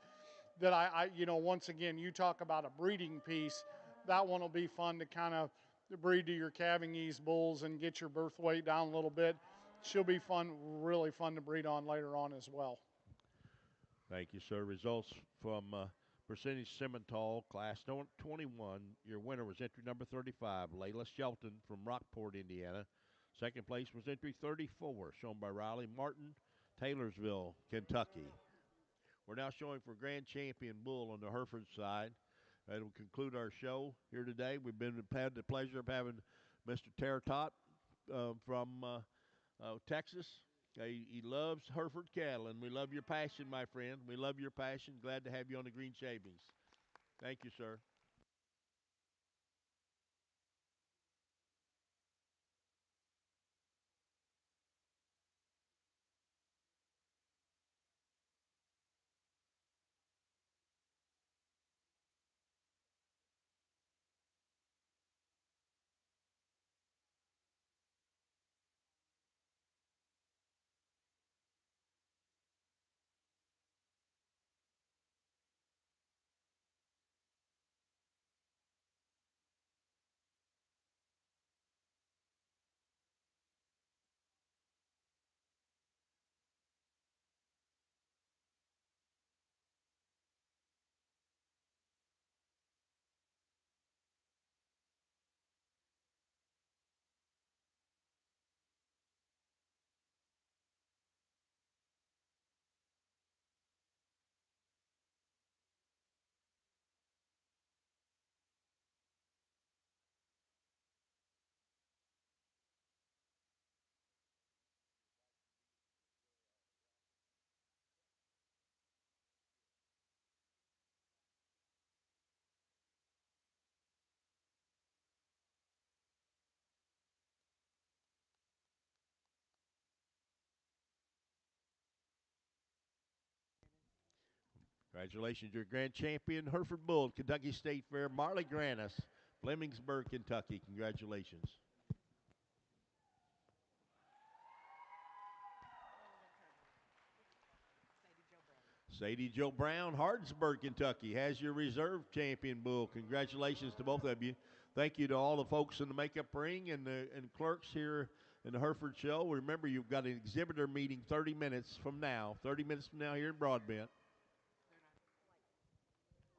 that once again, you talk about a breeding piece. That one will be fun to kind of breed to your calving ease bulls and get your birth weight down a little bit. She'll be fun, really fun to breed on later on as well. Thank you, sir. Results from Percentage Simmental, Class 21. Your winner was entry number 35, Layla Shelton from Rockport, Indiana. Second place was entry 34, shown by Riley Martin, Taylorsville, Kentucky. We're now showing for Grand Champion Bull on the Hereford side. That will conclude our show here today. We've had the pleasure of having Mr. Terratot from Texas. He loves Hereford cattle, and we love your passion, my friend. We love your passion. Glad to have you on the Green Shavings. Thank you, sir. Congratulations, your grand champion, Hereford Bull, Kentucky State Fair, Marley Granis, Flemingsburg, Kentucky. Congratulations. Sadie Joe Brown, Hardsburg, Kentucky, has your reserve champion bull. Congratulations to both of you. Thank you to all the folks in the makeup ring and clerks here in the Hereford show. Remember, you've got an exhibitor meeting 30 minutes from now. 30 minutes from now here in Broadbent.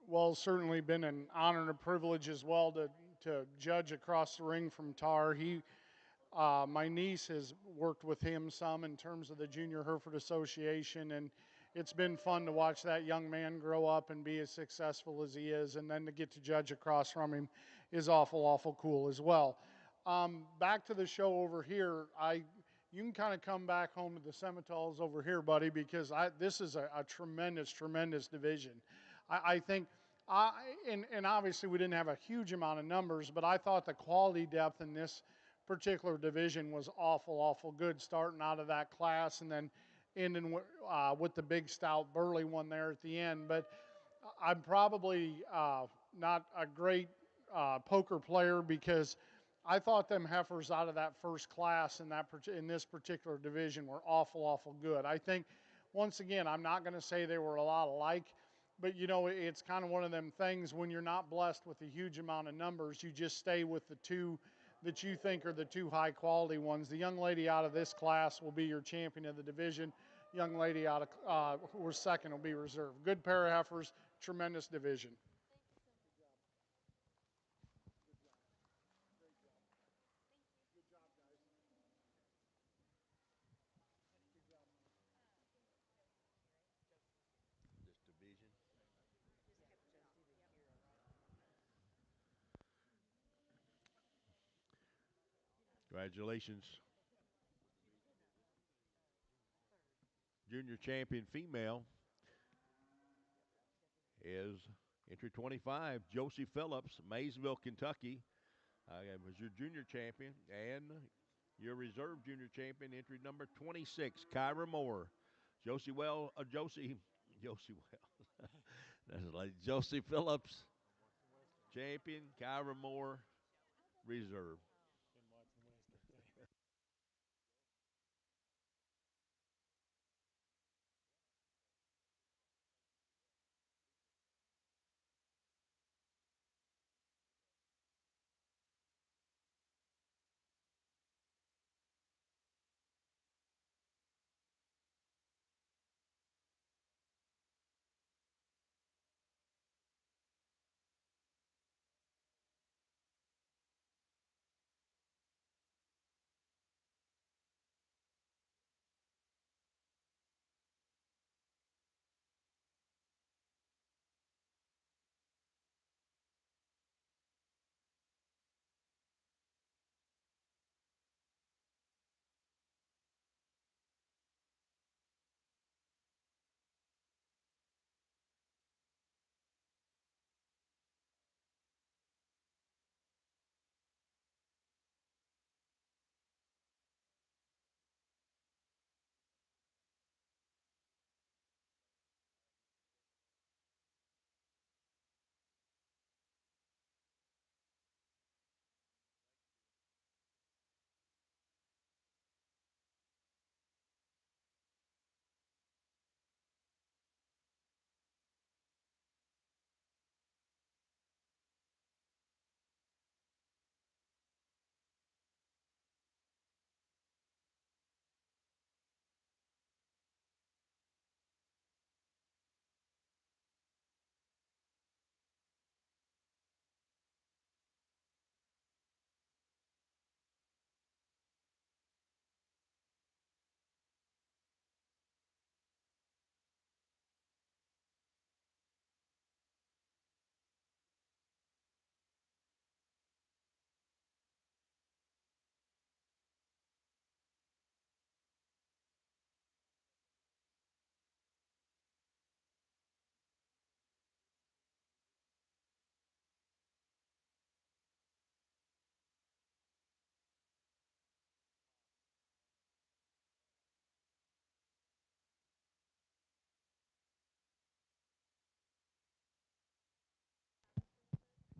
Well, it's certainly been an honor and a privilege as well to judge across the ring from Tar. My niece has worked with him some in terms of the Junior Hereford Association, and it's been fun to watch that young man grow up and be as successful as he is, and then to get to judge across from him is awful cool as well. Back to the show over here, you can kind of come back home to the Simmentals over here, buddy, because this is a tremendous division. I think, and obviously we didn't have a huge amount of numbers, but I thought the quality depth in this particular division was awful good, starting out of that class and then ending with the big stout burly one there at the end. But I'm probably not a great poker player because I thought them heifers out of that first class in this particular division were awful good. I think, once again, I'm not going to say they were a lot alike, but it's kind of one of them things when you're not blessed with a huge amount of numbers, you just stay with the two that you think are the two high quality ones. The young lady out of this class will be your champion of the division. Young lady out of who was second will be reserved. Good pair of heifers, tremendous division. This division. Congratulations. Junior champion female is entry 25, Josie Phillips, Maysville, Kentucky. Was your junior champion, and your reserve junior champion, entry number 26, Kyra Moore. Josie Well. That's like Josie Phillips, champion, Kyra Moore, reserve.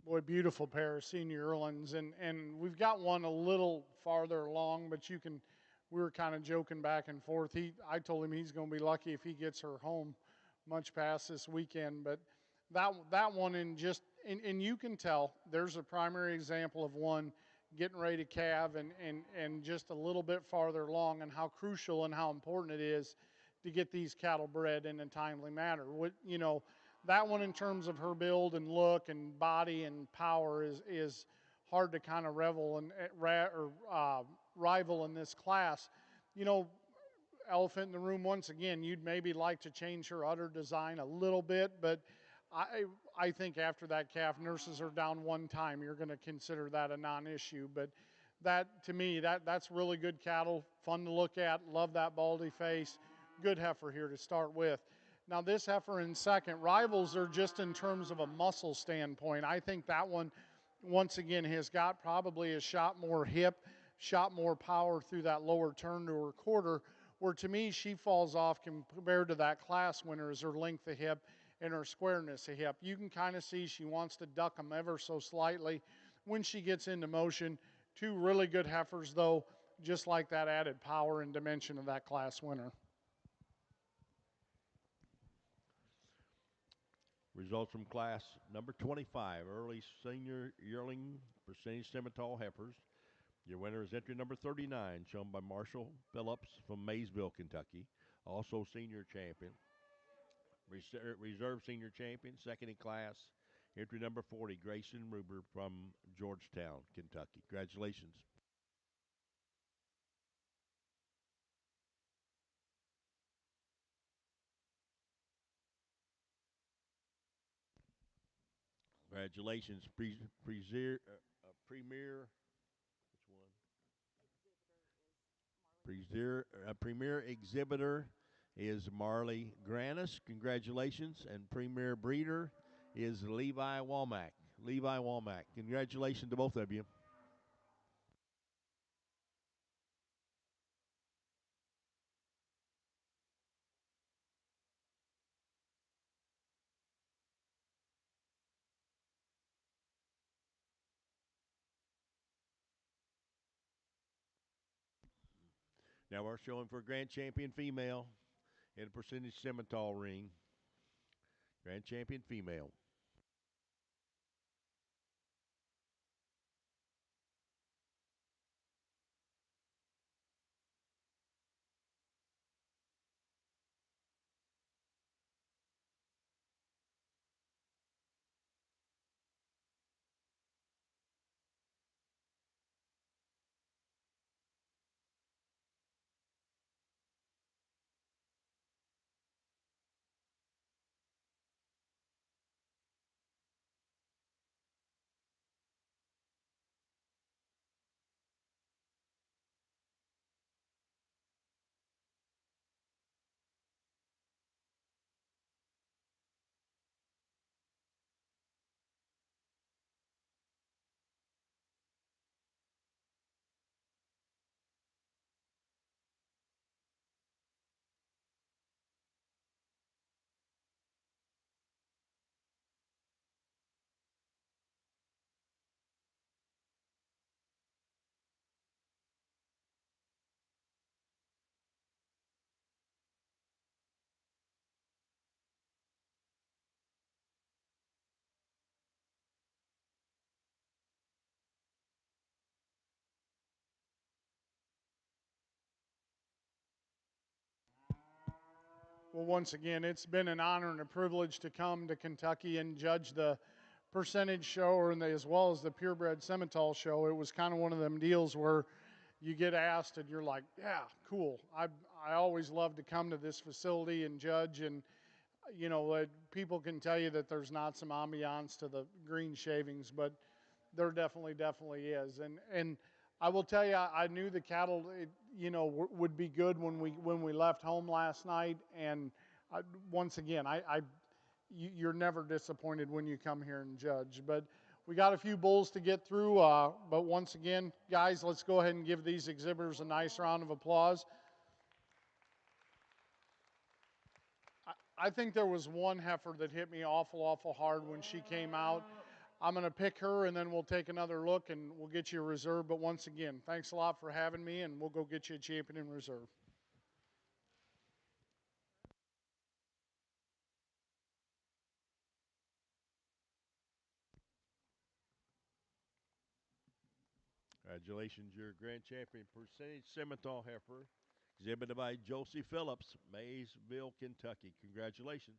Boy, beautiful pair of senior yearlings, and we've got one a little farther along, but you can. We were kind of joking back and forth. I told him he's going to be lucky if he gets her home, much past this weekend. But that one, and you can tell there's a primary example of one getting ready to calve and just a little bit farther along, and how crucial and how important it is to get these cattle bred in a timely manner. That one in terms of her build and look and body and power is hard to kind of rival in this class. You know, elephant in the room once again, you'd maybe like to change her udder design a little bit, but I think after that calf nurses her down one time, you're going to consider that a non-issue. But that, to me, that's really good cattle, fun to look at, love that baldy face, good heifer here to start with. Now this heifer in second, rivals are just in terms of a muscle standpoint. I think that one, once again, has got probably a shot more hip, shot more power through that lower turn to her quarter, where to me she falls off compared to that class winner is her length of hip and her squareness of hip. You can kind of see she wants to duck them ever so slightly when she gets into motion. Two really good heifers, though, just like that added power and dimension of that class winner. Results from class number 25, early senior yearling percentage Simmental heifers. Your winner is entry number 39, shown by Marshall Phillips from Maysville, Kentucky. Also senior champion. Reserve senior champion, second in class. Entry number 40, Grayson Ruber from Georgetown, Kentucky. Congratulations. Congratulations, Premier. Which one? Premier exhibitor is Marley Granis. Congratulations. And Premier breeder is Levi Womack. Levi Womack. Congratulations to both of you. Now we're showing for Grand Champion female in a percentage Simmental ring. Grand Champion female. Well, once again, it's been an honor and a privilege to come to Kentucky and judge the percentage show as well as the purebred Simmental show. It was kind of one of them deals where you get asked and you're like, yeah, cool. I always love to come to this facility and judge, and people can tell you that there's not some ambiance to the green shavings, but there definitely is. And I will tell you, I knew the cattle, would be good when we left home last night. And once again, you're never disappointed when you come here and judge. But we got a few bulls to get through. But once again, guys, let's go ahead and give these exhibitors a nice round of applause. I think there was one heifer that hit me awful hard when she came out. I'm going to pick her, and then we'll take another look, and we'll get you a reserve. But once again, thanks a lot for having me, and we'll go get you a champion in reserve. Congratulations, your grand champion percentage Simmental heifer, exhibited by Josie Phillips, Maysville, Kentucky. Congratulations.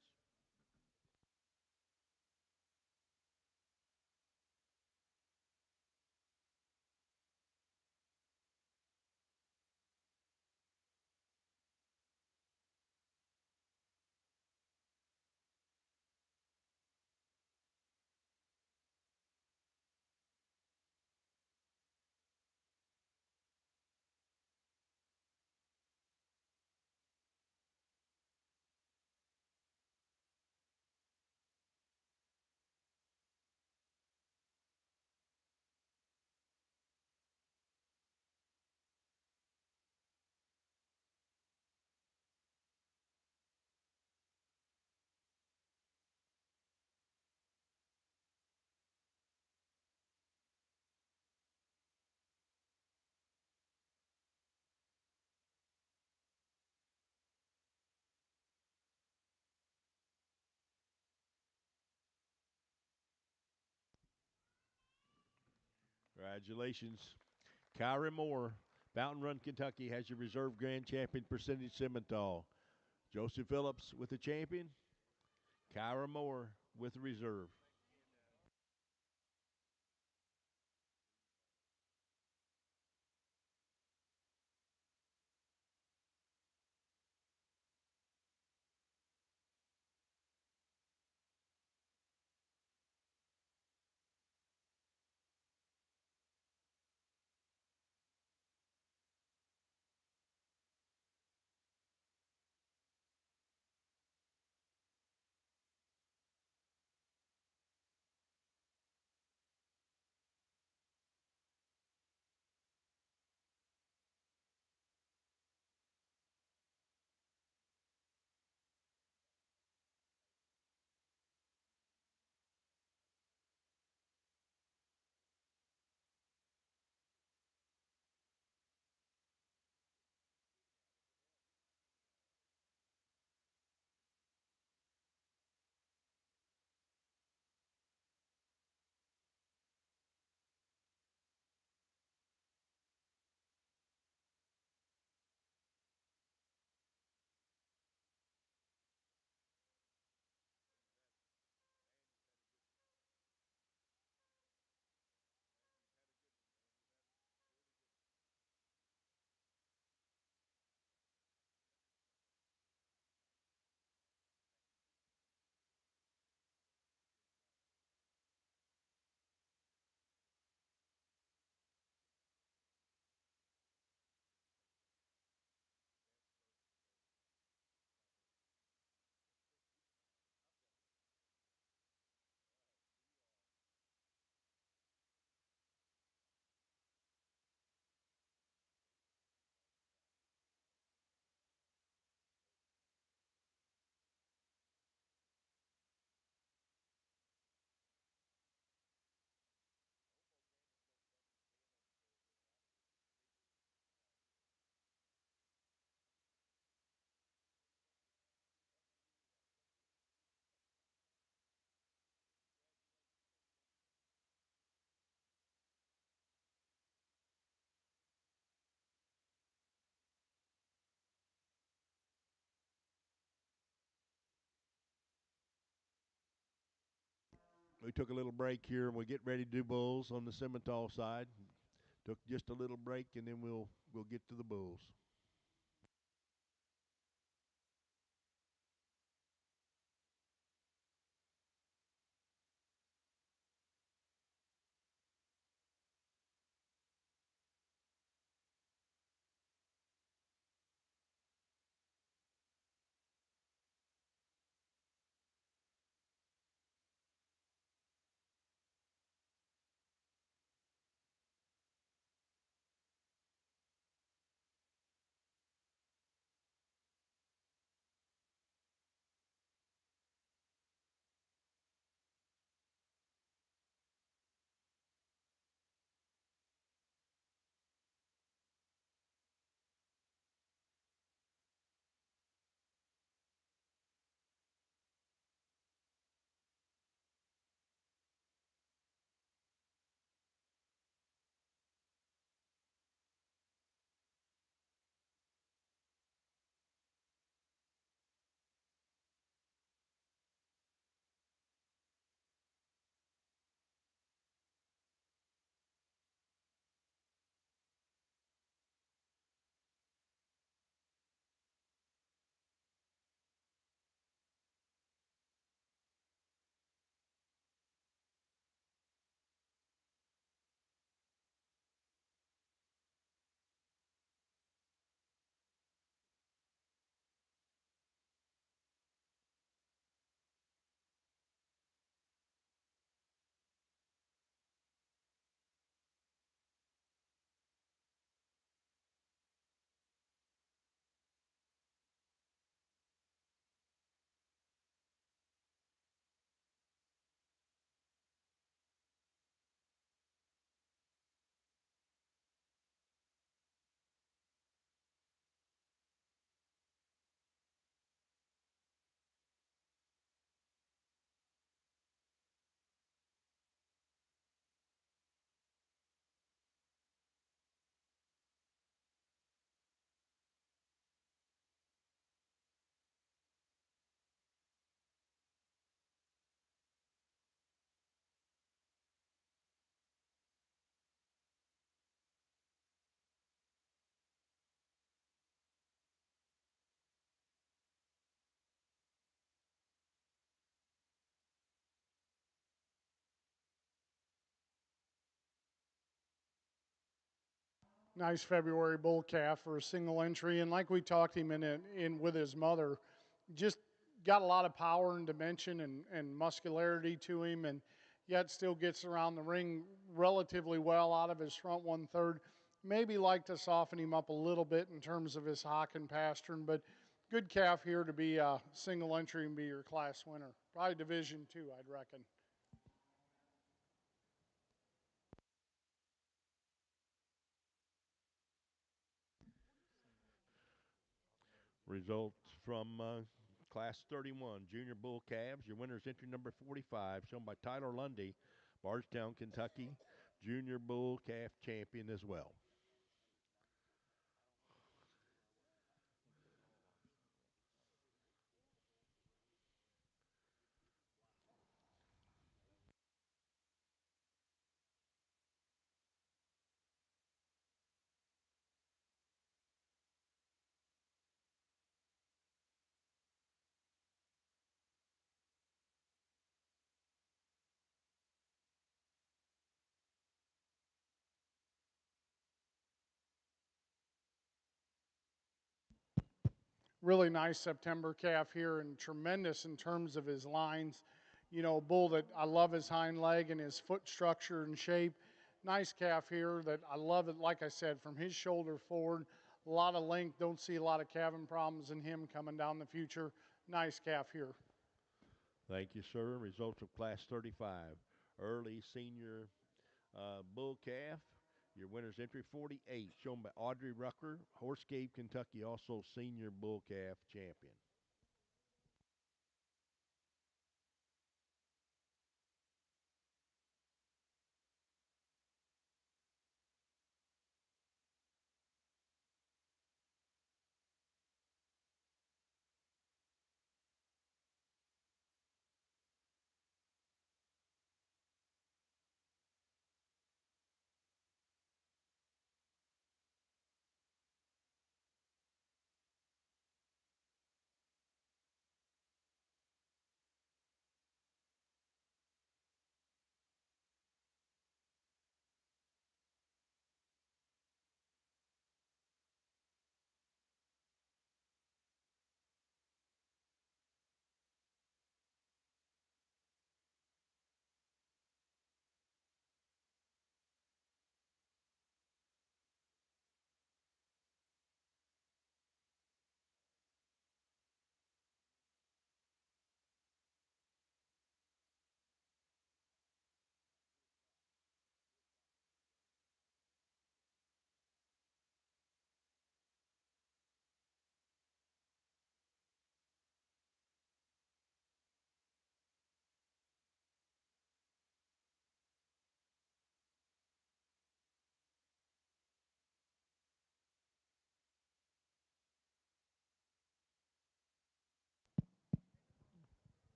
Congratulations. Kyrie Moore, Fountain Run, Kentucky, has your reserve grand champion percentage Simmental. Joseph Phillips with the champion. Kyra Moore with the reserve. We took a little break here and we get ready to do bulls on the Simmental side. Took just a little break and then we'll get to the bulls. Nice February bull calf for a single entry, and like we talked him in with his mother, just got a lot of power and dimension and muscularity to him, and yet still gets around the ring relatively well out of his front 1/3. Maybe like to soften him up a little bit in terms of his hock and pastern, but good calf here to be a single entry and be your class winner. Probably Division II, I'd reckon. Results from Class 31 Junior Bull Calves. Your winner's entry number 45, shown by Tyler Lundy, Bardstown, Kentucky. Junior Bull Calf champion as well. Really nice September calf here and tremendous in terms of his lines. You know, a bull that I love his hind leg and his foot structure and shape. Nice calf here that I love it, like I said, from his shoulder forward. A lot of length. Don't see a lot of calving problems in him coming down the future. Nice calf here. Thank you, sir. Results of Class 35 early senior bull calf. Your winner's entry 48, shown by Audrey Rucker, Horse Cave, Kentucky, also senior bull calf champion.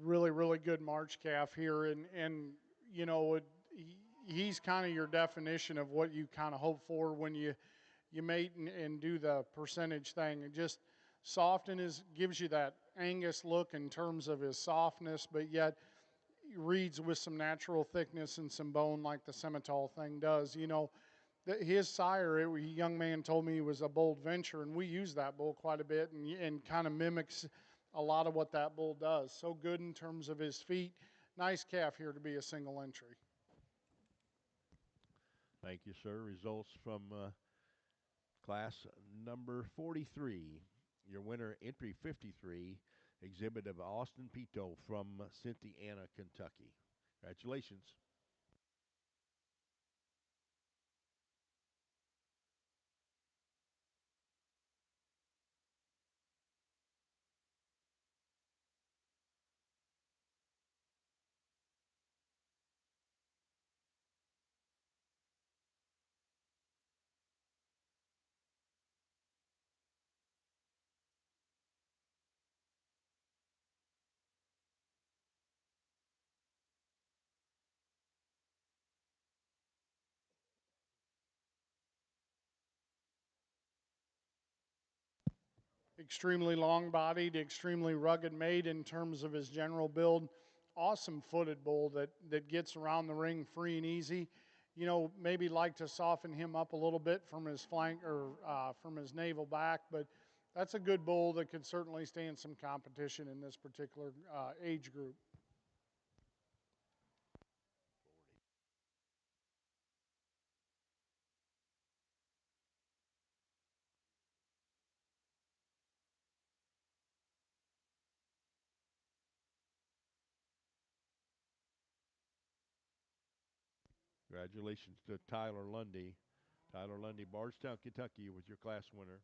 Really, really good March calf here, and you know he's kind of your definition of what you kind of hope for when you mate and do the percentage thing. It just soften is gives you that Angus look in terms of his softness, but yet reads with some natural thickness and some bone like the Simmental thing does. You know, his sire, a young man told me he was a bold venture, and we use that bull quite a bit and kind of mimics a lot of what that bull does. So good in terms of his feet. Nice calf here to be a single entry. Thank you, sir. Results from class number 43. Your winner, entry 53, exhibit of Austin Pito from Cynthiana, Kentucky. Congratulations. Extremely long bodied, extremely rugged made in terms of his general build. Awesome footed bull that gets around the ring free and easy. maybe like to soften him up a little bit from his flank or from his navel back. But that's a good bull that could certainly stand some competition in this particular age group. Congratulations to Tyler Lundy. Tyler Lundy, Bardstown, Kentucky, was your class winner.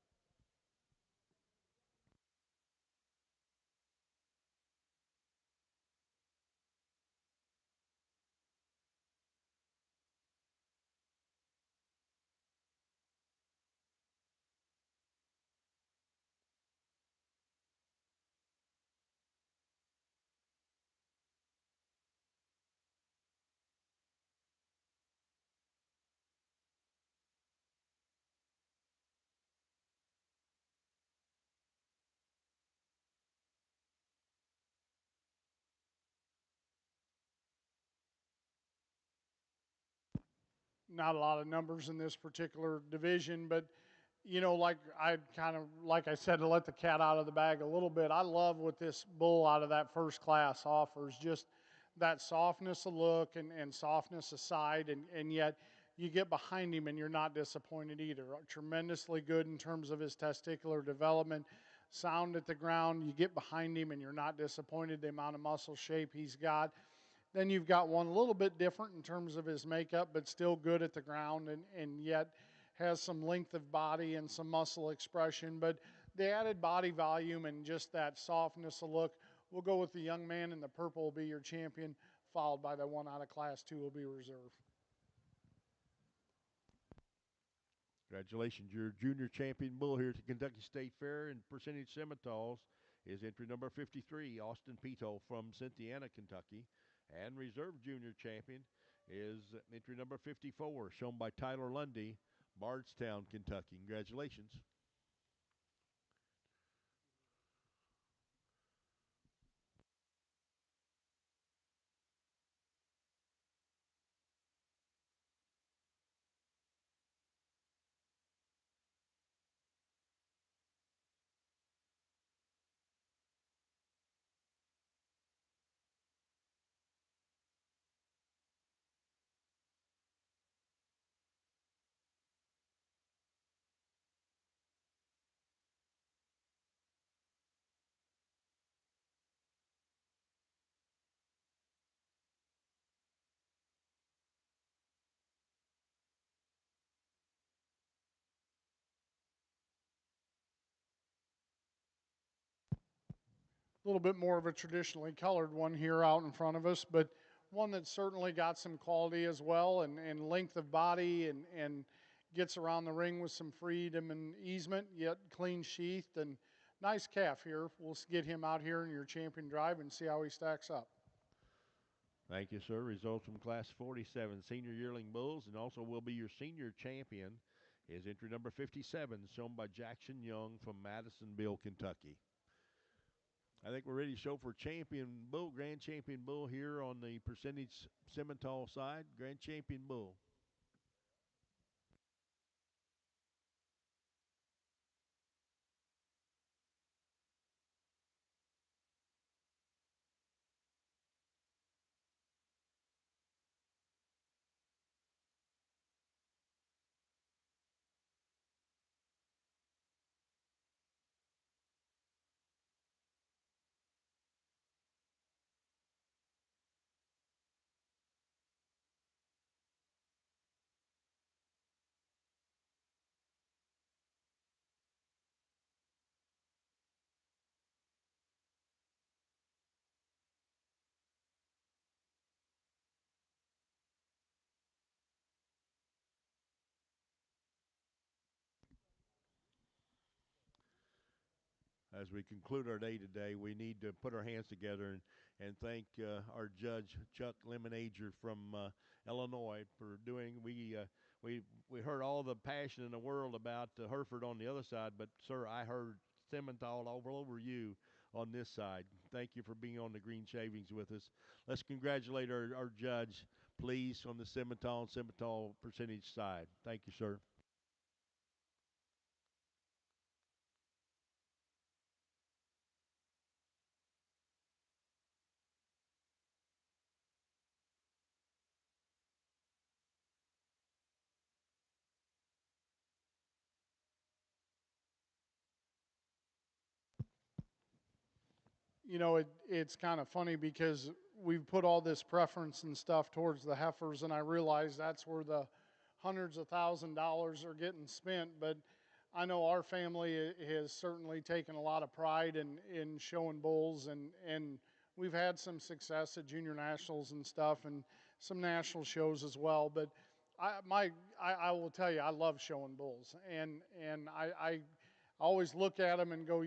Not a lot of numbers in this particular division, but like I said, to let the cat out of the bag a little bit. I love what this bull out of that first class offers. Just that softness of look and softness aside, and yet you get behind him and you're not disappointed either. Tremendously good in terms of his testicular development, sound at the ground. You get behind him and you're not disappointed the amount of muscle shape he's got. Then you've got one a little bit different in terms of his makeup, but still good at the ground and yet has some length of body and some muscle expression. But the added body volume and just that softness of look, we'll go with the young man in the purple will be your champion, followed by the one out of class 2 will be reserved. Congratulations, your junior champion bull here at the Kentucky State Fair in percentage Simmentals is entry number 53, Austin Pito from Cynthiana, Kentucky. And reserve junior champion is entry number 54, shown by Tyler Lundy, Bardstown, Kentucky. Congratulations. A little bit more of a traditionally colored one here out in front of us, but one that's certainly got some quality as well and length of body and gets around the ring with some freedom and easement, yet clean sheathed and nice calf here. We'll get him out here in your champion drive and see how he stacks up. Thank you, sir. Results from Class 47 Senior Yearling Bulls, and also will be your senior champion is entry number 57, shown by Jackson Young from Madisonville, Kentucky. I think we're ready to show for champion bull, grand champion bull here on the percentage Simmental side. Grand champion bull. As we conclude our day today, we need to put our hands together and thank our judge, Chuck Lemonager from Illinois, for doing. We heard all the passion in the world about Hereford on the other side, but, sir, I heard Simmental all over you on this side. Thank you for being on the Green Shavings with us. Let's congratulate our judge, please, on the Simmental and Simmental percentage side. Thank you, sir. It's kind of funny because we've put all this preference and stuff towards the heifers, and I realize that's where the hundreds of $1,000s are getting spent. But I know our family has certainly taken a lot of pride in showing bulls, and we've had some success at junior nationals and stuff, and some national shows as well. But I will tell you, I love showing bulls, and I always look at them and go,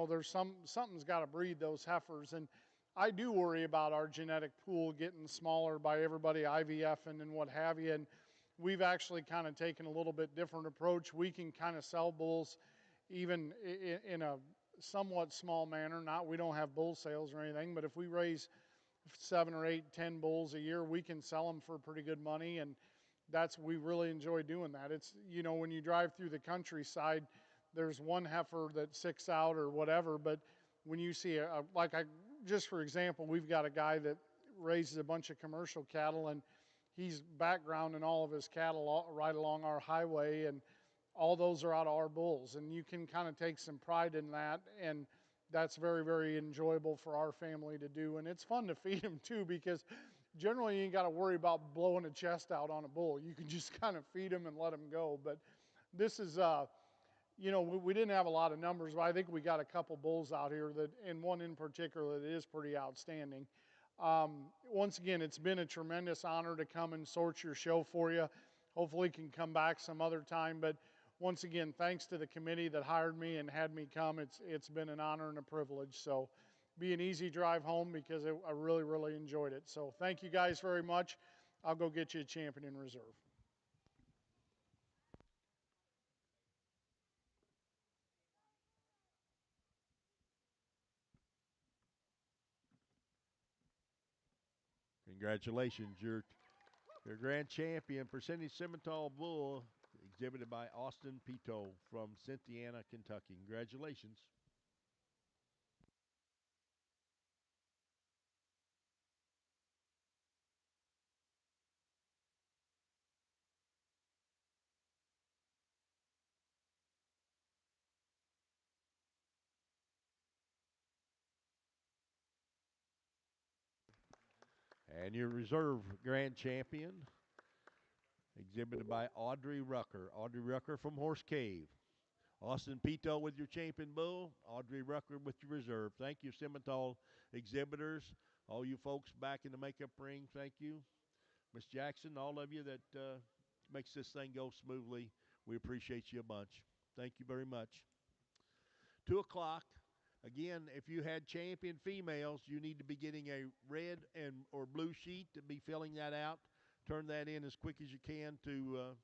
there's something's got to breed those heifers, and I do worry about our genetic pool getting smaller by everybody IVFing and what have you. And we've actually kind of taken a little bit different approach. We can kind of sell bulls even in a somewhat small manner. We don't have bull sales or anything, but if we raise 7 or 8, 10 bulls a year, we can sell them for pretty good money, and we really enjoy doing that. It's, when you drive through the countryside, there's one heifer that sticks out or whatever, but when you see just for example, we've got a guy that raises a bunch of commercial cattle, and he's backgrounding all of his cattle right along our highway, and all those are out of our bulls, and you can kind of take some pride in that, and that's very, very enjoyable for our family to do, and it's fun to feed them too, because generally you ain't got to worry about blowing a chest out on a bull. You can just kind of feed them and let them go. But this is we didn't have a lot of numbers, but I think we got a couple bulls out here and one in particular that is pretty outstanding. Once again, it's been a tremendous honor to come and sort your show for you. Hopefully can come back some other time, but once again, thanks to the committee that hired me and had me come. It's been an honor and a privilege. So be an easy drive home, because I really, really enjoyed it. So thank you guys very much. I'll go get you a champion in reserve. Congratulations. Your grand champion, percentage Simmental bull, exhibited by Austin Pito from Cynthiana, Kentucky. Congratulations. And your reserve grand champion, exhibited by Audrey Rucker. Audrey Rucker from Horse Cave. Austin Pito with your champion bull. Audrey Rucker with your reserve. Thank you, Simmental exhibitors. All you folks back in the makeup ring, thank you. Miss Jackson, all of you that makes this thing go smoothly. We appreciate you a bunch. Thank you very much. 2 o'clock. Again, if you had champion females, you need to be getting a red and or blue sheet to be filling that out. Turn that in as quick as you can to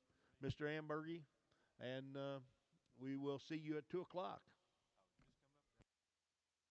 Mr. Ambergy, and we will see you at 2 o'clock.